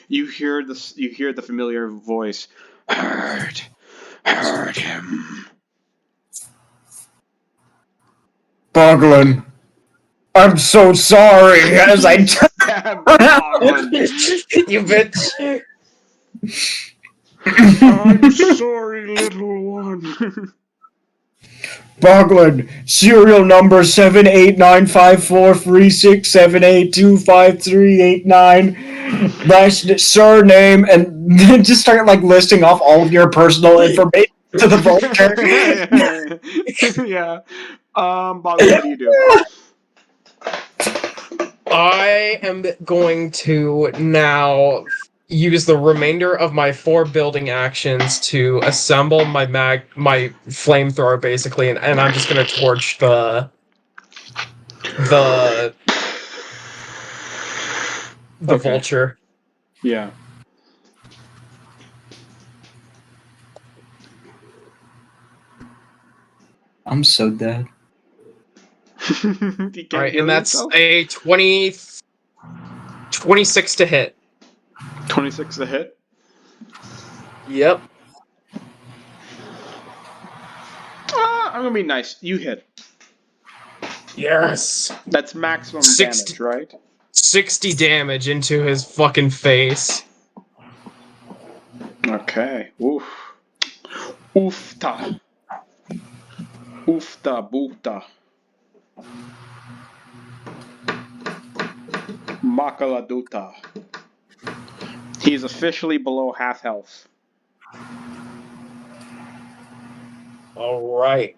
You hear the familiar voice. Hurt him. Boglin, I'm so sorry. As I Stab Boglin. You bitch. I'm sorry, little one. Boglin, serial number 789543678253889. Last surname, and then just start like listing off all of your personal information to the Vulture. Yeah. Boglin, what do you do? I am going to now use the remainder of my 4 building actions to assemble my flamethrower, basically, and I'm just gonna torch the Okay. vulture. Yeah. I'm so dead. He can't All right, heal and that's himself? a 26 to hit. 26 to hit. Yep. I'm gonna be nice. You hit. Yes. That's maximum 60 damage, right? 60 damage into his fucking face. Okay. Oof. Oofta. Oofta boofta. Makaladuta. He's officially below half health. All right.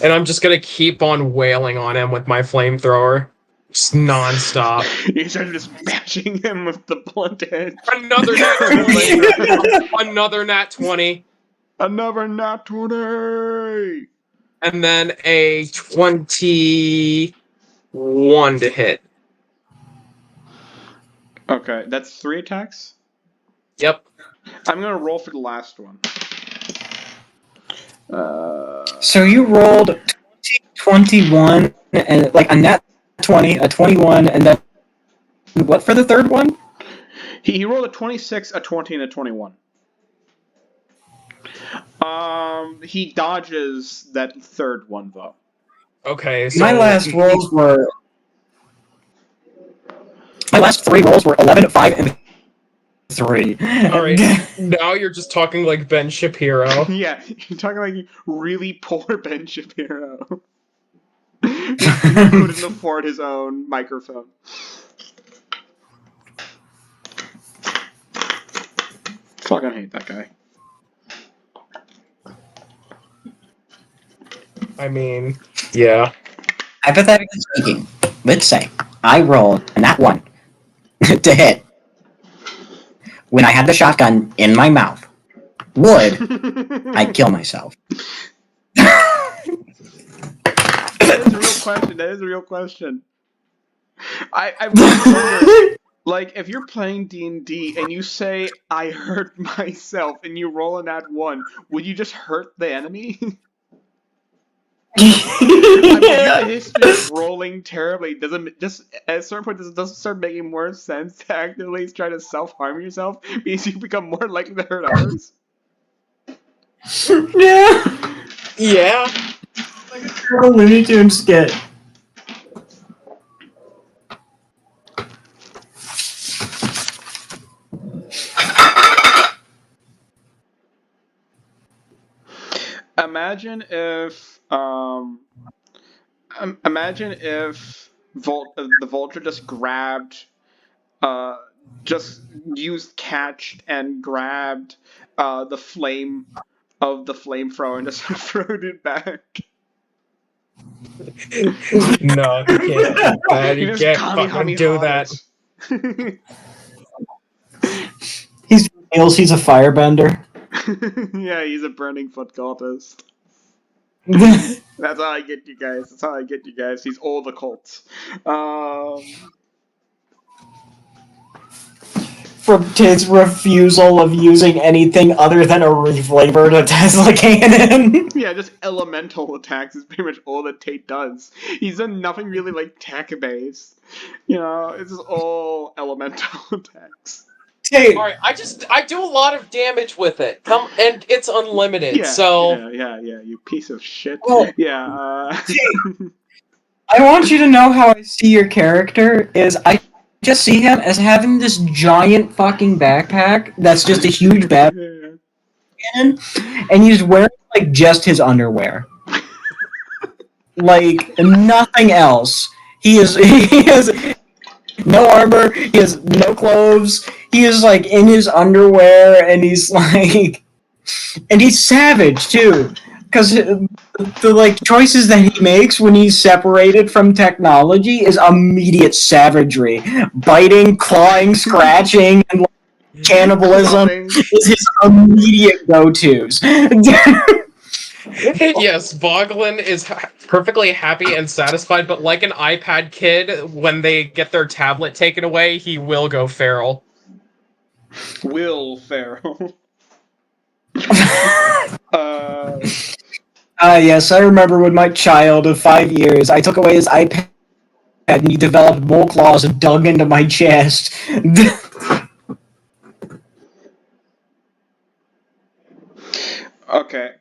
And I'm just gonna keep on wailing on him with my flamethrower. Just nonstop. You start just bashing him with the blunt edge. Another nat 20. Another nat 20. Another nat 20! And then a 21 to hit. Okay, that's 3 attacks? Yep. I'm gonna roll for the last one. So you rolled 21, and like a nat 20, a 21, and then what for the third one? He rolled a 26, a 20, and a 21. He dodges that third one, though. Okay, so My last 3 rolls were 11, 5, and 3. Alright, now you're just talking like Ben Shapiro. Yeah, you're talking like really poor Ben Shapiro. Who couldn't afford his own microphone. Fucking hate that guy. I mean, yeah. Hypothetically speaking, let's say I rolled a nat 1 to hit when I had the shotgun in my mouth. Would I kill myself? That is a real question. That is a real question. I wonder, like, if you're playing D&D and you say, I hurt myself, and you roll a nat 1, would you just hurt the enemy? I mean, your history of rolling terribly doesn't just at a certain point doesn't start making more sense to actively try to self-harm yourself because you become more likely to hurt others. Yeah. Yeah. Like a Looney Tunes skit. Imagine if the Vulture just grabbed, just used catched and grabbed the flame of the flamethrower and just threw it back. No, he can't do that. He just can't Kami fucking do that. He's reveals he's a firebender. Yeah, he's a burning foot cultist. That's how I get you guys. That's how I get you guys. He's all the cults. From his refusal of using anything other than a reflavored Tesla cannon. Yeah, just elemental attacks is pretty much all that Tate does. He's done nothing really like tech based. You know, it's just all elemental attacks. Tate, Alright, I do a lot of damage with it. And it's unlimited, Yeah, you piece of shit. Well, Yeah, I want you to know how I see your character is I just see him as having this giant fucking backpack that's just a huge bag cannon, and he's wearing like just his underwear. Like nothing else. He has no armor, he has no clothes, he is like in his underwear and he's like and he's savage too. Because the like choices that he makes when he's separated from technology is immediate savagery. Biting, clawing, scratching, and like, cannibalism is his immediate go-tos. Yes, Boglin is perfectly happy and satisfied, but like an iPad kid, when they get their tablet taken away, he will go feral. Will Ferrell. Yes, I remember when my child of 5 years, I took away his iPad and he developed mole claws and dug into my chest. Okay,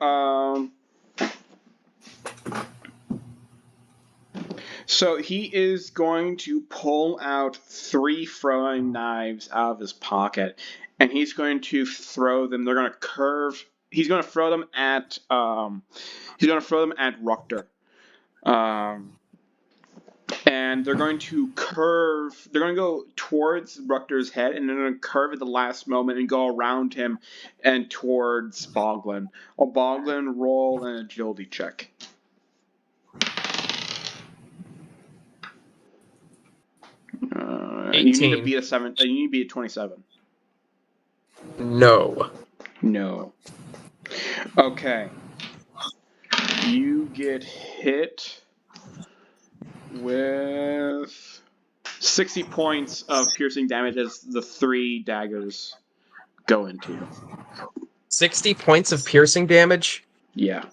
so he is going to pull out 3 throwing knives out of his pocket, and he's going to throw them. They're going to curve. He's going to throw them at. Rukter. And they're going to curve. They're going to go towards Rukter's head, and they're going to curve at the last moment and go around him and towards Boglin. Well, Boglin, roll an agility check. You need to 18. beat a 7. You need to beat a 27. No. No. Okay. You get hit with 60 points of piercing damage as the 3 daggers go into you. 60 points of piercing damage? Yeah.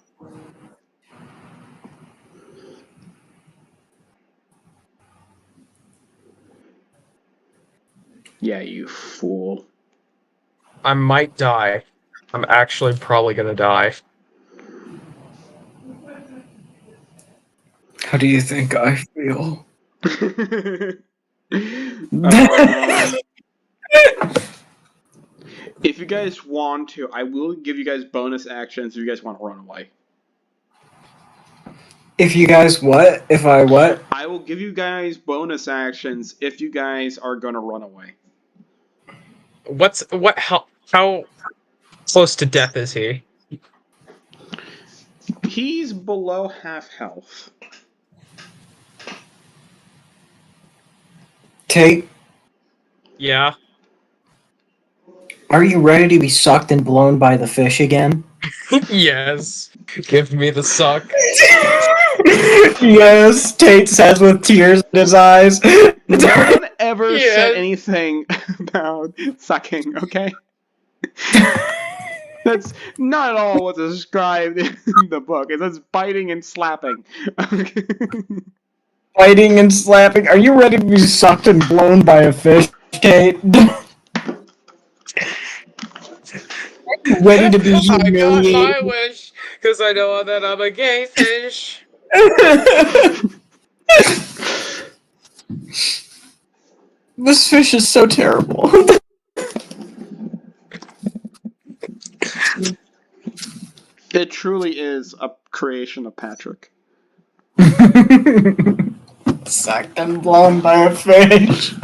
Yeah, you fool. I might die. I'm actually probably gonna die. How do you think I feel? If you guys want to, I will give you guys bonus actions if you guys want to run away. If you guys what? If I what? I will give you guys bonus actions if you guys are going to run away. How close to death is he? He's below half health. Tate, Yeah. are you ready to be sucked and blown by the fish again? Yes. Give me the suck. Yes, Tate says with tears in his eyes. No one ever Yeah. said anything about sucking, okay? That's not at all what's described in the book. It says biting and slapping. Fighting and slapping. Are you ready to be sucked and blown by a fish, Tate? Ready to be I got humiliated? my wish, because I know that I'm a gay fish. This fish is so terrible. It truly is a creation of Patrick. Sucked and blown by a fish.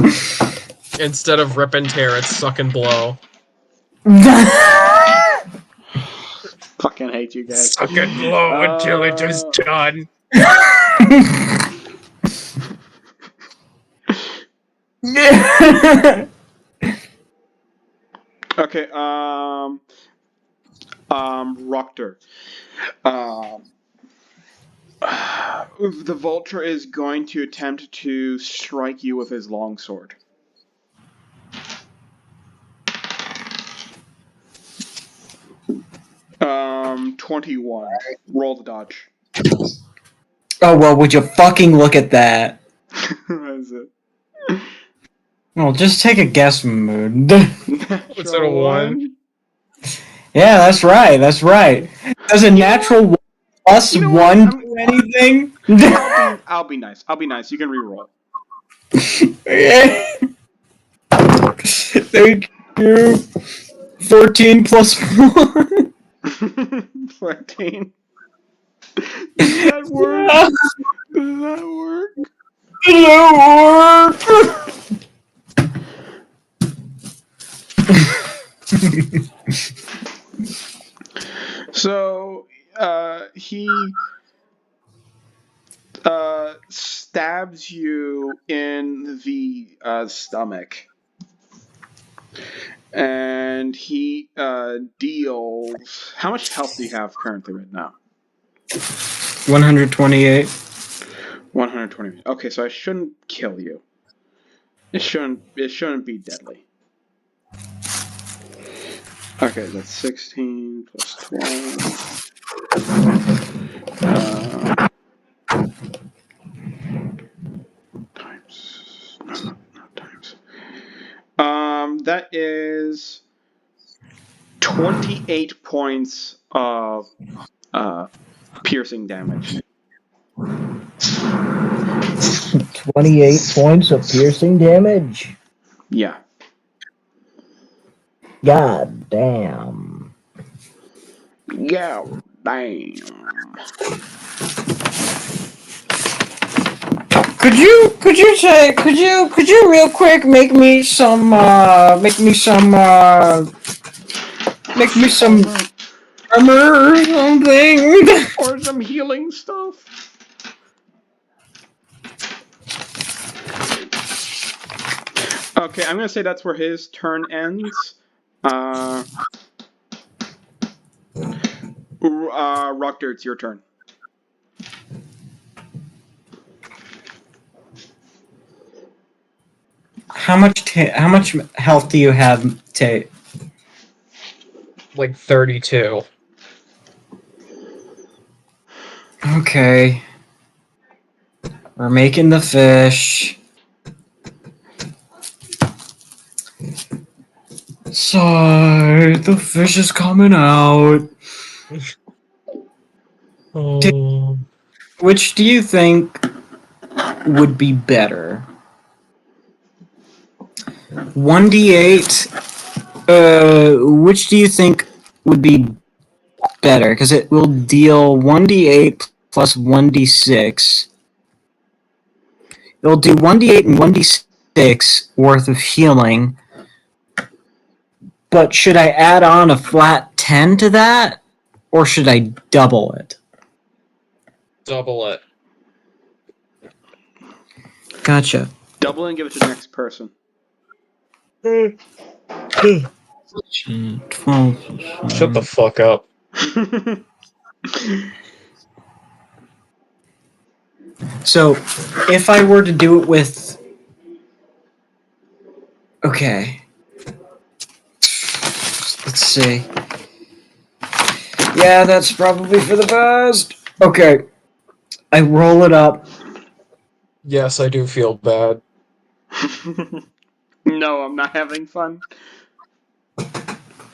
Instead of rip and tear, it's suck and blow. Fucking hate you guys. Suck and blow until it is done. Okay, Rukter. The Vulture is going to attempt to strike you with his longsword. 21. Roll the dodge. Oh, well, would you fucking look at that? What is it? Well, just take a guess, Mood. Is it a one? Yeah, that's right. That's right. Does a natural one plus You know what? one do anything? I'll be nice. I'll be nice. You can reroll. Thank you. 14 plus 1. 14. Does that work? Does that work? So, he stabs you in the stomach. And he deals... How much health do you have currently right now? 128. 120. Okay, so I shouldn't kill you. It shouldn't be deadly. Okay, that's 16 plus 12. Times. No, not times. That is 28 points of piercing damage. 28 points of piercing damage. Yeah. God damn. Yeah, damn. Could you real quick make me some armor or something? Or some healing stuff. Okay, I'm gonna say that's where his turn ends. Rukter, it's your turn. How much health do you have, Tate? Like 32. Okay. We're making the fish. Sorry, the fish is coming out. Oh. Which do you think would be better? 1d8. Which do you think would be better? Because it will deal 1d8 plus 1d6. It'll do 1d8 and 1d6 worth of healing. But should I add on a flat 10 to that? Or should I double it? Double it. Gotcha. Double and give it to the next person. 12. Shut the fuck up. So, if I were to do it with... Okay. Let's see. Yeah, that's probably for the best. Okay. I roll it up. Yes, I do feel bad. No, I'm not having fun.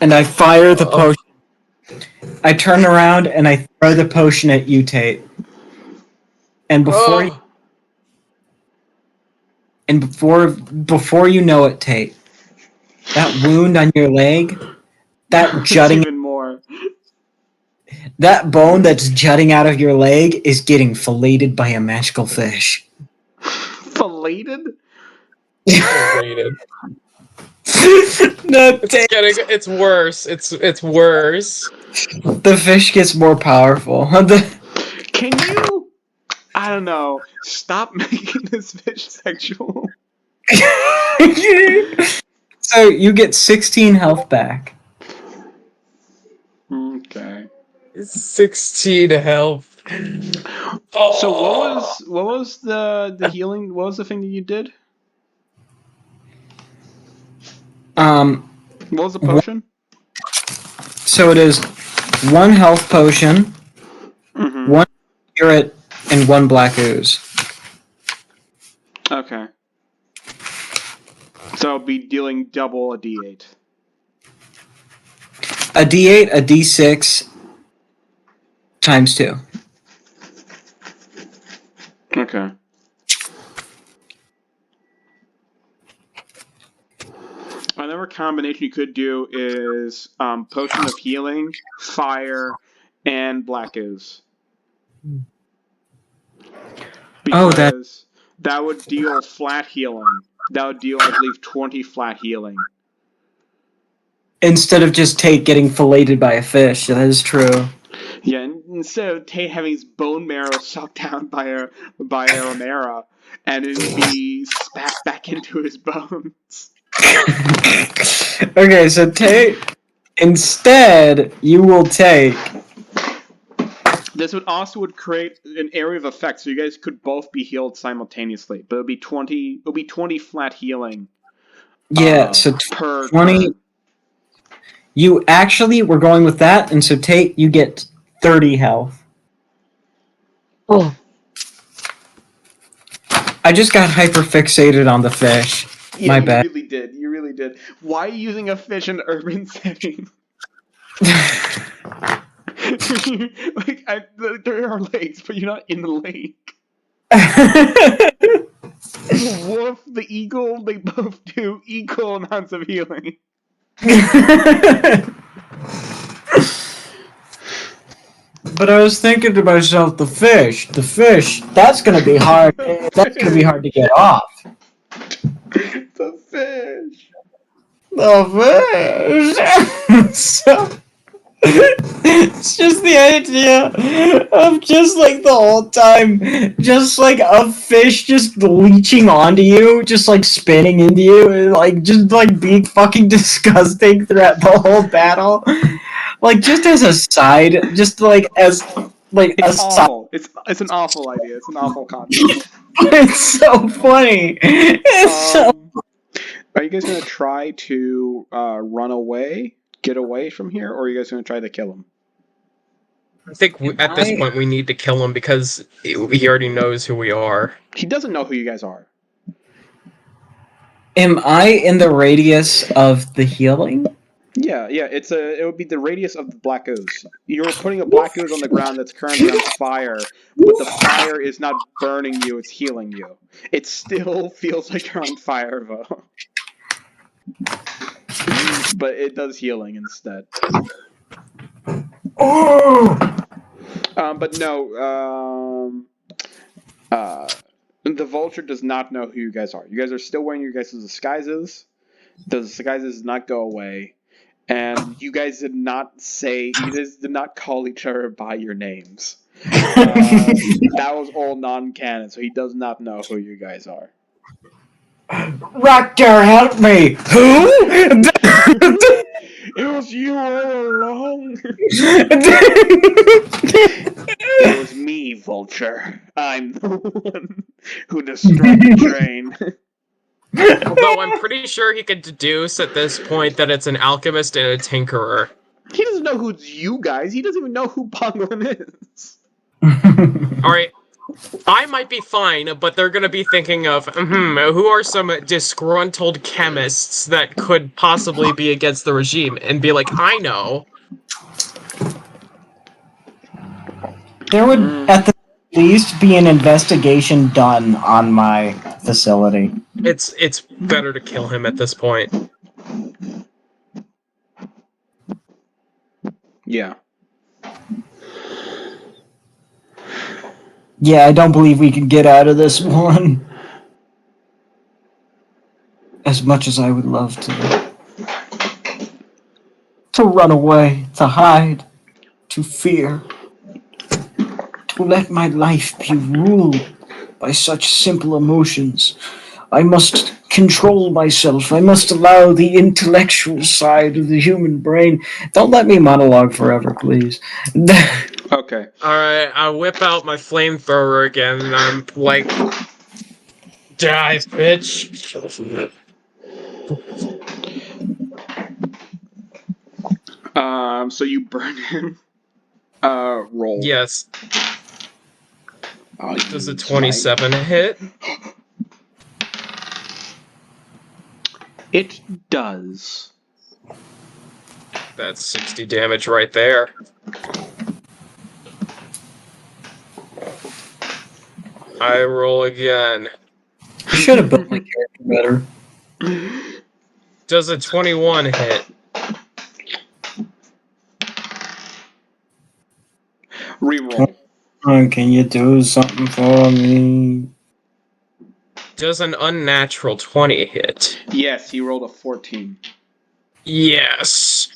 And I fire the potion. I turn around and I throw the potion at you, Tate. And before you know it, Tate, that wound on your leg, that jutting, even more. that bone that's jutting out of your leg is getting filleted by a magical fish. Filleted? Rated. No, Tate. It's worse. It's worse. The fish gets more powerful. Can you, I don't know, stop making this fish sexual? So you get 16 health back. Okay. 16 health. So what was the healing? What was the thing that you did? What was the potion? So it is 1 health potion, 1 spirit, and 1 black ooze. Okay. So I'll be dealing double a d8. A d8, a d6, times 2. Okay. Another combination you could do is Potion of Healing, Fire, and Black Ooze. Because that would deal flat healing. That would deal, I believe, 20 flat healing. Instead of just Tate getting filleted by a fish. That is true. Yeah, and instead of Tate having his bone marrow sucked down by a Romera, and then be spat back into his bones. Okay, so Tate, instead, you will take... This would create an area of effect, so you guys could both be healed simultaneously. But it'll be 20 flat healing. Yeah, so per 20... turn. You actually were going with that, and so Tate, you get 30 health. Oh. I just got hyper-fixated on the fish. Yeah, My bad. You really did. Why are you using a fish in an urban setting? There are lakes, but you're not in the lake. The wolf, the eagle, they both do equal amounts of healing. But I was thinking to myself, the fish, that's gonna be hard. That's gonna be hard to get off. The fish. The fish. So, it's just the idea of just like the whole time, just like a fish just leeching onto you, just like spinning into you, and like just like being fucking disgusting throughout the whole battle. Like just as a side, just like as like It's a awful. It's an awful idea. It's an awful concept. It's so funny. It's so. Are you guys gonna try to run away, get away from here, or are you guys gonna try to kill him? I think at this point we need to kill him because he already knows who we are. He doesn't know who you guys are. Am I in the radius of the healing? Yeah. It would be the radius of the black ooze. You're putting a black ooze on the ground that's currently on fire, but the fire is not burning you; it's healing you. It still feels like you're on fire, though. But it does healing instead. Oh! But no. The Vulture does not know who you guys are. You guys are still wearing your guys' disguises. The disguises did not go away. And you guys did not call each other by your names. That was all non-canon, so he does not know who you guys are. Rukter, help me! Who? It was you all along. It was me, Vulture. I'm the one who destroyed the train. Although I'm pretty sure he could deduce at this point that it's an alchemist and a tinkerer. He doesn't know who's you guys. He doesn't even know who Boglin is. Alright, I might be fine, but they're gonna be thinking of, who are some disgruntled chemists that could possibly be against the regime, and be like, I know. There would, at the least, be an investigation done on my facility. It's better to kill him at this point. Yeah. Yeah, I don't believe we can get out of this one. As much as I would love to. To run away, to hide, to fear. To let my life be ruled by such simple emotions. I must control myself. I must allow the intellectual side of the human brain. Don't let me monologue forever, please. Okay. Alright, I whip out my flamethrower again, and I'm like, die, bitch. So you burn him. Roll. Yes. Oh, Does a 27 hit? It does. That's 60 damage right there. I roll again. I should have built my character better. Does a 21 hit? Reroll. Can you do something for me? Does an unnatural 20 hit? Yes, he rolled a 14. Yes.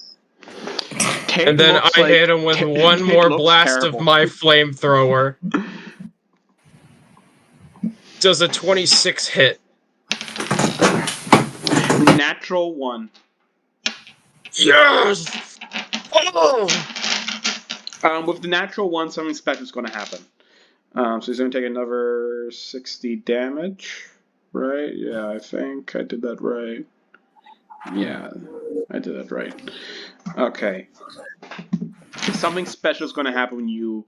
Tate And then looks I like- hit him with Tate one more looks blast terrible. of my flamethrower. Does a 26 hit? Natural 1. Yes! Oh! With the natural 1, something special is going to happen. So he's going to take another 60 damage, right? Yeah, I think I did that right. Yeah, I did that right. Okay. Something special is going to happen when you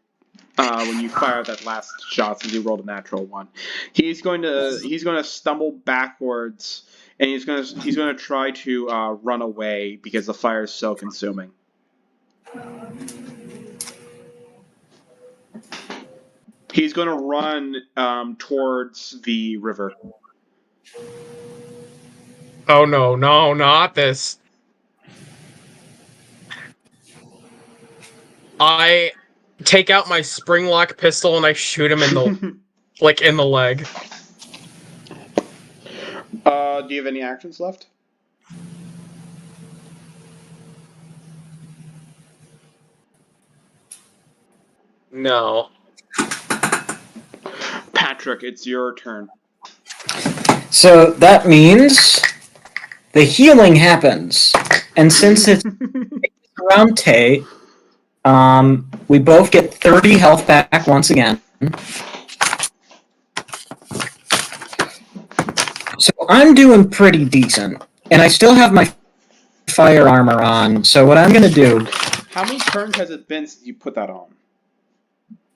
fire that last shot, since you rolled a natural 1. He's going to stumble backwards, and he's going to try to run away because the fire is so consuming. He's going to run towards the river. Oh no, no, not this. I take out my spring lock pistol and I shoot him in the in the leg. Do you have any actions left? No. Patrick, it's your turn. So that means the healing happens, and since it's around Tate, we both get 30 health back once again. So I'm doing pretty decent, and I still have my fire armor on. So what I'm gonna do? How many turns has it been since you put that on?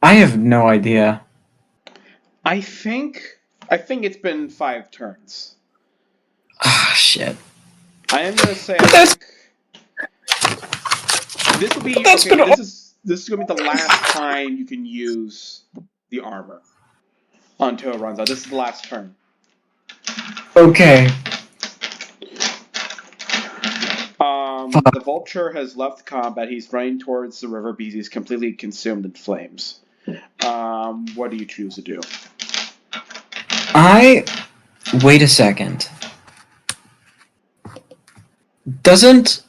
I have no idea. I think it's been 5 turns. Ah, shit. I am gonna say That's- this will be That's okay. been This is gonna be the last time you can use the armor until it runs out. This is the last turn. Okay. The Vulture has left combat. He's running towards the river because he's completely consumed in flames. What do you choose to do? Wait a second. Doesn't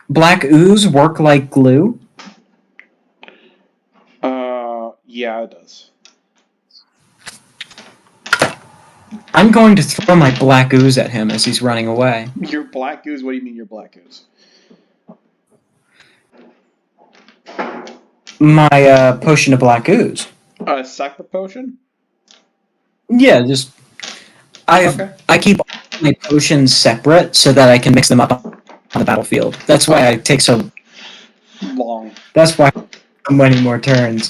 black ooze work like glue? Yeah, it does. I'm going to throw my black ooze at him as he's running away. Your black ooze? What do you mean your black ooze? My potion of black ooze. A separate potion? Yeah, just Okay. I keep all my potions separate so that I can mix them up on the battlefield. That's why I take so. Long. That's why I'm winning more turns.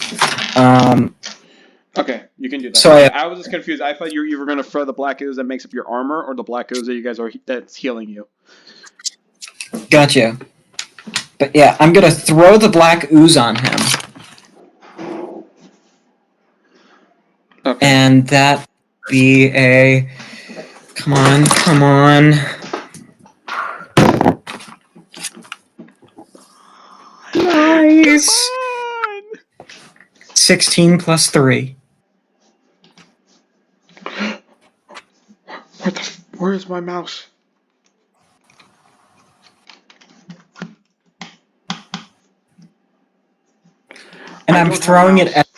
Okay, you can do that. So I was just confused. I thought you were going to throw the black ooze that makes up your armor, or the black ooze that you guys are that's healing you. Gotcha. But yeah, I'm gonna throw the black ooze on him, Okay. and that be a. Come on. Nice. 16 plus 3. Where's my mouse? And I'm throwing it at.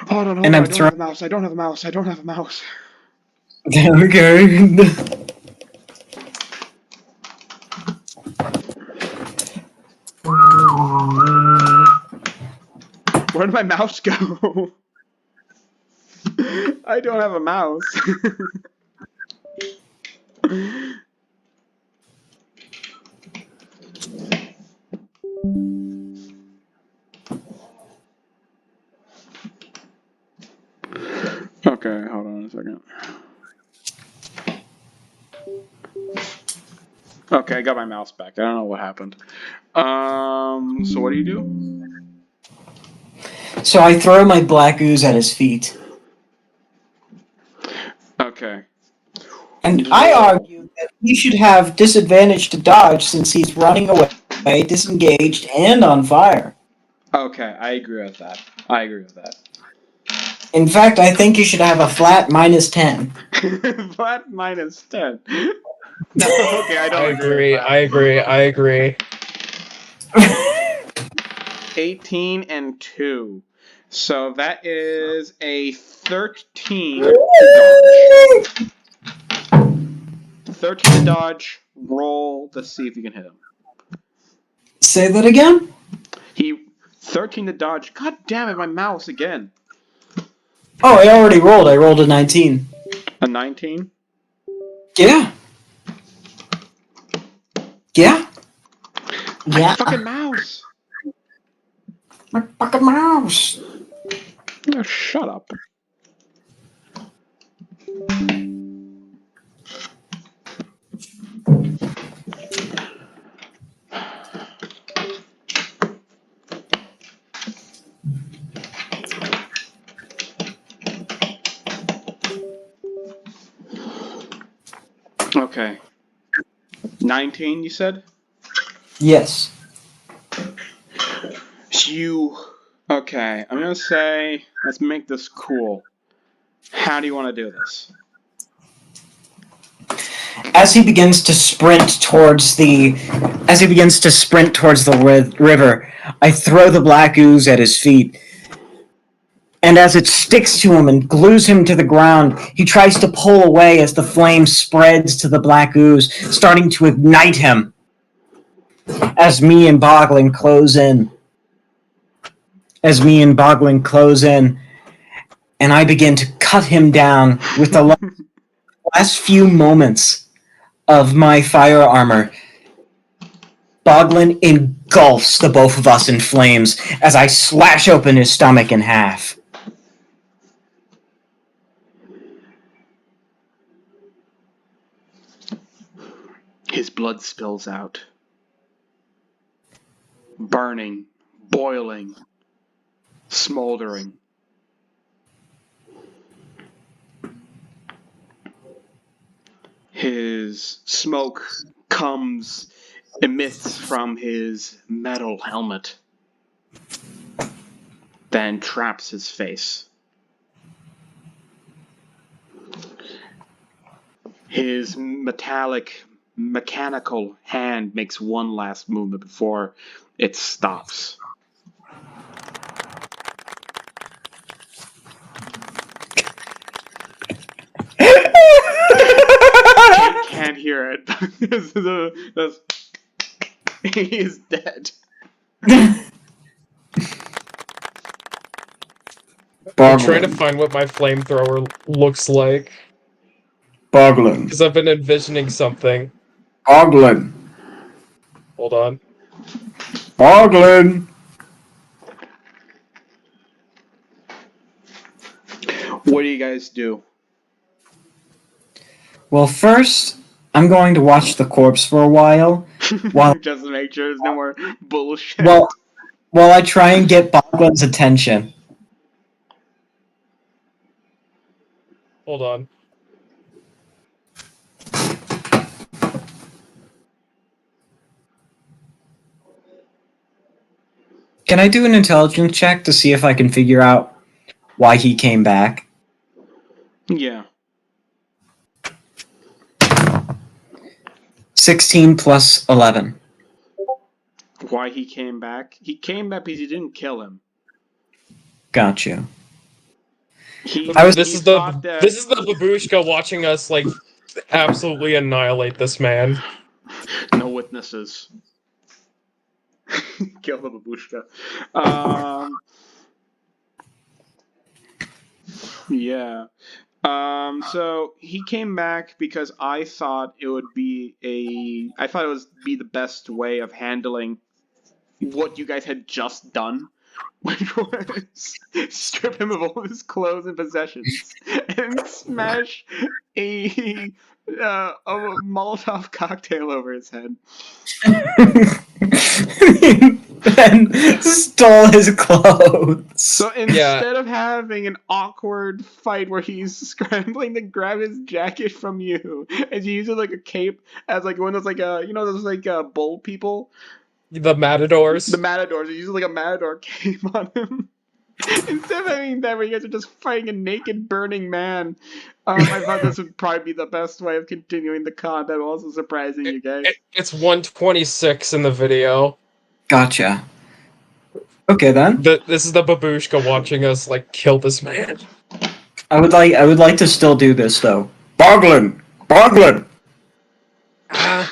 Hold on. And I I'm don't have a mouse. I don't have a mouse. Okay. Where did my mouse go? I don't have a mouse. Okay, hold on a second. Okay, I got my mouse back. I don't know what happened. So what do you do? So I throw my black ooze at his feet. Okay. And I argue that he should have disadvantage to dodge since he's running away, disengaged, and on fire. Okay, I agree with that. I agree with that. In fact, I think you should have a flat -10. Flat -10. No, okay, I don't agree with that. I agree. 18 and 2. So that is a 13 to dodge. 13 to dodge. Roll to see if you can hit him. Say that again? 13 to dodge. God damn it, my mouse again. Oh, I already rolled. I rolled a 19. A 19? Yeah. Yeah. My Yeah. fucking mouse. My fucking mouse. Oh, shut up. Okay. 19, you said? Yes. Okay, I'm gonna say, let's make this cool. How do you want to do this? As he begins to sprint towards the river, I throw the black ooze at his feet. And as it sticks to him and glues him to the ground, he tries to pull away as the flame spreads to the black ooze, starting to ignite him. As me and Boglin close in. And I begin to cut him down with the last few moments of my fire armor. Boglin engulfs the both of us in flames as I slash open his stomach in half. His blood spills out. Burning, boiling, smoldering. His smoke emits from his metal helmet, then traps his face. His mechanical hand makes one last movement before it stops. Can't hear it. He is dead. I'm trying to find what my flamethrower looks like. Boglin. Because I've been envisioning something. Boglin. Hold on. Boglin. What do you guys do? Well, first, I'm going to watch the corpse for a while. Just to make sure there's no more bullshit. While I try and get Boglin's attention. Hold on. Can I do an intelligence check to see if I can figure out why he came back? Yeah. 16 plus 11. Why he came back? He came back because you didn't kill him. Got you. This is the babushka watching us like absolutely annihilate this man. No witnesses. Kill the babushka. Yeah. So he came back because I thought it would be the best way of handling what you guys had just done. which was strip him of all his clothes and possessions and smash a Molotov cocktail over his head. Then stole his clothes. So instead of having an awkward fight where he's scrambling to grab his jacket from you, and you use it like a cape as like one of those like those like bull people, The matadors. the matadors. You use it like a matador cape on him. Instead of having that where you guys are just fighting a naked burning man, I thought this would probably be the best way of continuing the content, also surprising you guys. It's 1:26 in the video. Gotcha. Okay then. This is the babushka watching us like kill this man. I would like to still do this though. Boglin! Boglin! I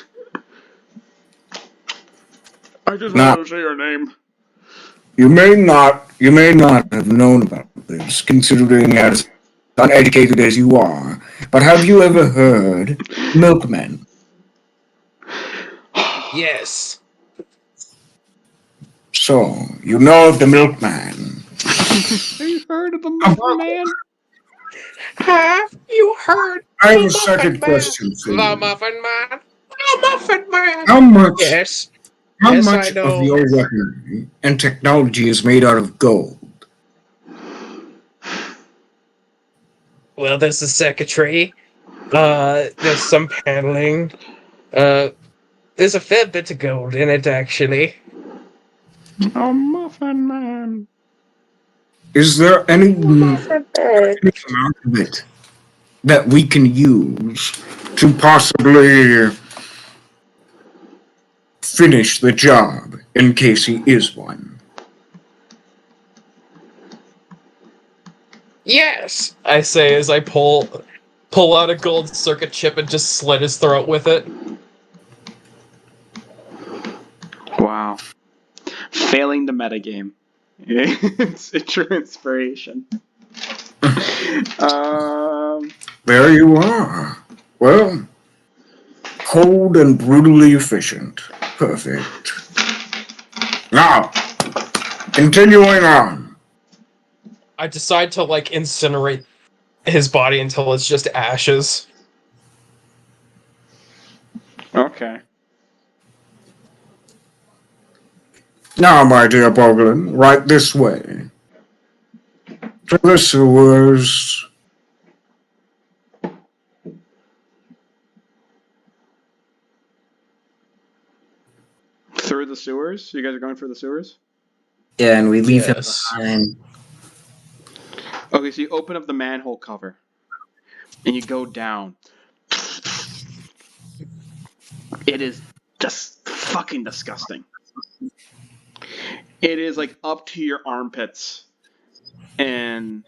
just Nah. wanted to say your name. You may not have known about this, considering as uneducated as you are, but have you ever heard milkmen? Yes. So, you know of the milkman. Have you heard of the Muffin Have you heard I have the a second Muffin Man? question for The you. Muffin Man? The Muffin Man! How much, Yes. how Yes, I much know. of your weaponry and technology is made out of gold? Well, there's the circuitry. There's some paneling. There's a fair bit of gold in it, actually. A Muffin Man. Is there any Muffin Man. amount of it that we can use to possibly finish the job in case he is one? Yes, I say as I pull out a gold circuit chip and just slit his throat with it. Wow. Failing the metagame. It's a true inspiration. There you are. Well, cold and brutally efficient. Perfect. Now, continuing on. I decide to like incinerate his body until it's just ashes. Okay. Now, my dear Boglin, right this way. To the sewers. Through the sewers? You guys are going through the sewers? Yeah, and we leave Yes. him behind. Okay, so you open up the manhole cover. And you go down. It is just fucking disgusting. It is like up to your armpits. And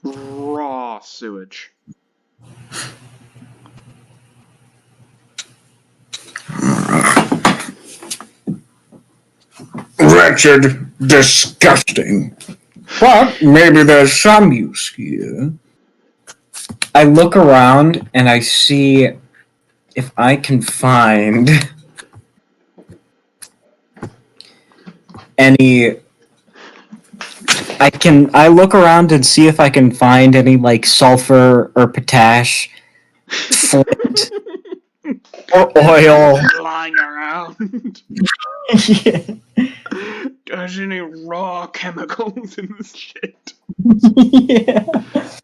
raw sewage. Wretched, disgusting. But maybe there's some use here. I look around and I see if I can find any. I look around and see if I can find any like sulfur or potash, flint, or oil. Lying around. Yeah. There's any raw chemicals in this shit? Yeah.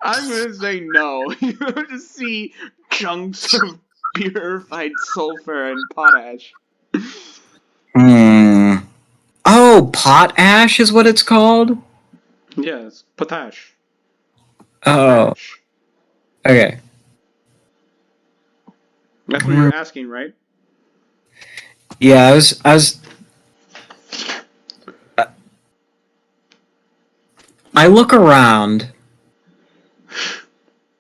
I'm gonna say no. You just see chunks of purified sulfur and potash. Oh, potash is what it's called? Yes, potash. Oh, okay. That's what you're asking, right? Yeah, I was. I look around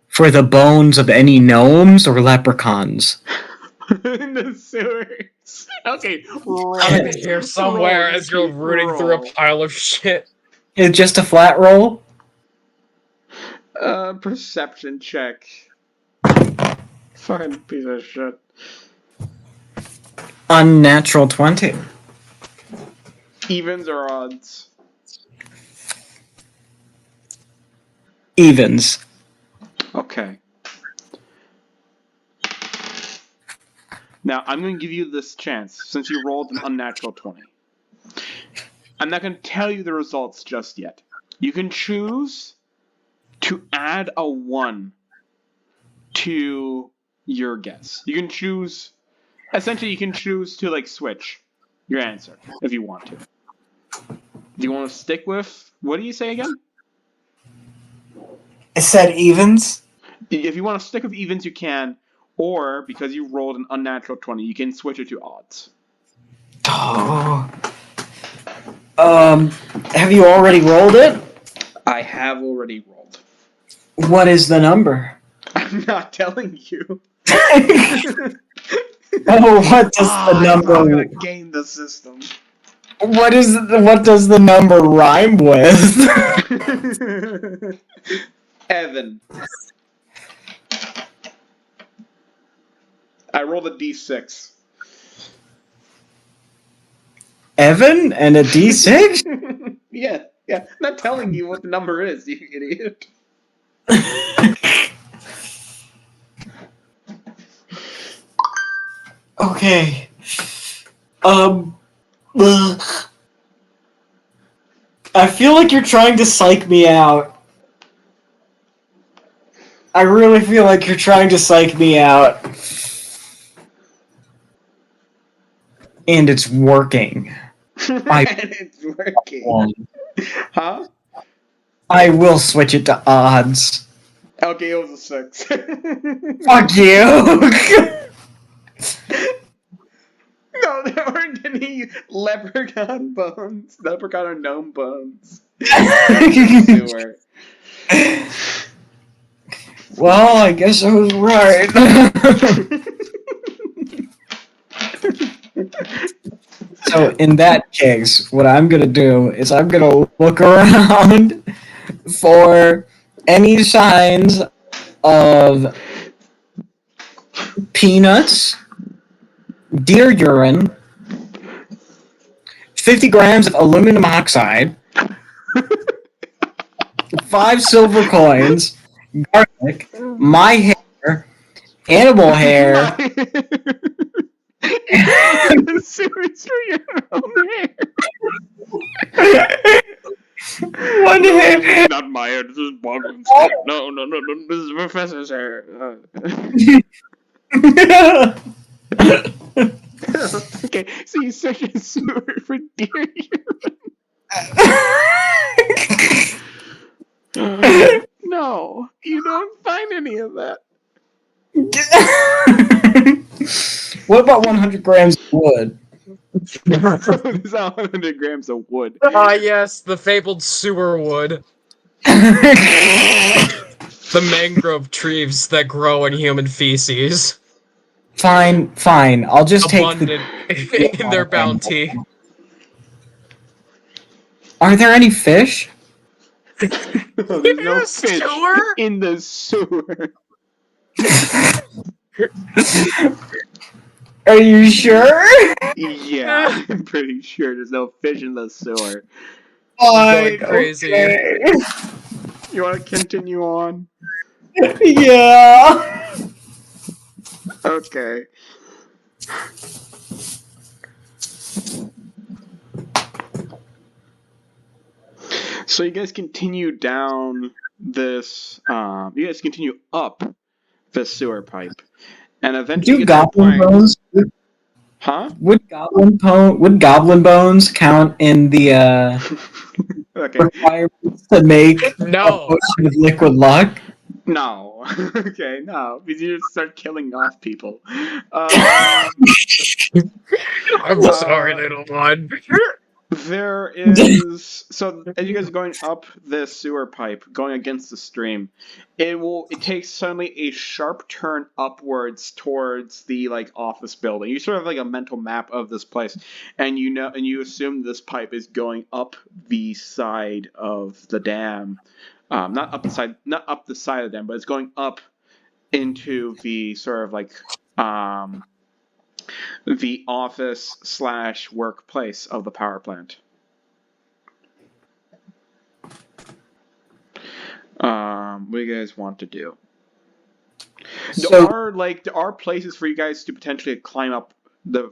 for the bones of any gnomes or leprechauns. In the sewers. Okay, I'm in here somewhere roll, as you're Steve, rooting through a roll. pile of shit. It's just a flat roll? Perception check. Fucking piece of shit. Unnatural 20. Evens or odds? Evens. Okay. Now, I'm going to give you this chance, since you rolled an unnatural 20. I'm not going to tell you the results just yet. You can choose to add a 1 to your guess. You can choose... Essentially, you can choose to, like, switch your answer, if you want to. Do you want to stick with... What do you say again? I said evens? If you want to stick with evens, you can. Or, because you rolled an unnatural 20, you can switch it to odds. Oh. Have you already rolled it? I have already rolled. What is the number? I'm not telling you. Oh, what does the number... I'm gonna game the system. What does the number rhyme with? Evan. I rolled a d6. Evan and a D6? Yeah. I'm not telling you what the number is, you idiot. Okay. I feel like you're trying to psych me out. I really feel like you're trying to psych me out. And it's working. And it's working. Huh? I will switch it to odds. Okay, it was a 6. Fuck you! No, there weren't any leprechaun bones. Leprechaun or gnome bones. Sewer. Well, I guess I was right. So, in that case, what I'm gonna do is I'm gonna look around for any signs of peanuts, deer urine, 50 grams of aluminum oxide, 5 silver coins, garlic, my hair, animal hair. Sewers for your own hair. One hair. Not my hair. This is Boglin's hair. No. This is Professor's hair. Okay, so you search a sewer for deer urine. No, you don't find any of that. What about 100 grams of wood? There's 100 grams of wood. Ah, yes, the fabled sewer wood. The mangrove trees that grow in human feces. Fine. I'll just Abundant take in their bounty. Are there any fish? There's no fish sewer? in the sewer. Are you sure? Yeah, I'm pretty sure there's no fish in the sewer. Going crazy. Okay. You want to continue on? Yeah. Okay. So you guys continue down this. You guys continue up the sewer pipe, and eventually Do get to a goblin point. bones? Huh? Would goblin bones count in the Okay. requirements to make No. a potion of liquid luck? No. Okay. No, because you just start killing off people. I'm sorry, little one. There is so as you guys are going up this sewer pipe, going against the stream, it takes suddenly a sharp turn upwards towards the like office building. You sort of have like a mental map of this place, and you assume this pipe is going up the side of the dam. Not up the side of the dam, but it's going up into the sort of like the office / workplace of the power plant. What do you guys want to do? So- there are places for you guys to potentially climb up the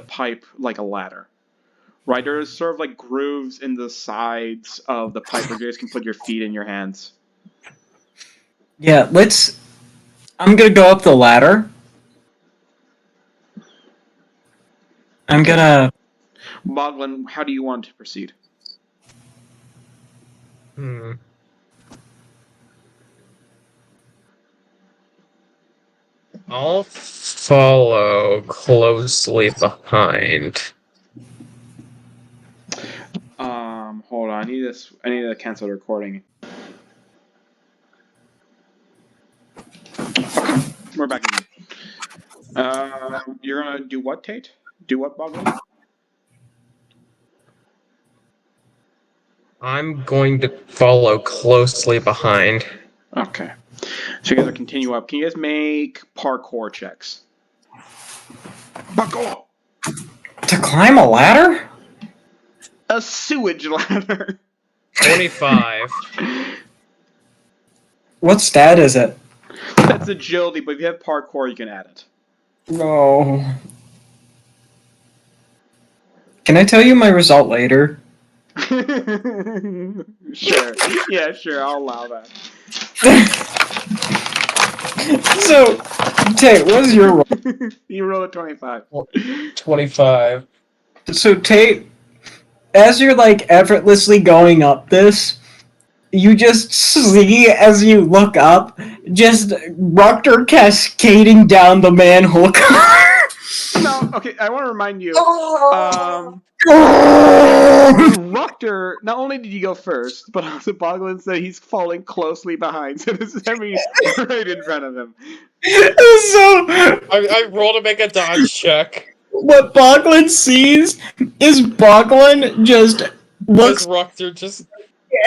pipe like a ladder. Right, there's sort of like grooves in the sides of the pipe where you guys can put your feet in your hands. Yeah, I'm gonna go up the ladder. I'm gonna. Boglin, how do you want to proceed? I'll follow closely behind. Hold on. I need to cancel the recording. Okay, we're back again. You're gonna do what, Tate? Do what, Boglin? I'm going to follow closely behind. Okay. So you guys will continue up. Can you guys make parkour checks? Parkour! To climb a ladder? A sewage ladder. 25. What stat is it? That's agility, but if you have parkour, you can add it. No. Can I tell you my result later? Sure. Yeah, sure. I'll allow that. So, Tate, what's your roll? You roll a 25. 25. So, Tate, as you're like effortlessly going up this, you just see as you look up, just Rukter cascading down the manhole. No, okay, I want to remind you. Rukter, not only did you go first, but also Boglin said he's falling closely behind, so this is every right in front of him. So, I roll to make a dodge check. what Boglin sees is Boglin just looks Rukter just...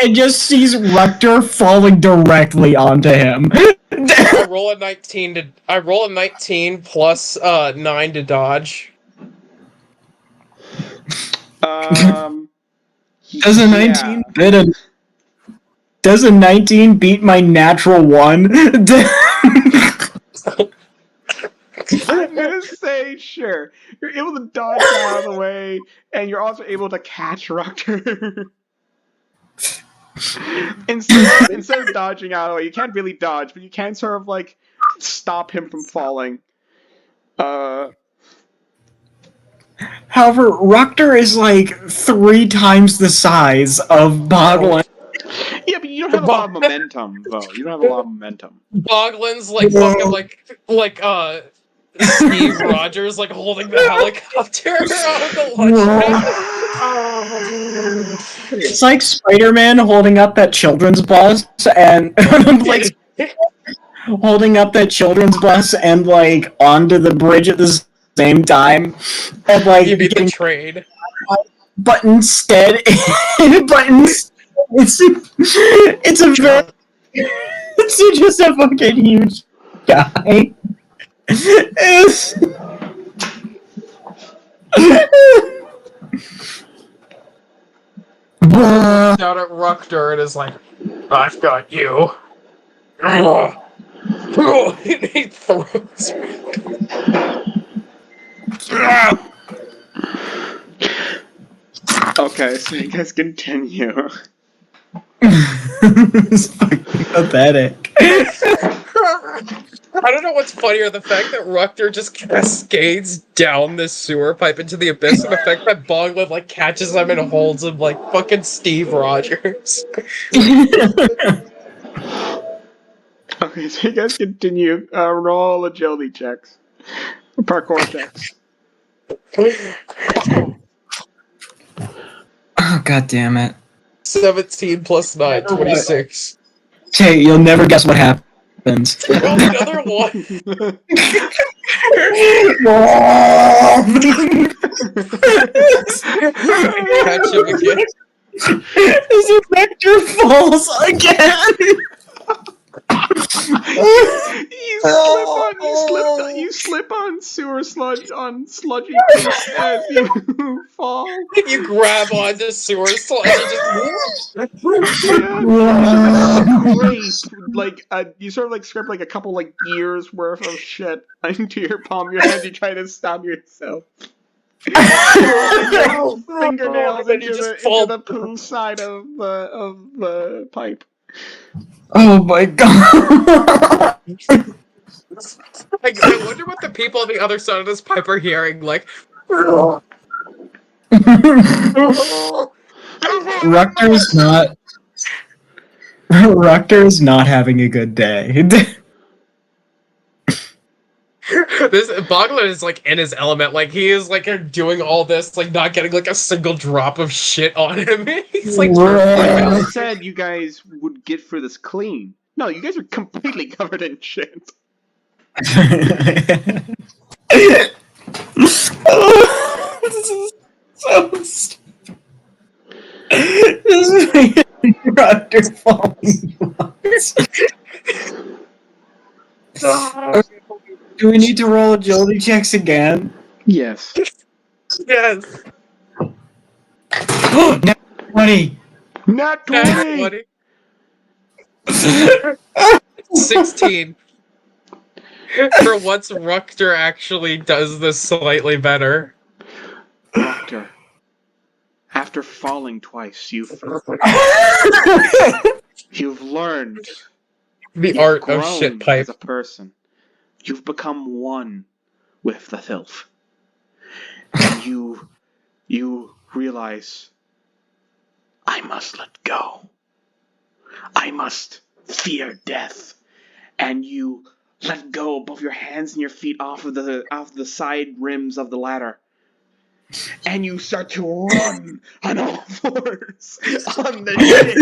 and just sees Rukter falling directly onto him. I roll a 19 plus 9 to dodge. Does a 19 Does a 19 beat my natural 1? I'm gonna say sure. You're able to dodge out of the way, and you're also able to catch Rukter. instead of dodging out of the way, you can't really dodge, but you can sort of like stop him from falling. However, Rukter is like 3 times the size of Boglin. Yeah, but you don't have a lot of momentum, though. You don't have a lot of momentum. Boglin's like fucking like Steve Rogers like holding the helicopter out of the launch pad. It's like Spider-Man holding up that children's bus and like holding up that children's bus and like onto the bridge at the same time, and like You beat the trade. but instead it's just a fucking huge guy. Out at Rukter and is like, I've got you. And he throws Okay, so you guys continue. It's fucking pathetic. I don't know what's funnier, the fact that Rukter just cascades down this sewer pipe into the abyss, and the fact that Boglin like catches him and holds him like fucking Steve Rogers. Okay, so you guys continue. Roll agility checks. Parkour checks. Oh, god damn it. 17 plus 9, 26. Hey, you'll never guess what happens. Roll another one. Catch him again. His vector falls again. You slip on sewer sludge on sludgy piece as you fall. You grab onto sewer sludge and just. You sort of like scrape like a couple like years worth of shit into your palm of your hand. You try to stab yourself. Fingernails And you into just fall. the poo side of the pipe. Oh my god. I wonder what the people on the other side of this pipe are hearing. Like, Rukter is not having a good day. this Boglin is like in his element. Like he is like doing all this, like not getting like a single drop of shit on him. He's like, I said you guys would get through this clean. No, you guys are completely covered in shit. This is so stupid. This is Rukter falling. Do we need to roll agility checks again? Yes. yes. Nat 20. Not 20. 16. For once, Rukter actually does this slightly better. Rukter, after falling twice, you've learned The art of grown shit pipe. as a person. You've become one with the filth. And you realize, I must let go. I must fear death. And you let go both your hands and your feet off of the side rims of the ladder. And you start to run on all fours on the shit,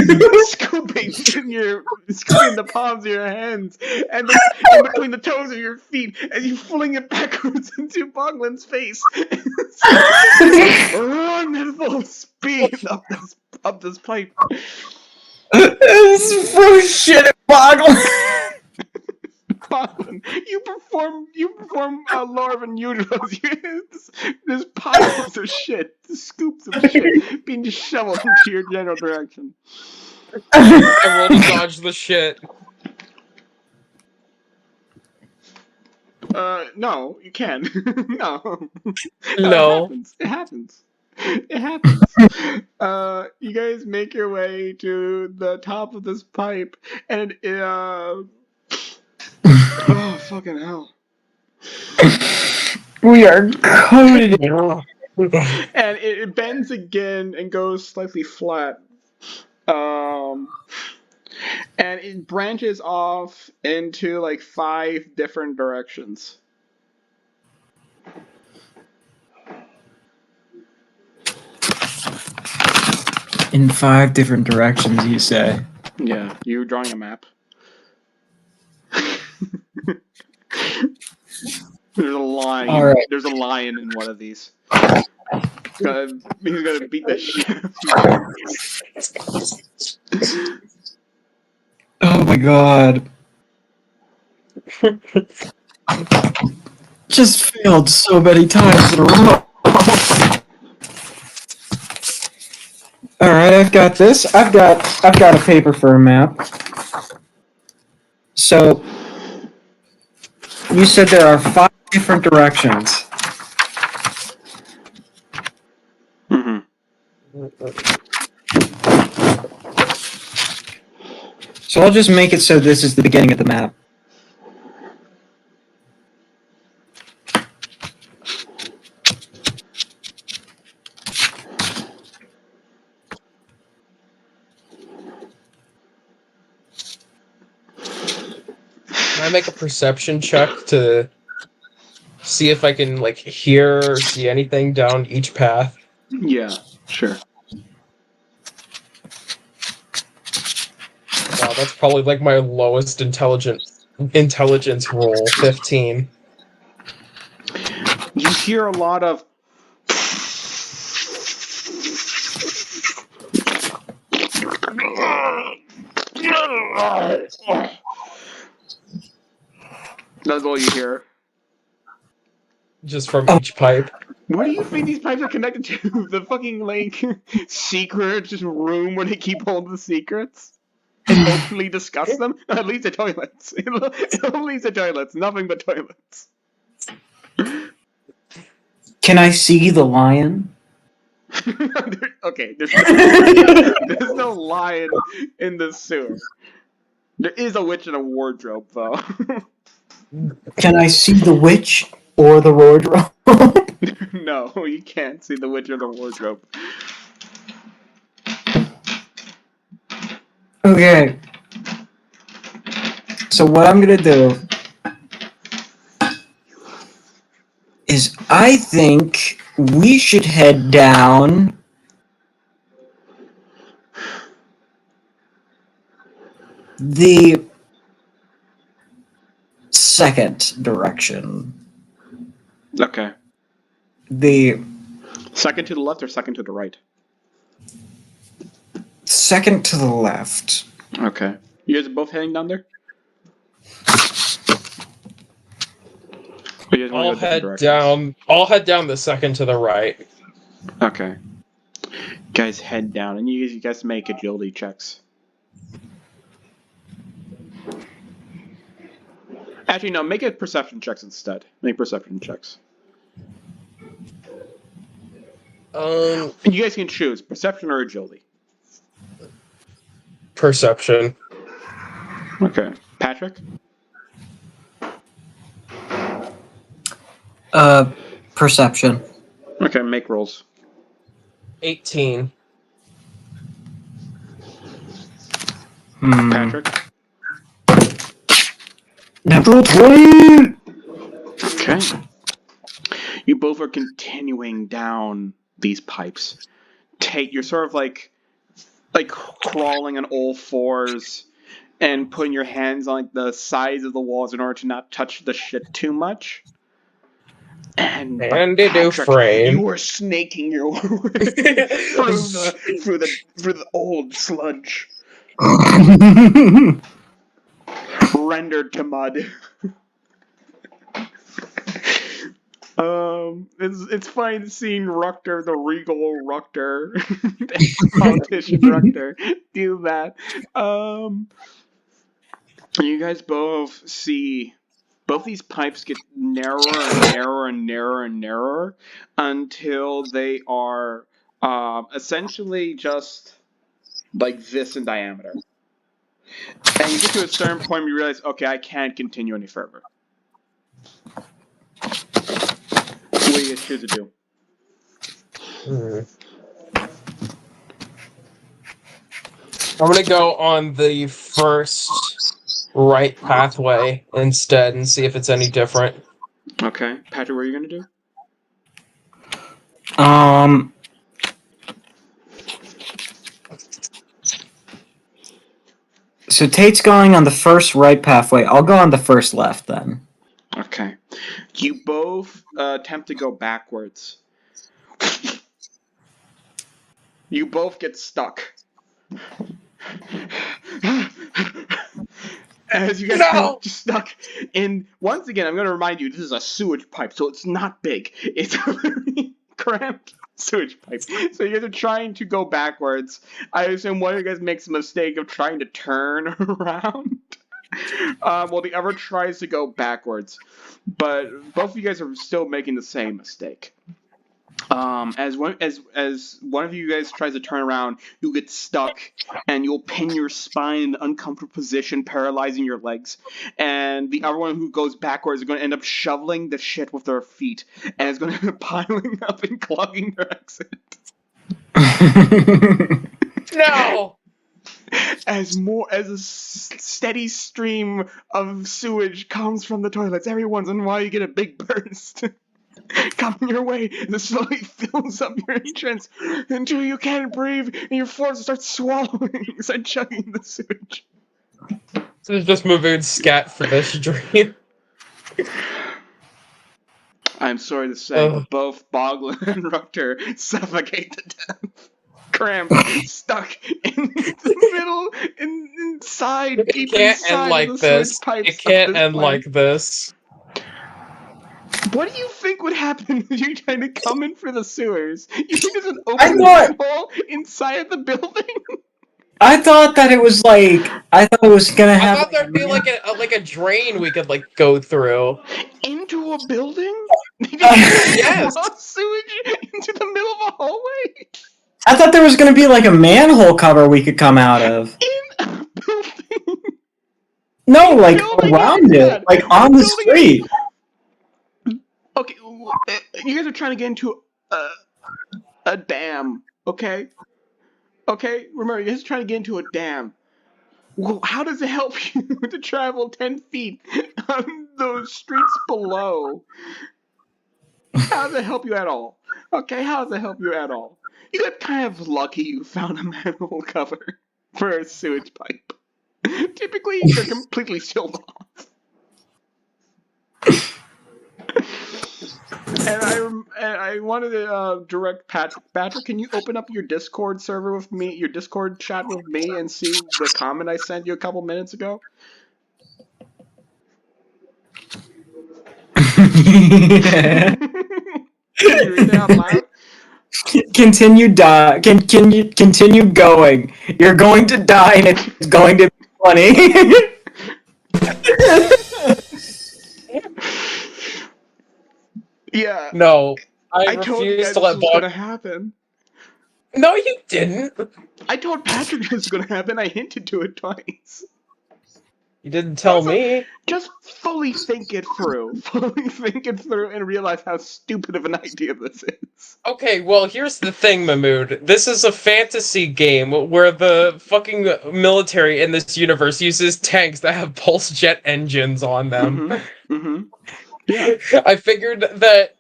scooping the palms of your hands and in between the toes of your feet as you fling it backwards into Boglin's face. Run at full speed up this pipe. This is full of shit at Boglin. Boglin, you perform lower than usual. There's piles of shit, scoops of shit being shoveled into your general direction. I roll to dodge the shit. No, you can. No. No. It happens. You guys make your way to the top of this pipe, and oh, fucking hell. We are coated. And it bends again and goes slightly flat. And it branches off into like 5 different directions. In 5 different directions, you say? Yeah, you're drawing a map. There's a lion. All right. There's a lion in one of these. He's gonna beat the shit. Oh my god. Just failed so many times in a row. Alright, I've got this. I've got a paper for a map. So you said there are 5 different directions. Mm-hmm. So I'll just make it so this is the beginning of the map. Can I make a perception check to see if I can like hear or see anything down each path? Yeah, sure. Wow, that's probably like my lowest intelligence roll, 15. You hear a lot of That's all you hear. Just from each pipe. What do you think these pipes are connected to? The fucking, like, secret room where they keep all the secrets? And openly discuss them? At least the toilets. It'll leave the toilets. Nothing but toilets. Can I see the lion? Okay, there's no lion in the sewer. There is a witch in a wardrobe, though. Can I see the witch or the wardrobe? No, you can't see the witch or the wardrobe. Okay. So what I'm gonna do is I think we should head down the second direction. Okay. The Second to the left or second to the right? second to the left. Okay. You guys are both heading down there? Or you guys wanna I'll go different head directions? down. I'll head down the second to the right. Okay. Guys, head down, and you guys make agility checks. Actually, no, make it perception checks instead. Make perception checks. And you guys can choose perception or agility. Perception. Okay. Patrick? Perception. Okay, make rolls. 18. Patrick? Natural 20! Okay. You both are continuing down these pipes. You're sort of like crawling on all fours and putting your hands on like the sides of the walls in order to not touch the shit too much. And Andy Patrick, Dufresne. you are snaking your way through the old sludge, rendered to mud. It's fine seeing Rukter, the regal Rukter, politician Rukter, do that. You guys both see both these pipes get narrower and narrower and narrower and narrower until they are essentially just like this in diameter. And you get to a certain point where you realize, okay, I can't continue any further. What do you guys choose to do? I'm gonna go on the first right pathway instead and see if it's any different. Okay. Patrick, what are you going to do? So Tate's going on the first right pathway. I'll go on the first left then. Okay. You both attempt to go backwards. You both get stuck. As you guys are stuck in, once again, I'm going to remind you, this is a sewage pipe, so it's not big. It's a very cramped sewage pipe. So you guys are trying to go backwards. I assume one of you guys makes a mistake of trying to turn around. Well, the other tries to go backwards. But both of you guys are still making the same mistake. As one of you guys tries to turn around, you'll get stuck, and you'll pin your spine in an uncomfortable position, paralyzing your legs. And the other one who goes backwards is going to end up shoveling the shit with their feet, and it's going to end up piling up and clogging their exit. No! As a steady stream of sewage comes from the toilets every once in a while, you get a big burst. Coming your way, and it slowly fills up your entrance until you can't breathe and you're forced to start swallowing instead chugging the sewage. So it's just moving scat for this dream. I'm sorry to say, but both Boglin and Rukter suffocate to death. Cramped, stuck in the middle, in inside, deep can't inside end like of the sewage this. pipes. It can't of this end plant. like this. What do you think would happen if you're trying to come in for the sewers? You think there's an I open thought- manhole inside the building? I thought that it was gonna I have. thought there'd be like a drain we could like go through. Into a building? Yes. Raw sewage into the middle of a hallway? I thought there was gonna be like a manhole cover we could come out of. In a building? No, like building around is it, that? like on the Building street. Okay, you guys are trying to get into a dam, okay? Okay, remember, you guys are trying to get into a dam. Well, how does it help you to travel 10 feet on those streets below? How does it help you at all? Okay, how does it help you at all? You got kind of lucky you found a manhole cover for a sewage pipe. Typically, they're completely sealed off. And I wanted to direct Patrick. Patrick, can you open up your Discord server with me, your Discord chat with me, and see the comment I sent you a couple minutes ago? Can you read it out loud? Continue going. You're going to die, and it's going to be funny. Yeah. No, I told you refuse guys to this let was going to Bog. happen. No, you didn't. I told Patrick this was going to happen. I hinted to it twice. You didn't tell Also, me. Just fully think it through. Fully think it through and realize how stupid of an idea this is. Okay, well, here's the thing, Mahmood. This is a fantasy game where the fucking military in this universe uses tanks that have pulse jet engines on them. Mm-hmm. Yeah. I figured that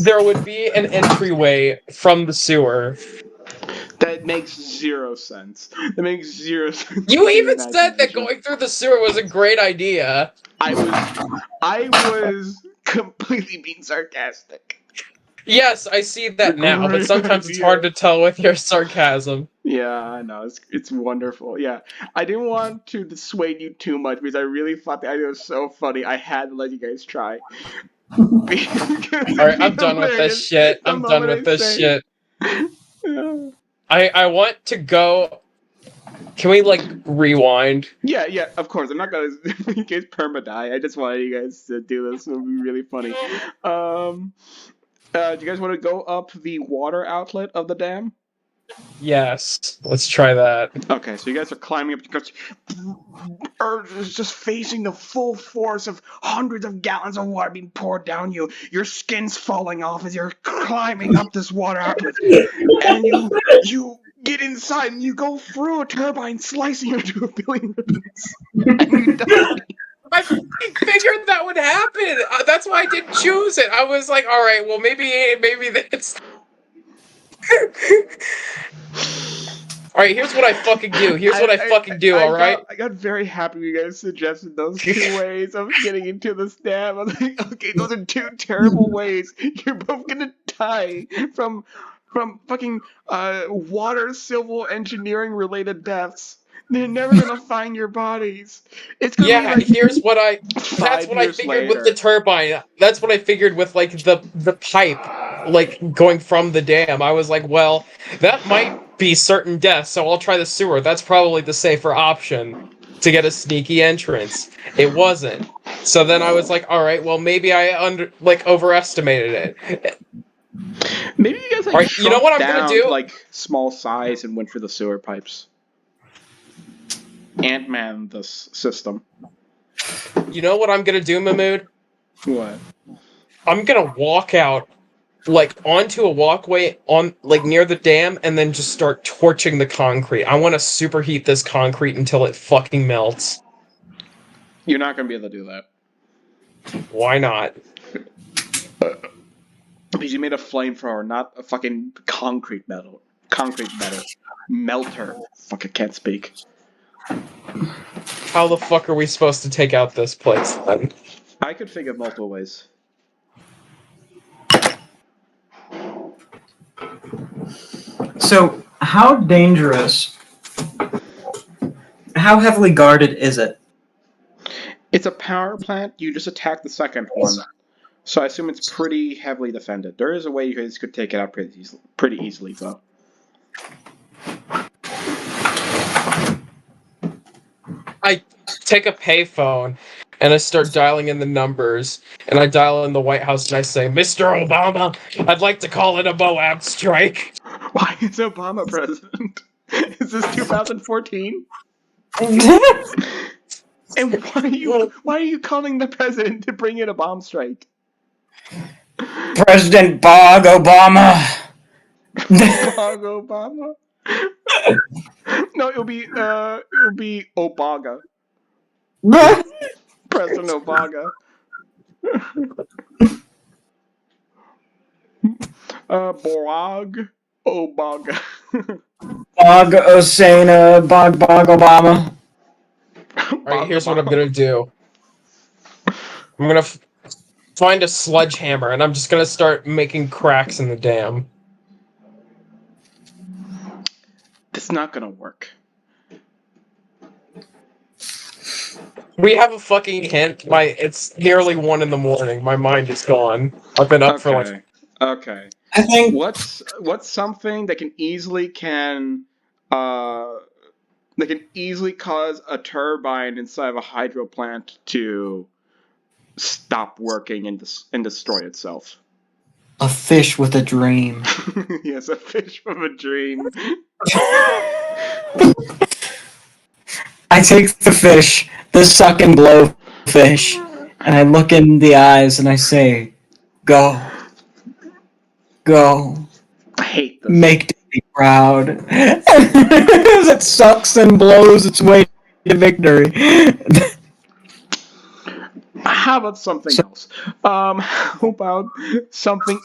there would be an entryway from the sewer. That makes zero sense. That makes zero sense. You even said that going through the sewer was a great idea. I was completely being sarcastic. Yes, I see that now, but Great sometimes it's idea. hard to tell with your sarcasm. Yeah, I know. It's wonderful. Yeah. I didn't want to dissuade you too much because I really thought the idea was so funny. I had to let you guys try. Alright, I'm done with this shit. I'm done with this shit. Yeah. I want to go. Can we, like, rewind? Yeah, of course. I'm not gonna make you guys perma-die. I just wanted you guys to do this. It would be really funny. Do you guys want to go up the water outlet of the dam? Yes. Let's try that. Okay, so you guys are climbing up because Earth is just facing the full force of hundreds of gallons of water being poured down you. Your skin's falling off as you're climbing up this water outlet. And you get inside and you go through a turbine, slicing you into a billion ribbons. And you die. I figured that would happen. That's why I didn't choose it. I was like, all right, well, maybe that's. All right, here's what I fucking do. All right. I got very happy you guys suggested those two ways of getting into this dam. I was like, okay, those are two terrible ways. You're both gonna die from fucking water civil engineering related deaths. They're never gonna find your bodies. It's gonna be like here's what I. That's 5 what I years figured later. with the turbine. That's what I figured with like the pipe, like going from the dam. I was like, well, that might be certain death, so I'll try the sewer. That's probably the safer option to get a sneaky entrance. It wasn't. So then I was like, all right, well, maybe I overestimated it. Maybe you guys like Alright, you know what I'm gonna down do? to, like small size and went for the sewer pipes. Ant-Man this system. You know what I'm gonna do, Mahmood? What? I'm gonna walk out, like, onto a walkway on, like, near the dam, and then just start torching the concrete. I want to superheat this concrete until it fucking melts. You're not gonna be able to do that. Why not? Because you made a flamethrower, not a fucking concrete metal. Melter. Fuck, I can't speak. How the fuck are we supposed to take out this place, then? I could think of multiple ways. So, how dangerous How heavily guarded is it? It's a power plant. You just attack the second one. So I assume it's pretty heavily defended. There is a way you guys could take it out pretty easily, though. I take a payphone and I start dialing in the numbers. And I dial in the White House and I say, Mr. Obama, I'd like to call it a Moab strike. Why is Obama president? Is this 2014? And why are you calling the president to bring in a bomb strike? President Bog Obama. Bog Obama? No, it'll be Obaga. President Obaga. Borag Obaga. Bog Osana, Bog Obama. Alright, here's what I'm gonna do. I'm gonna find a sledgehammer and I'm just gonna start making cracks in the dam. It's not gonna work. We have a fucking hint. It's nearly 1 a.m. My mind is gone. I've been up for like. Okay. I think What's something that can easily cause a turbine inside of a hydro plant to stop working and destroy itself? a fish with a dream. Yes, a fish from a dream. I take the fish, the suck and blow fish, and I look in the eyes and I say, "Go, go, I hate this. make Daddy proud." As it sucks and blows its way to victory. How about something else? How about something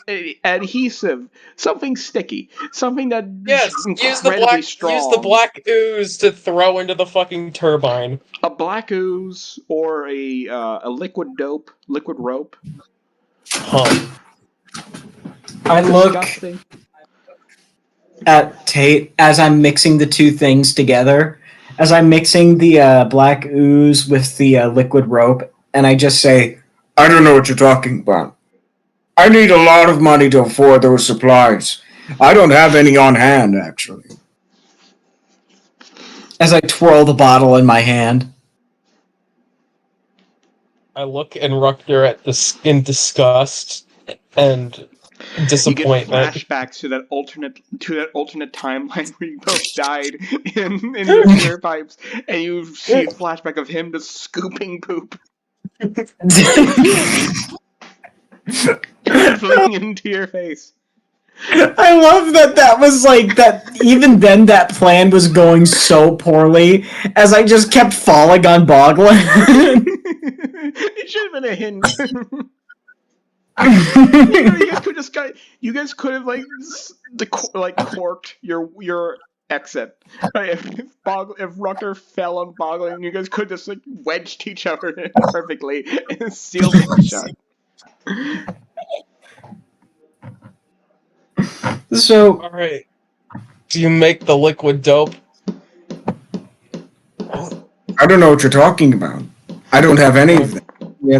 adhesive, something sticky, something that Yes, use the black ooze to throw into the fucking turbine. A black ooze or a liquid rope. I look Disgusting. at Tate as I'm mixing the two things together. As I'm mixing the black ooze with the liquid rope, and I just say, I don't know what you're talking about. I need a lot of money to afford those supplies. I don't have any on hand, actually. as I twirl the bottle in my hand. I look and Rukter in disgust and disappointment. You get flashbacks to that alternate timeline where you both died in your sewer pipes, and you see a flashback of him just scooping poop, fling into your face. I love that was like that. Even then, that plan was going so poorly as I just kept falling on Boglin. It should have been a hint. You guys could have corked your exit. Right? If Rukter fell on Boglin, you guys could just like wedged each other in perfectly and sealed it shut. So, Alright. Do you make the liquid dope? I don't know what you're talking about. I don't have any of them.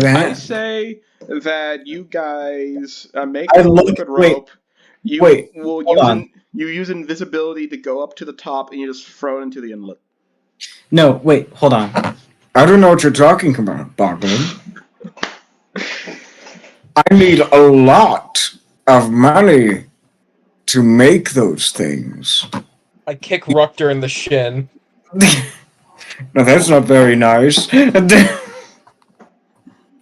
I say that you guys make I the look- liquid wait, rope. You wait, will hold on. you use invisibility to go up to the top, and you just throw it into the inlet. no, wait, hold on. I don't know what you're talking about, Boglin. I need a lot of money to make those things. I kick Rukter in the shin. Now that's not very nice.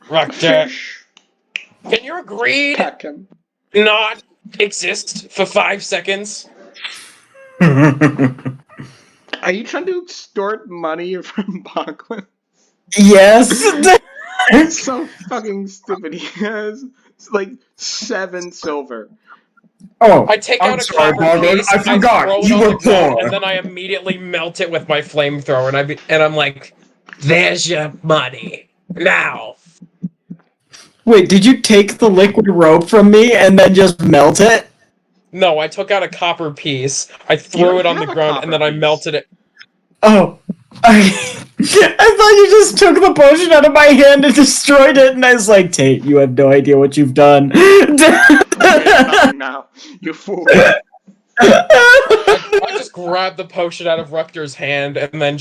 Rukter, can you agree to Peck him. not exist for 5 seconds? Are you trying to extort money from Boglin? Yes. It's so fucking stupid. He has like 7 silver. Oh, I take I'm out a sorry, copper Boglin. piece, I forgot. throw it You on were the ground, poor. and then I immediately melt it with my flamethrower, and I'm like, "There's your money now." Wait, did you take the liquid rope from me and then just melt it? No, I took out a copper piece, I You threw don't it on the have a ground, copper and then I piece. melted it. Oh, I thought you just took the potion out of my hand and destroyed it, and I was like, Tate, you have no idea what you've done. Now, you fool. I just grabbed the potion out of Rukter's hand and then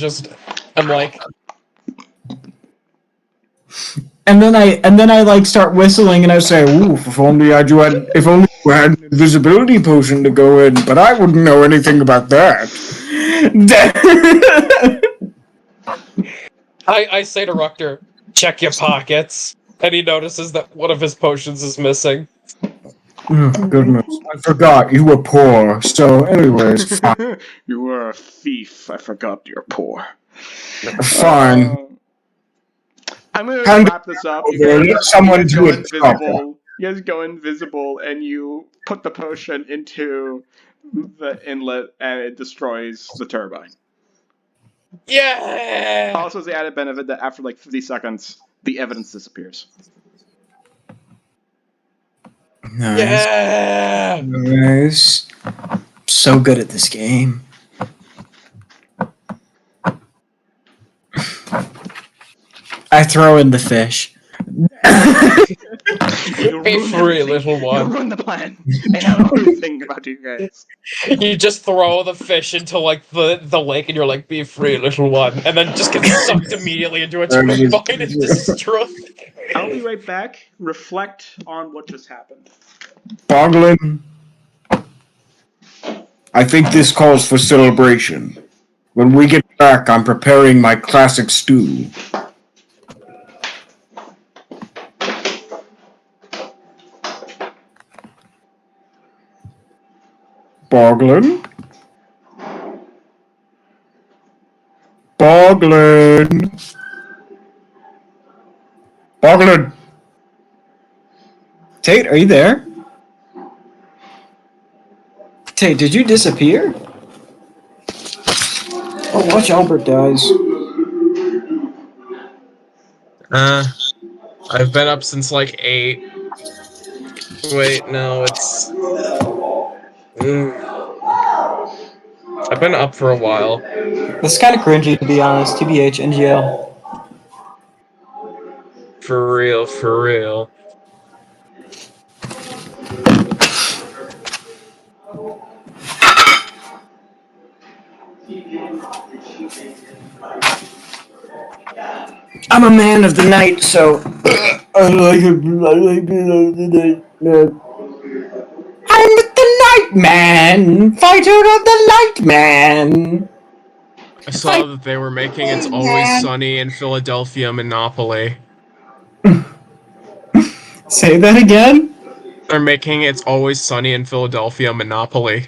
I'm like, And then I like start whistling and I say, "Ooh, if only you had an invisibility potion to go in, but I wouldn't know anything about that." I say to Rukter, check your pockets, and he notices that one of his potions is missing. Oh, goodness, I forgot you were poor. So, anyways, fine. You were a thief. I forgot you're poor. Fine. I'm gonna Kind of wrap this up. over. Let someone do go it invisible. You guys go invisible, and you put the potion into the inlet, and it destroys the turbine. Yeah! Also, the added benefit that after like 50 seconds, the evidence disappears. Nice. Yeah! Nice. So good at this game. I throw in the fish. Be free, little You one. ruined the plan. I know everything about you guys. You just throw the fish into like the lake, and you're like, "Be free, little one," and then just get sucked immediately into a turbine and destroyed. I'll be right back. Reflect on what just happened. Boglin, I think this calls for celebration. When we get back, I'm preparing my classic stew. Boglin? Boglin! Boglin! Tate, are you there? Tate, did you disappear? Oh, watch Albert dies. I've been up since like 8. Wait, no, it's. I've been up for a while. That's kind of cringy, to be honest. TBH, NGL. For real, for real. I'm a man of the night, so I like being of the night, man. I'm the night man, fighter of the light man. I saw that they were making It's Always Sunny in Philadelphia, Monopoly. Say that again? They're making It's Always Sunny in Philadelphia, Monopoly.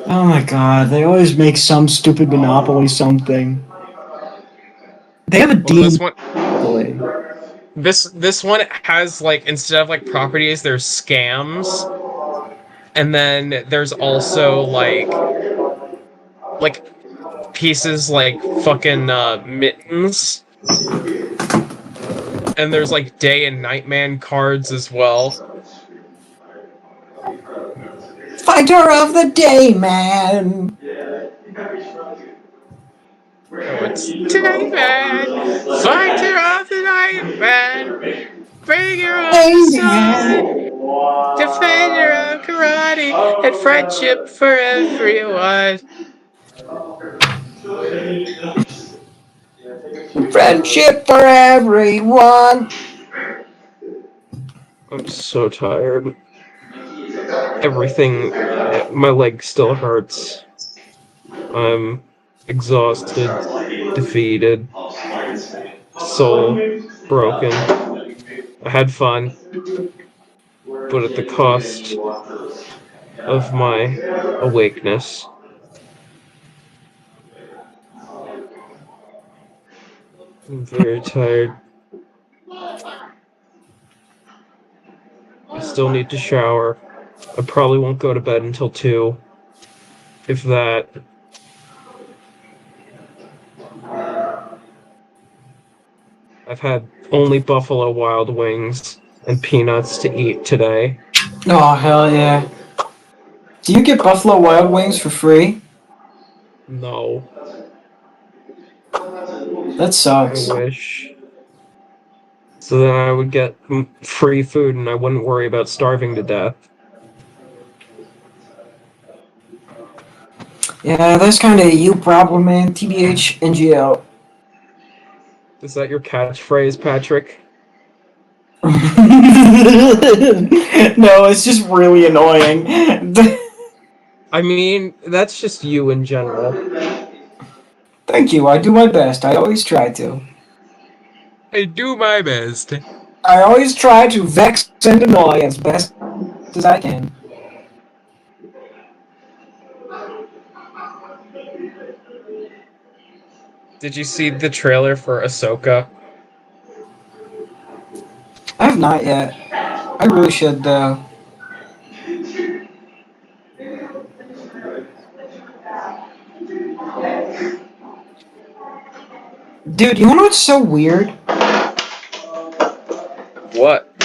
Oh my god, they always make some stupid Monopoly something. They have a Well, D Monopoly. this one has like, instead of like properties, there's scams, and then there's also like pieces like fucking mittens, and there's like day and night man cards as well. Fighter of the day man. Oh, it's Dayman, fighter of the night man, bringer of the sun, defender of karate, and friendship for everyone. Friendship for everyone. I'm so tired. Everything, my leg still hurts. I'm exhausted, defeated, soul broken. I had fun, but at the cost of my awakeness. I'm very tired. I still need to shower. I probably won't go to bed until 2. If that. I've had only Buffalo Wild Wings and peanuts to eat today. Oh, hell yeah. Do you get Buffalo Wild Wings for free? No, That I sucks. wish. So then I would get free food and I wouldn't worry about starving to death. Yeah, that's kind of a you problem, man. TBH, NGL. Is that your catchphrase, Patrick? No, it's just really annoying. I mean, that's just you in general. Thank you. I do my best. I always try to. I do my best. I always try to vex and annoy as best as I can. Did you see the trailer for Ahsoka? I have not yet. I really should, though. Dude, you know what's so weird? What?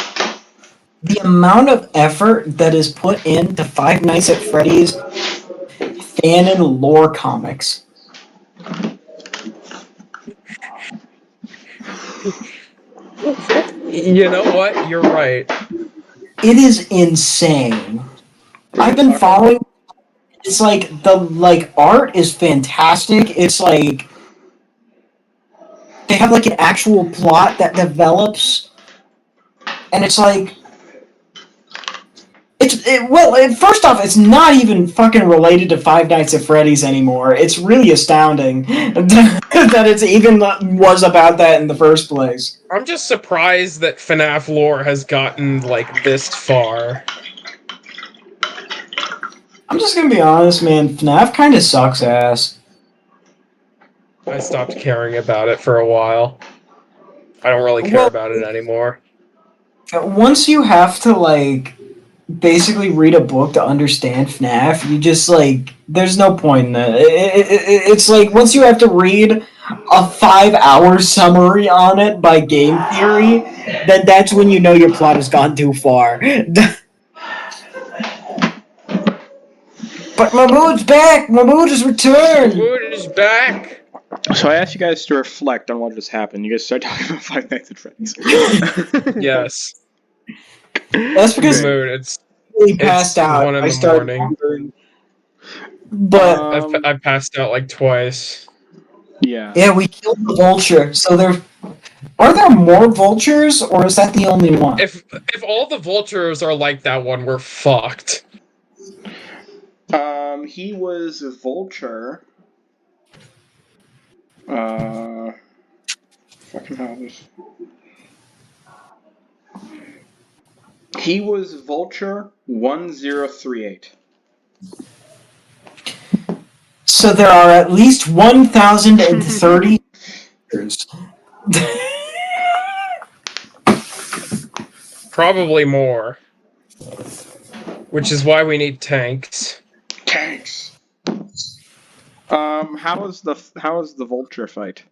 The amount of effort that is put into Five Nights at Freddy's fan and lore comics. You know what? You're right. It is insane. I've been following. It's like the art is fantastic. It's like they have like an actual plot that develops, and it's like first off, it's not even fucking related to Five Nights at Freddy's anymore. It's really astounding that it's even was about that in the first place. I'm just surprised that FNAF lore has gotten, like, this far. I'm just gonna be honest, man. FNAF kind of sucks ass. I stopped caring about it for a while. I don't really care about it anymore. Once you have to, like, basically read a book to understand FNAF, you just, like, there's no point in that. It's like, once you have to read a 5-hour summary on it by Game Theory, then that's when you know your plot has gone too far. But Mahmoud's back! Mahmoud has returned! Food is back! So I asked you guys to reflect on what just happened. You guys start talking about Five Nights at Freddy's. Yes. That's because Mood, it's he passed out. 1 in I the started morning. wondering. But I've passed out like twice. Yeah. yeah, we killed the vulture. So are there more vultures, or is that the only one? If all the vultures are like that one, we're fucked. He was a Vulture. Fucking hell. He was Vulture 1038. So there are at least 1,030 vultures. Probably more. Which is why we need tanks. Tanks. How was the Vulture fight?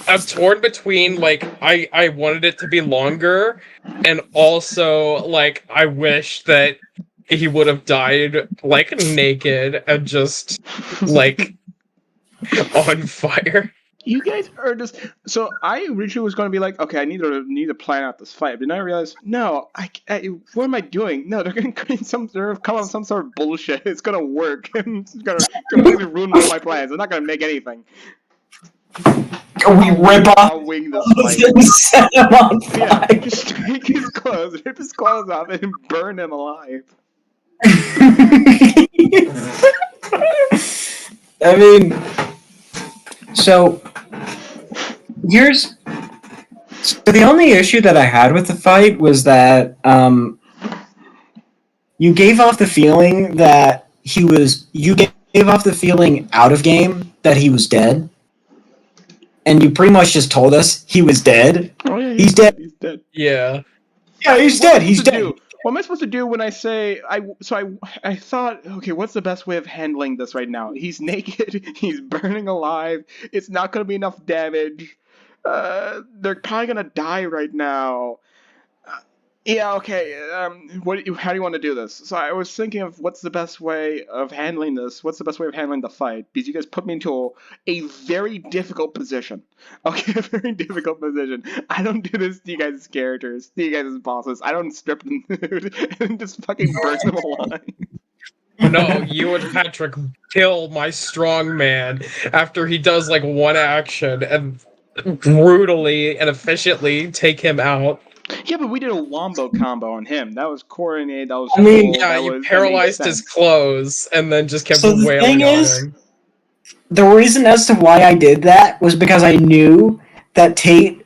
I'm torn between, like, I wanted it to be longer, and also, like, I wish that he would have died, like, naked and just, like, on fire. You guys are just so. I originally was going to be like, okay, I need to plan out this fight, but then I realized, no, what am I doing? No, they're going to come up with some sort of bullshit. It's going to work, and it's going to completely ruin all my plans. I'm not going to make anything. We rip off I'll wing this fight. and set him on fire. Yeah, just take his clothes, rip his clothes off, and burn him alive. I mean, so the only issue that I had with the fight was that you gave off the feeling that you gave off the feeling out of game that he was dead, and you pretty much just told us he was dead. Oh yeah, he's dead. He's dead. Yeah. Yeah, he's dead. He's dead. What am I supposed to do when I say I thought, okay, what's the best way of handling this right now? He's naked, he's burning alive, it's not gonna be enough damage. They're probably gonna die right now. Yeah, okay. How do you want to do this? So I was thinking of what's the best way of handling this. What's the best way of handling the fight? Because you guys put me into a very difficult position. Okay, a very difficult position. I don't do this to you guys' characters, to you guys' bosses. I don't strip them nude and just fucking burn them alive. No, you and Patrick kill my strong man after he does like one action and brutally and efficiently take him out. Yeah, but we did a wombo combo on him. That was coordinated. That was I mean, cool. Yeah, that you was, that made paralyzed his sense. clothes and then just kept So the wailing thing on is- him. The reason as to why I did that was because I knew that Tate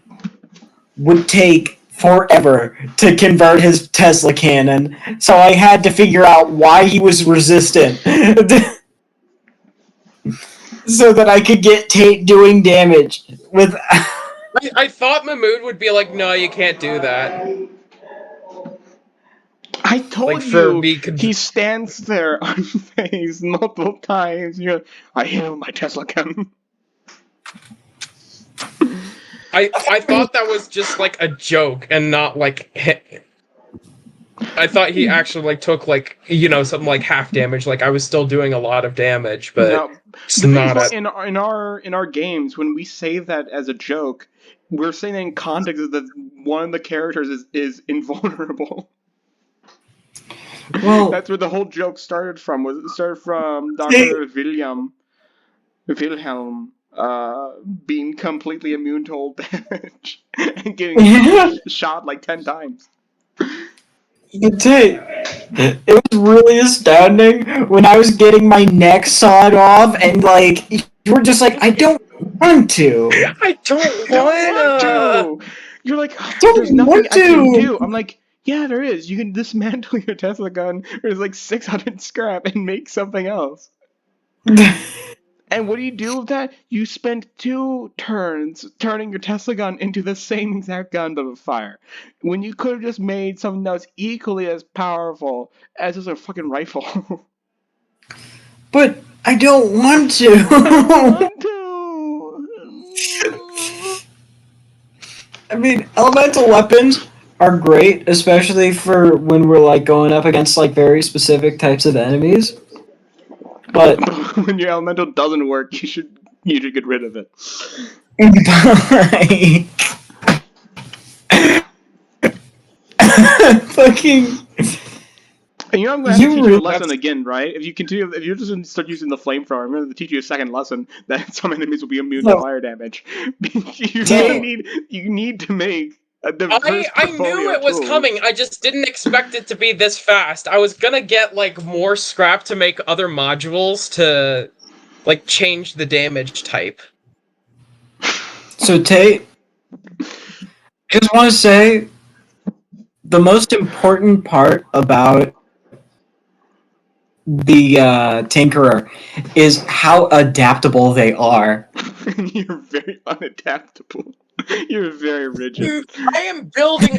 would take forever to convert his Tesla cannon, so I had to figure out why he was resistant. So that I could get Tate doing damage with. I thought Mahmood would be like, no, you can't do that. I told Like, for you, me, he stands there unfazed multiple times. You're, I hit him with my Tesla gun. I thought that was just like a joke and not like I thought he actually like took like something like half damage. Like I was still doing a lot of damage, but No, it's the thing is, not. well, in our games, when we say that as a joke, we're saying that in context that one of the characters is invulnerable. Well, That's where the whole joke started from. It started from Dr. Wilhelm being completely immune to all damage and getting shot like 10 times. Tate, it was really astounding when I was getting my neck sawed off, and like you were just like, I don't want to. I don't You don't want want to. You're like, Don't there's nothing want I can to. do. I'm like, yeah, there is. You can dismantle your Tesla gun. There's like 600 scrap and make something else. And what do you do with that? You spend 2 turns turning your Tesla gun into the same exact gun but with fire. When you could have just made something that was equally as powerful as just a fucking rifle. But I don't want to. Want to. I mean, elemental weapons are great, especially for when we're like going up against like very specific types of enemies. But When your elemental doesn't work, you should get rid of it. Fucking. And I'm gonna have to You teach you a really- lesson again, right? If you're just gonna start using the flamethrower, I'm gonna teach you a second lesson that some enemies will be immune to No. fire damage. Damn. You need to make a diverse I knew portfolio it was tools. coming. I just didn't expect it to be this fast. I was gonna get like more scrap to make other modules to like change the damage type. So Tate, just want to say, the most important part about the Tinkerer is how adaptable they are. You're very unadaptable. You're very rigid. Dude, I am building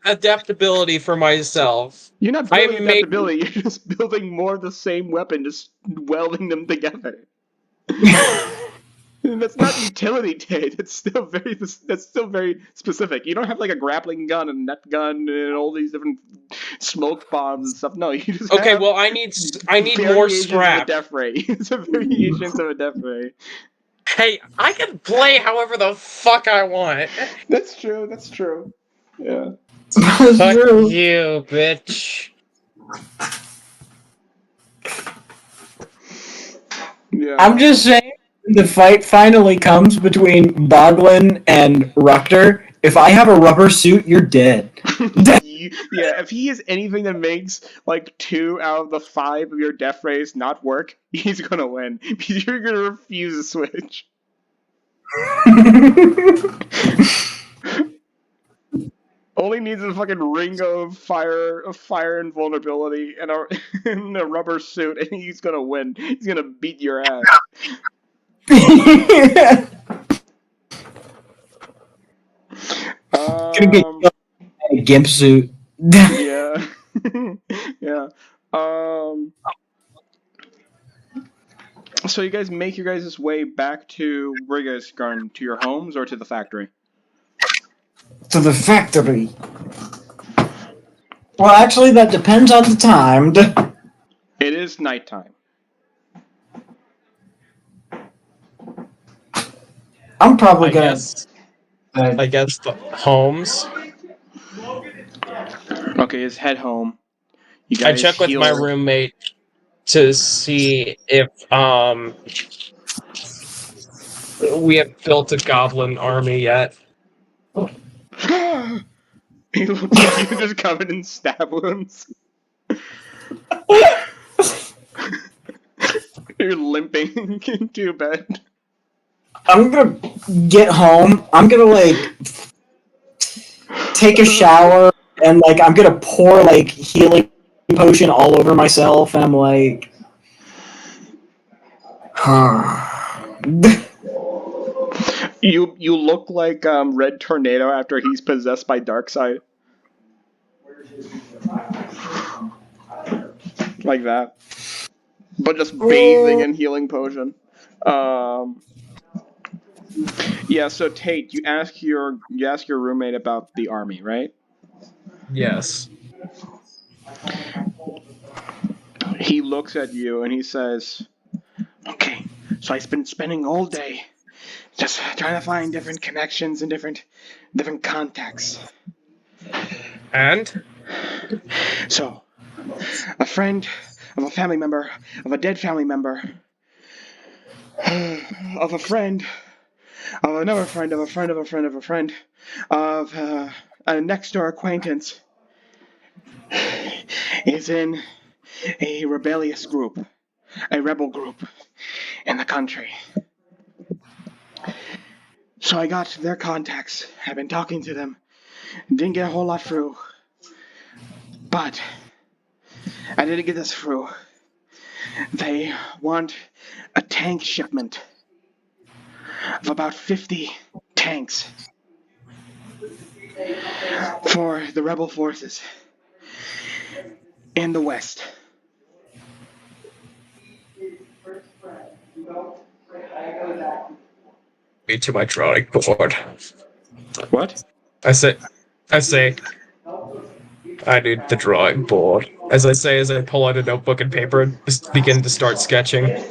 adaptability for myself. You're not I building made- adaptability. You're just building more of the same weapon, just welding them together. That's not utility, Tate. That's still very specific. You don't have like a grappling gun and net gun and all these different smoke bombs and stuff. No, you just Okay, have well I need more variations scrap. of a death ray. It's a variations of a death ray. Hey, I can play however the fuck I want. That's true. That's true. Yeah. That's Fuck true. you, bitch. Yeah. I'm just saying, when the fight finally comes between Boglin and Rukter, if I have a rubber suit, you're dead. Yeah, if he has anything that makes like 2 out of the 5 of your death rays not work, he's gonna win. Because you're gonna refuse to switch. Only needs a fucking ring of fire invulnerability and and a rubber suit, and he's gonna win. He's gonna beat your ass. Gonna get Um, killed by a gimp suit. yeah, yeah. So you guys make your guys' way back to where you guys going? To your homes or to the factory? To the factory. Well, actually, that depends on the time. It is nighttime. I'm probably I gonna. guess the homes. Okay, just head home. You I guys check with heal. my roommate to see if we have built a goblin army yet. He looks like you're just covered in stab wounds. You're limping into bed. I'm gonna get home. I'm gonna like take a shower and like I'm gonna pour like healing potion all over myself, and I'm like, You look like Red Tornado after he's possessed by Darkseid. Like that. But just bathing in healing potion. Yeah, so Tate, you ask your roommate about the army, right? Yes. He looks at you and he says, "Okay, so I've been spending all day just trying to find different connections and different contacts. And So, a friend of a family member, of a dead family member, of a friend, of another friend, of a friend, of a friend, of a friend, of a next door acquaintance is in a rebellious group, a rebel group in the country. So I got their contacts. I've been talking to them. Didn't get a whole lot through. But I didn't get this through. They want a tank shipment of about 50 tanks for the rebel forces in the West. me to my drawing board. What? I say, I need the drawing board. As I say, as I pull out a notebook and paper and just begin to start sketching.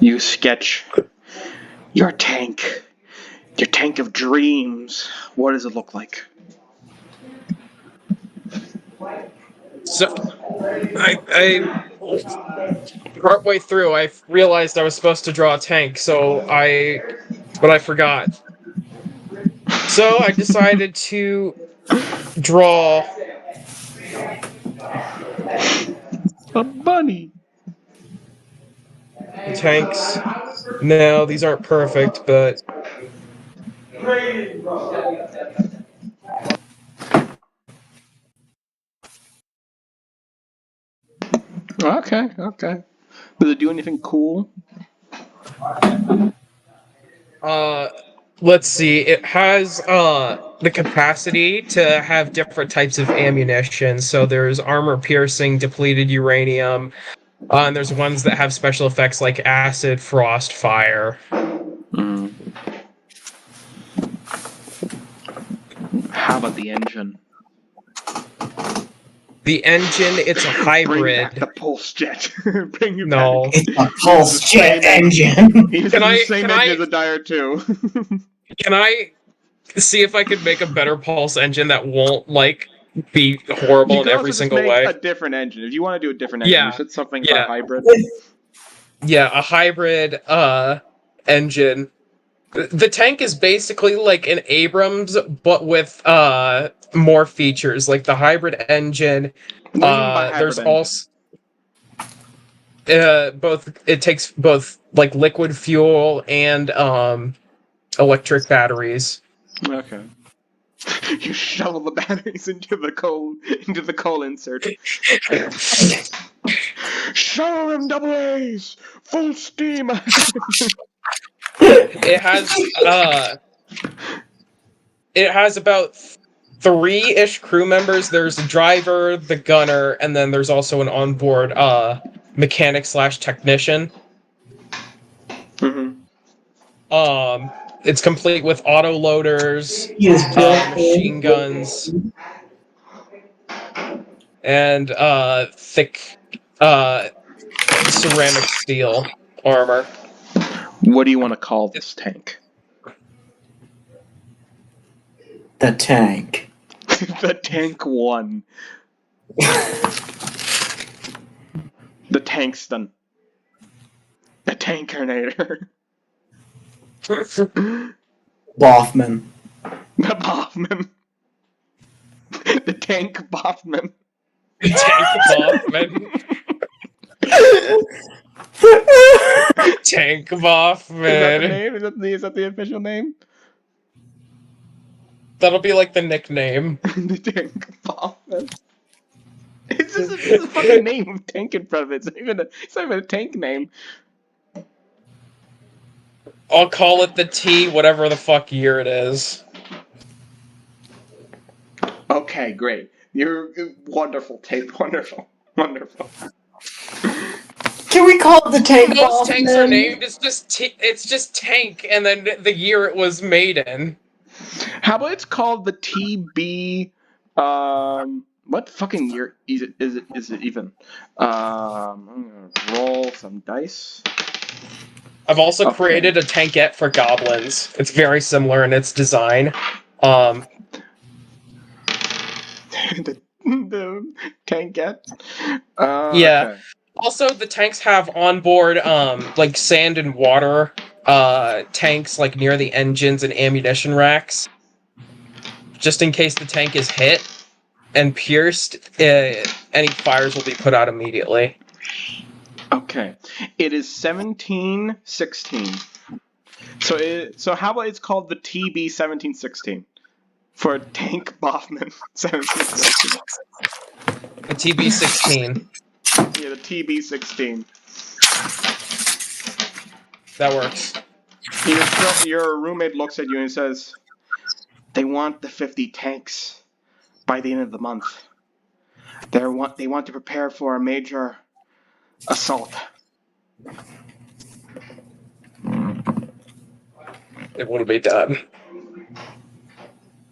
You sketch your tank. Your tank of dreams. What does it look like? So, I partway through, I realized I was supposed to draw a tank, but I forgot. So I decided to draw A bunny. tanks. No, these aren't perfect, but Okay, okay. Does it do anything cool? let's see. It has the capacity to have different types of ammunition. So there's armor piercing, depleted uranium, and there's ones that have special effects like acid, frost, fire. Mm. How about the engine? The engine, it's a Bring back hybrid. the pulse jet. Bring you No. back. it's a pulse jet Same engine. He uses Can I- the same can engine I- as a Dire 2. Can I see if I could make a better pulse engine that won't like be horrible You in could every also just single make way? a different engine. If you want to do a different engine, Yeah, you said something yeah. about hybrid. Yeah, a hybrid engine. The tank is basically like an Abrams, but with more features. Like the hybrid engine. What do you mean by hybrid There's engine? also both. It takes both like liquid fuel and electric batteries. Okay. You shovel the batteries into the coal insert. Shovel them double A's! Full steam! It has about 3-ish crew members. There's a driver, the gunner, and then there's also an onboard mechanic slash technician. Mm-hmm. It's complete with auto loaders, He is built machine guns. and thick ceramic steel armor. What do you want to call this tank? The tank. The Tank 1. The Tankston. The Tankernator. Boffman. The Boffman. The Tank Boffman. Tank Boffman. Tank Is that the Boffman. name? Is that the official name? That'll be like the nickname. The Tank Boffman. It's just a fucking name with tank in front of it. It's not even a tank name. I'll call it the T, whatever the fuck year it is. Okay, great. You're wonderful, Tank. Wonderful. Wonderful. Can we call it the tank? Most tanks are Boffman? named. It's just tank, and then the year it was made in. How about it's called the TB? What fucking year is it? Is it even? I'm gonna roll some dice. I've also Okay. created a tankette for goblins. It's very similar in its design. The tankette. Yeah. Okay. Also, the tanks have onboard like sand and water tanks like near the engines and ammunition racks, just in case the tank is hit and pierced. Any fires will be put out immediately. Okay. It is 1716. So how about it's called the TB 1716 for Tank Boffman 1716. The TB-16. Yeah, the TB-16. That works. Your roommate looks at you and says, "They want the 50 tanks by the end of the month. They want to prepare for a major assault." It will be done.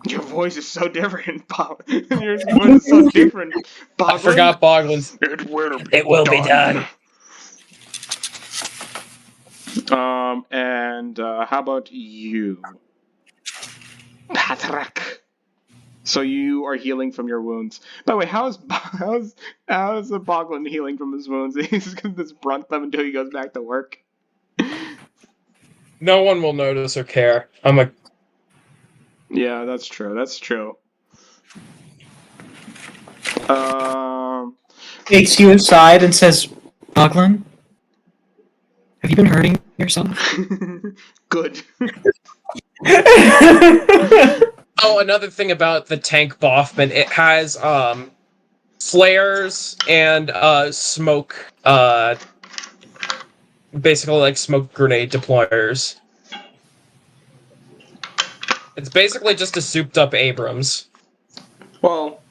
Your voice is so different, Bob. Your voice is so different, Bob. I forgot Boglin's. It will be done. And how about you, Patrick? So you are healing from your wounds. By the way, how's the Boglin healing from his wounds? He's gonna just brunt them until he goes back to work. No one will notice or care. Yeah, that's true. That's true. Takes you inside and says, Boglin, have you been hurting yourself? Good. Oh, another thing about the tank Boffman, it has flares and smoke, basically like smoke grenade deployers. It's basically just a souped up Abrams. Well,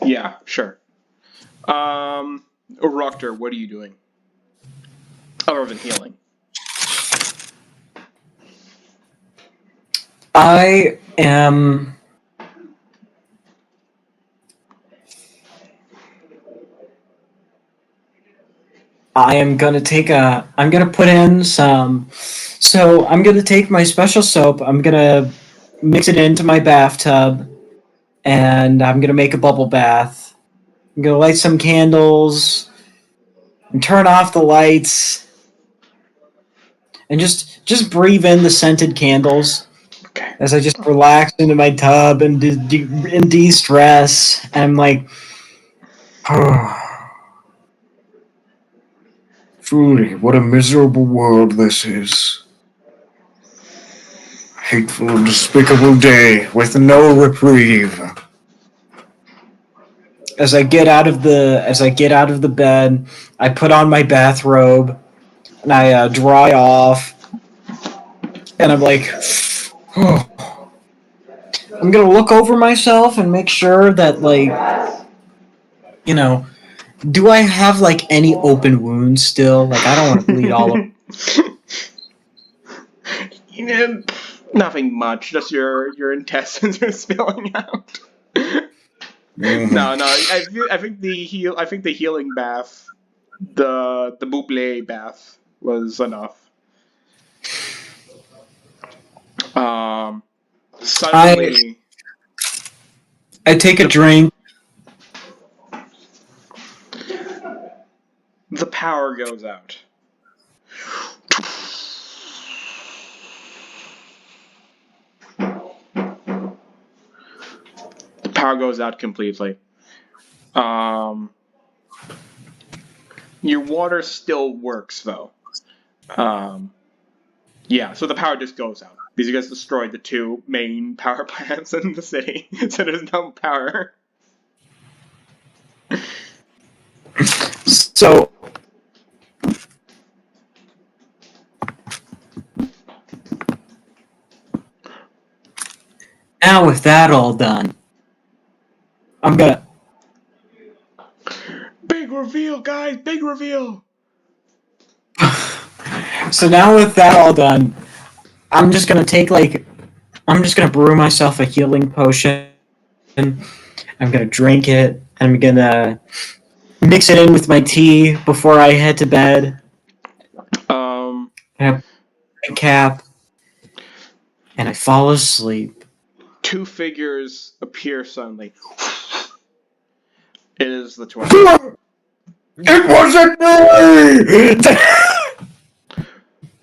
yeah, sure. Rukter, what are you doing? Other than healing. I am... I'm gonna put in some... So, I'm gonna take my special soap, I'm gonna mix it into my bathtub, and I'm gonna make a bubble bath. I'm gonna light some candles, and turn off the lights, and just breathe in the scented candles. Okay. As I just relax into my tub and de-stress, and I'm like, Truly, what a miserable world this is. Hateful and despicable day with no reprieve. as I get out of the bed, I put on my bathrobe, and I dry off, and I'm like, I'm gonna look over myself and make sure that, like, do I have like any open wounds still? Like, I don't want to bleed all over. Nothing much. Just your intestines are spilling out. No. I think the healing bath, the buble bath was enough. Suddenly, I take a drink. the power goes out. The power goes out completely. Your water still works though. Yeah, so the power just goes out because you guys destroyed the two main power plants in the city, so there's no power. So now with that all done, I'm gonna. Big reveal, guys! Big reveal! So now with that all done, I'm just gonna brew myself a healing potion. I'm gonna drink it. I'm gonna mix it in with my tea before I head to bed. Um, I have a cap, and I fall asleep. two figures appear suddenly. It is the twins. It wasn't me!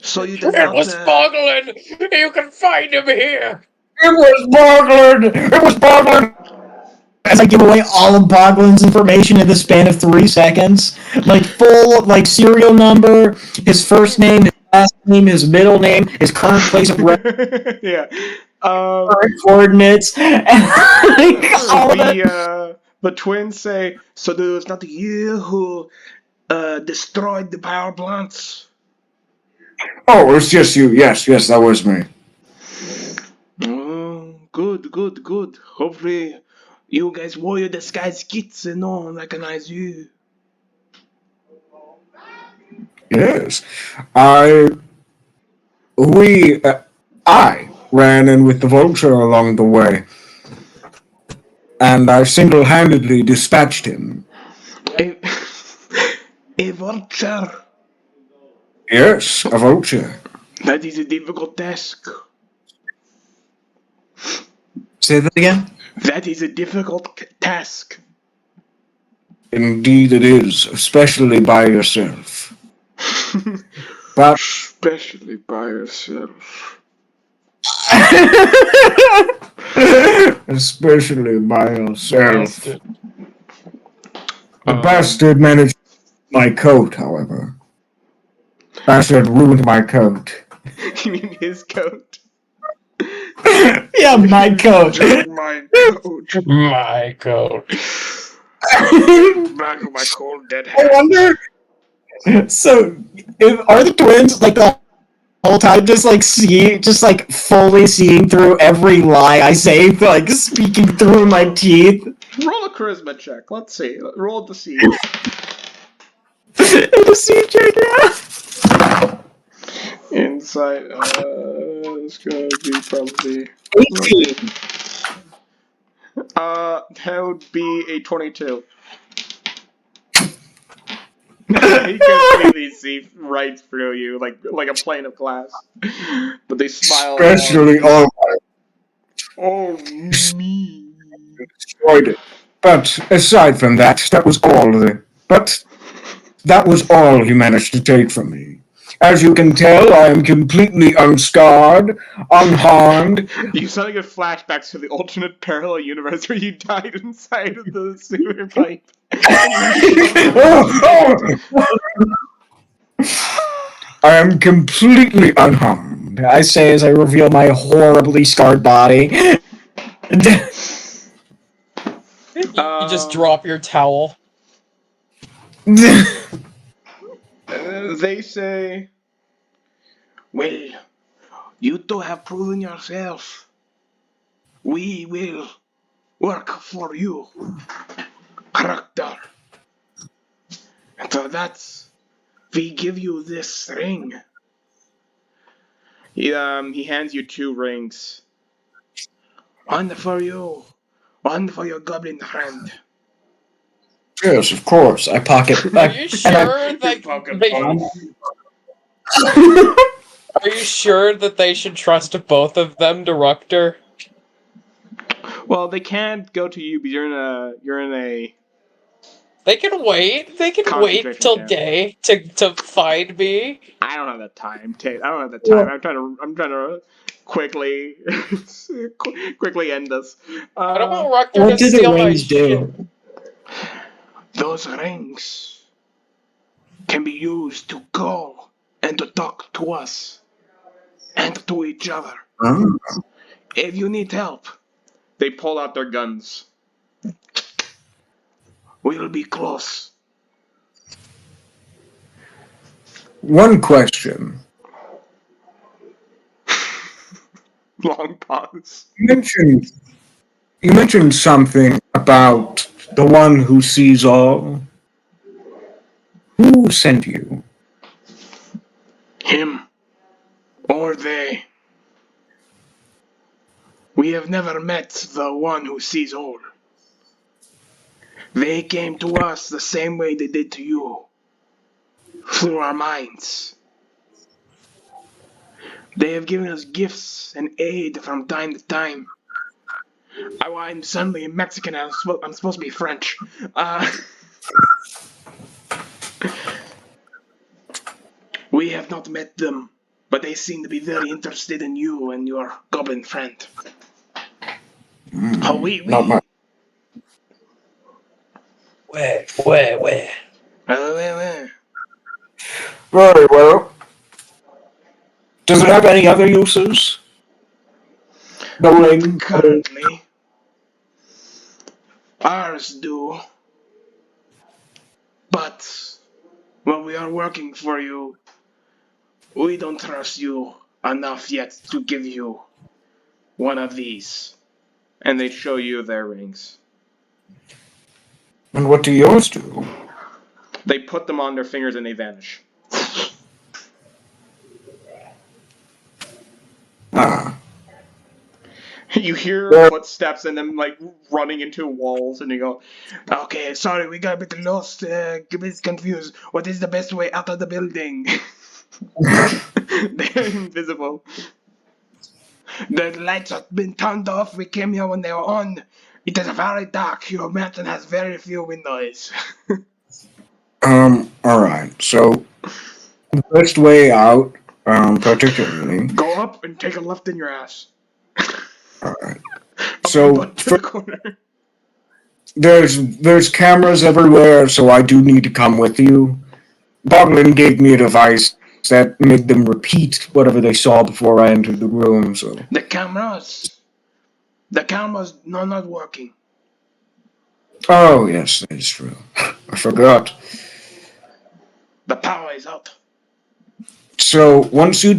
So you did It not. was Boglin! You can find him here! It was Boglin! It was Boglin! As I give away all of Boglin's information in the span of 3 seconds, like full, like serial number, his first name, his last name, his middle name, his current place of residence, Yeah. coordinates, and like, all that. The twins say, so it was not you who destroyed the power plants? Oh, it's just you. Yes, that was me. Oh, good. Hopefully, you guys wore your disguise kits and no one recognize you. Yes. I ran in with the Vulture along the way, and I single-handedly dispatched him. A vulture. Yes, a Vulture. That is a difficult task. Say that again? That is a difficult task. Indeed it is, especially by yourself. But Especially by yourself. especially by yourself. Bastard. The bastard managed my coat, however. Bastard ruined my coat. You mean his coat? Yeah, my coat. My coat. My coat. Back of my cold dead I hand. wonder. So, are the twins like the whole time just like fully seeing through every lie I say, like speaking through my teeth? Roll a charisma check. Let's see. Roll the siege. The sea check, yeah. Insight. It's gonna be probably. 18. That would be a 22. He completely see right through you, like a plane of glass. But they smile. Especially all my Oh me. destroyed it. But aside from that, that was all he managed to take from me. As you can tell, I am completely unscarred, unharmed. You suddenly get flashbacks to the alternate parallel universe where you died inside of the sewer pipe. I am completely unharmed. I say as I reveal my horribly scarred body. You just drop your towel. They say, well, you two have proven yourself. We will work for you, Rukter. And so we give you this ring. He hands you 2 rings. One for you. One for your goblin friend. Yes, of course. I pocket. Are you sure that Pocket they, both. are you sure that they should trust both of them to Rukter? Well, they can't go to you because you're in a They can wait. They can wait concentration till camp. day to find me. I don't have the time, Tate. I don't have the time. I'm trying to quickly quickly end this. I don't want Rukter What to do the steal my rings shit. do? Those rings can be used to call and to talk to us and to each other. Oh. If you need help, they pull out their guns. We'll be close. One question. Long pause. You mentioned something about the one who sees all. Who sent you? Him or they. We have never met the one who sees all. They came to us the same way they did to you, through our minds. They have given us gifts and aid from time to time. I'm suddenly Mexican and I'm supposed to be French. We have not met them, but they seem to be very interested in you and your goblin friend. Oh, oui. Not much. Where? Very well. Does it have any other uses? The ring. Currently, ours do. But when we are working for you, we don't trust you enough yet to give you one of these. And they show you their rings. And what do yours do? They put them on their fingers and they vanish. Ah. You hear footsteps and them like running into walls, and you go, "Okay, sorry, we got a bit lost, a bit confused. What is the best way out of the building?" They're invisible. The lights have been turned off. We came here when they were on. It is very dark. Your mountain has very few windows. Alright. So, the best way out, particularly. Go up and take a left in your ass. Alright. Up So, your butt to the corner. there's cameras everywhere, so I do need to come with you. Boglin gave me a device that made them repeat whatever they saw before I entered the room, so. The cameras not working. Oh, yes, that is true. I forgot. The power is out. So, once you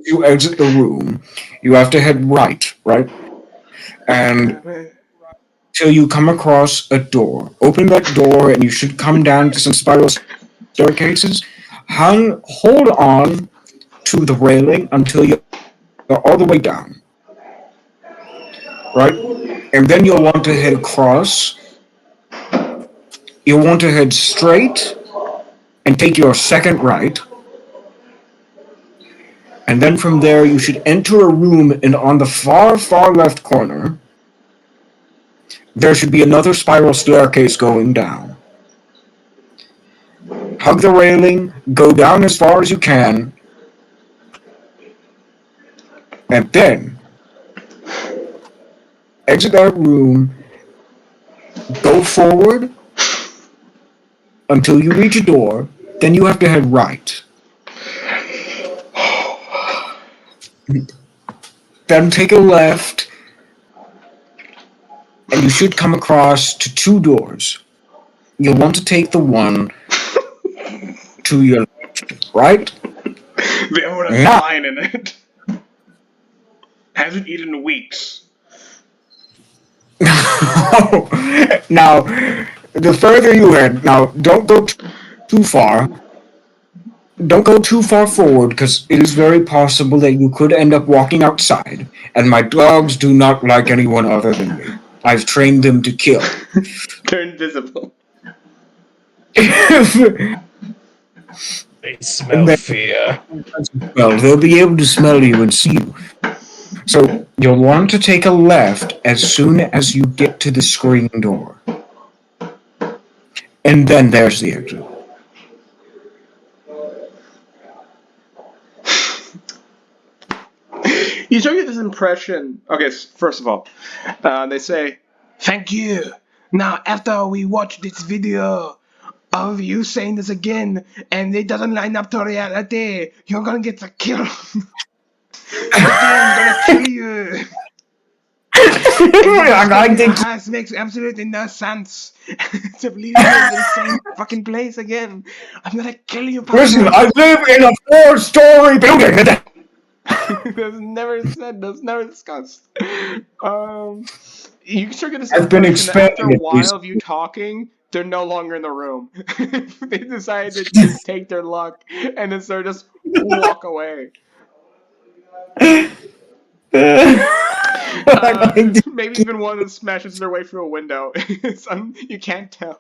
you exit the room, you have to head right? And till you come across a door. Open that door and you should come down to some spiral staircases. Hold on to the railing until you're all the way down. Right? And then you'll want to head across. You'll want to head straight and take your second right. And then from there you should enter a room, and on the far, far left corner there should be another spiral staircase going down. Hug the railing, go down as far as you can, and then exit that room, go forward until you reach a door, then you have to head right. Then take a left, and you should come across to 2 doors. You'll want to take the one to your left, right? The owner has Yeah. lion in it. Hasn't eaten in weeks. Now, the further you head, now don't go too far. don't go too far forward, because it is very possible that you could end up walking outside, and my dogs do not like anyone other than me. I've trained them to kill. They're invisible. They smell fear. Well, they'll be able to smell you and see you. So you'll want to take a left as soon as you get to the screen door. And then there's the exit. You show you this impression. Okay, first of all, they say, "Thank you. Now, after we watch this video of you saying this again, and it doesn't line up to reality, you're gonna get the kill. I'm gonna kill you." I'm going to This makes absolutely no sense. To believe you're in the same fucking place again. I'm gonna kill you. listen. I live in a 4-story building. That's never said. That's never discussed. You sure get this I've been impression that after expecting a it while of you talking, they're no longer in the room. They decided to take their luck and then sort of just walk away. Maybe even one of them smashes their way through a window. You can't tell.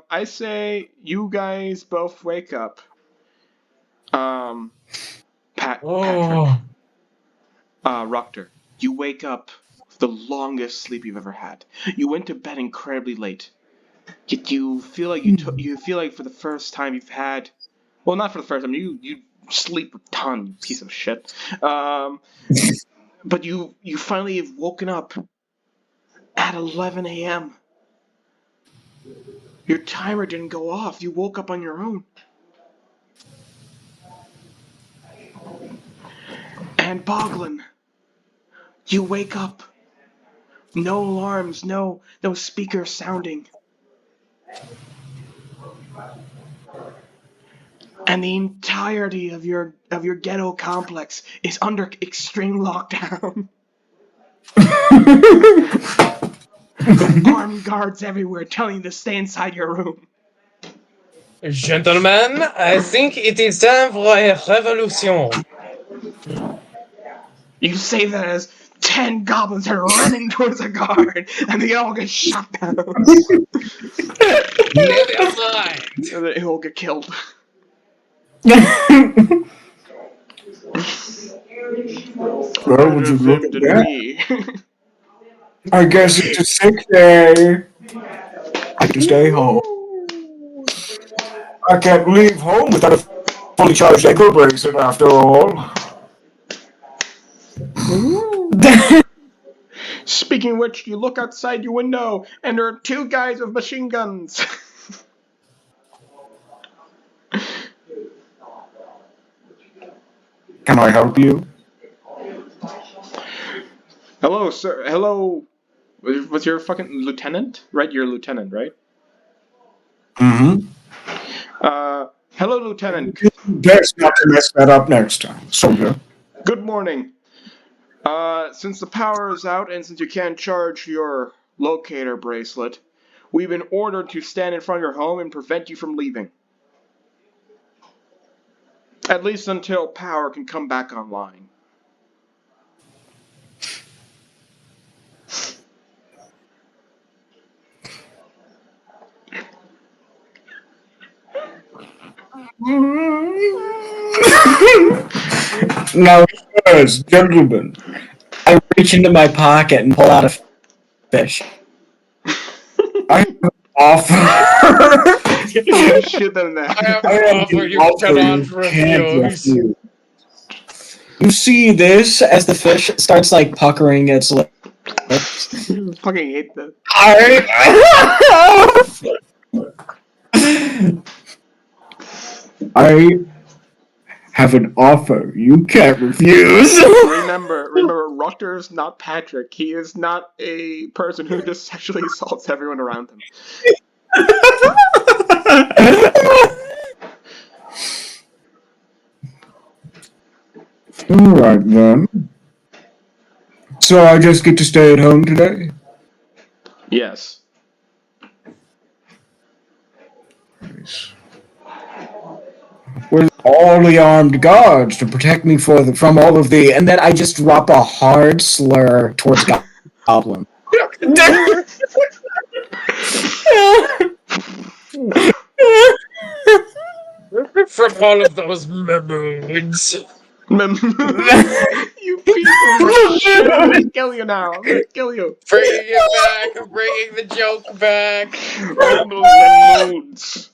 I say you guys both wake up. Patrick, Rukter, you wake up with the longest sleep you've ever had. You went to bed incredibly late. Yet you feel like you feel like for the first time you've had, well, not for the first time. You sleep a ton, you piece of shit. But you finally have woken up at 11 a.m. Your timer didn't go off. You woke up on your own. And Boglin, you wake up. No alarms, no speakers sounding. And the entirety of your ghetto complex is under extreme lockdown. Armed guards everywhere telling you to stay inside your room. Gentlemen, I think it is time for a revolution. You say that as 10 goblins are running towards a guard, and they all get shot down. Never mind. And they all get killed. Well, would you look at that? Me. I guess it's a sick day. I have to stay home. I can't leave home without a fully charged ankle bracelet after all. Speaking of which, you look outside your window, and there are 2 guys with machine guns. Can I help you? Hello, sir. Hello. Was your fucking lieutenant? Right, you're a lieutenant, right? Mm-hmm. Hello, lieutenant. Best not to mess that up next time, soldier. Good morning. Since the power is out and since you can't charge your locator bracelet, we've been ordered to stand in front of your home and prevent you from leaving. At least until power can come back online. Now, first, gentlemen, I reach into my pocket and pull out a fish. I have an offer. Shit them there. I have an offer you cannot refuse. You see this as the fish starts like puckering its lips. Fucking hate that. I have an offer you can't refuse. Remember, Rukter's not Patrick. He is not a person who just sexually assaults everyone around him. Alright then. So I just get to stay at home today? Yes. place with all the armed guards to protect me from all of the. And then I just drop a hard slur towards Goblin. From all of those memories. You people of shit! I'm gonna kill you now. I'm gonna kill you. Bringing it back. I'm bringing the joke back. All those moods.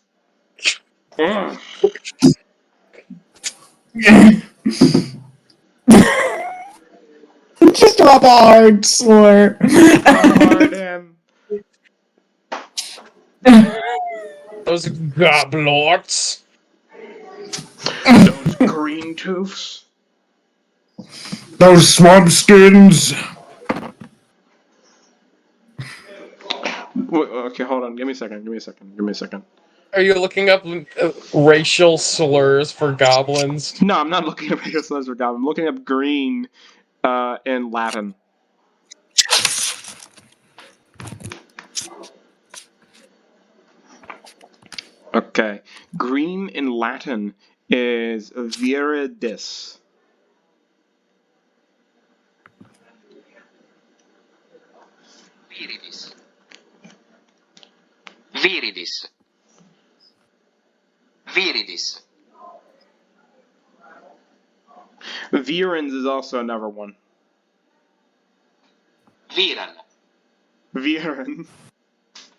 Just drop a hard slur. Hard him. Those goblorts. Those green toofs. Those swamp skins. Okay, hold on. Give me a second. Are you looking up racial slurs for goblins? No, I'm not looking up racial slurs for goblin. I'm looking up green in Latin. Okay. Green in Latin is viridis. Viridis. Viridis. Virens is also another one. Viran. Viren.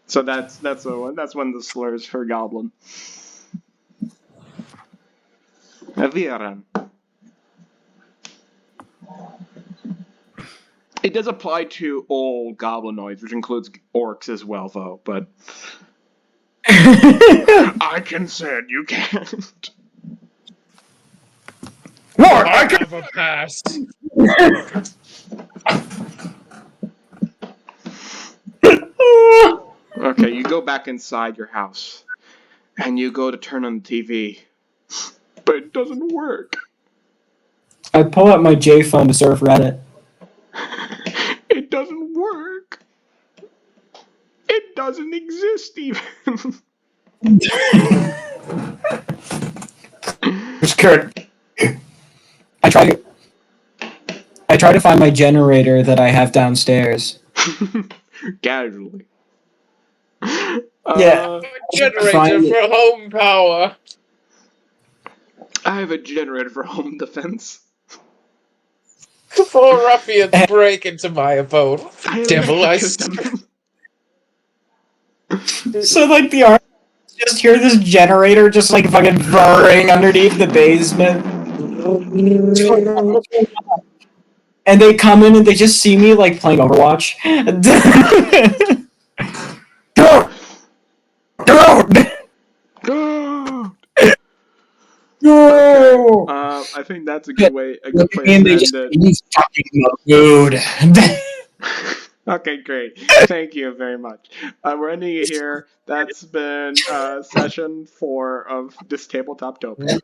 So that's the one. That's one of the slurs for goblin. Viren. It does apply to all goblinoids, which includes orcs as well, though. But I consent. You can't. What? I have a pass. Okay, you go back inside your house, and you go to turn on the TV, but it doesn't work. I pull out my J phone to surf Reddit. It doesn't work. It doesn't exist even. It's Kurt. I try to find my generator that I have downstairs. Casually. Yeah. Generator for home power. I have a generator for home defense. Before ruffians break into my abode. Devil, I So like the art, just hear this generator just like fucking burring underneath the basement. And they come in and they just see me like playing Overwatch. No! I think that's a good way. A good place And to they end just it. he's fucking mood. Okay, great. Thank you very much. We're ending it here. That's been session 4 of Dystabletopia.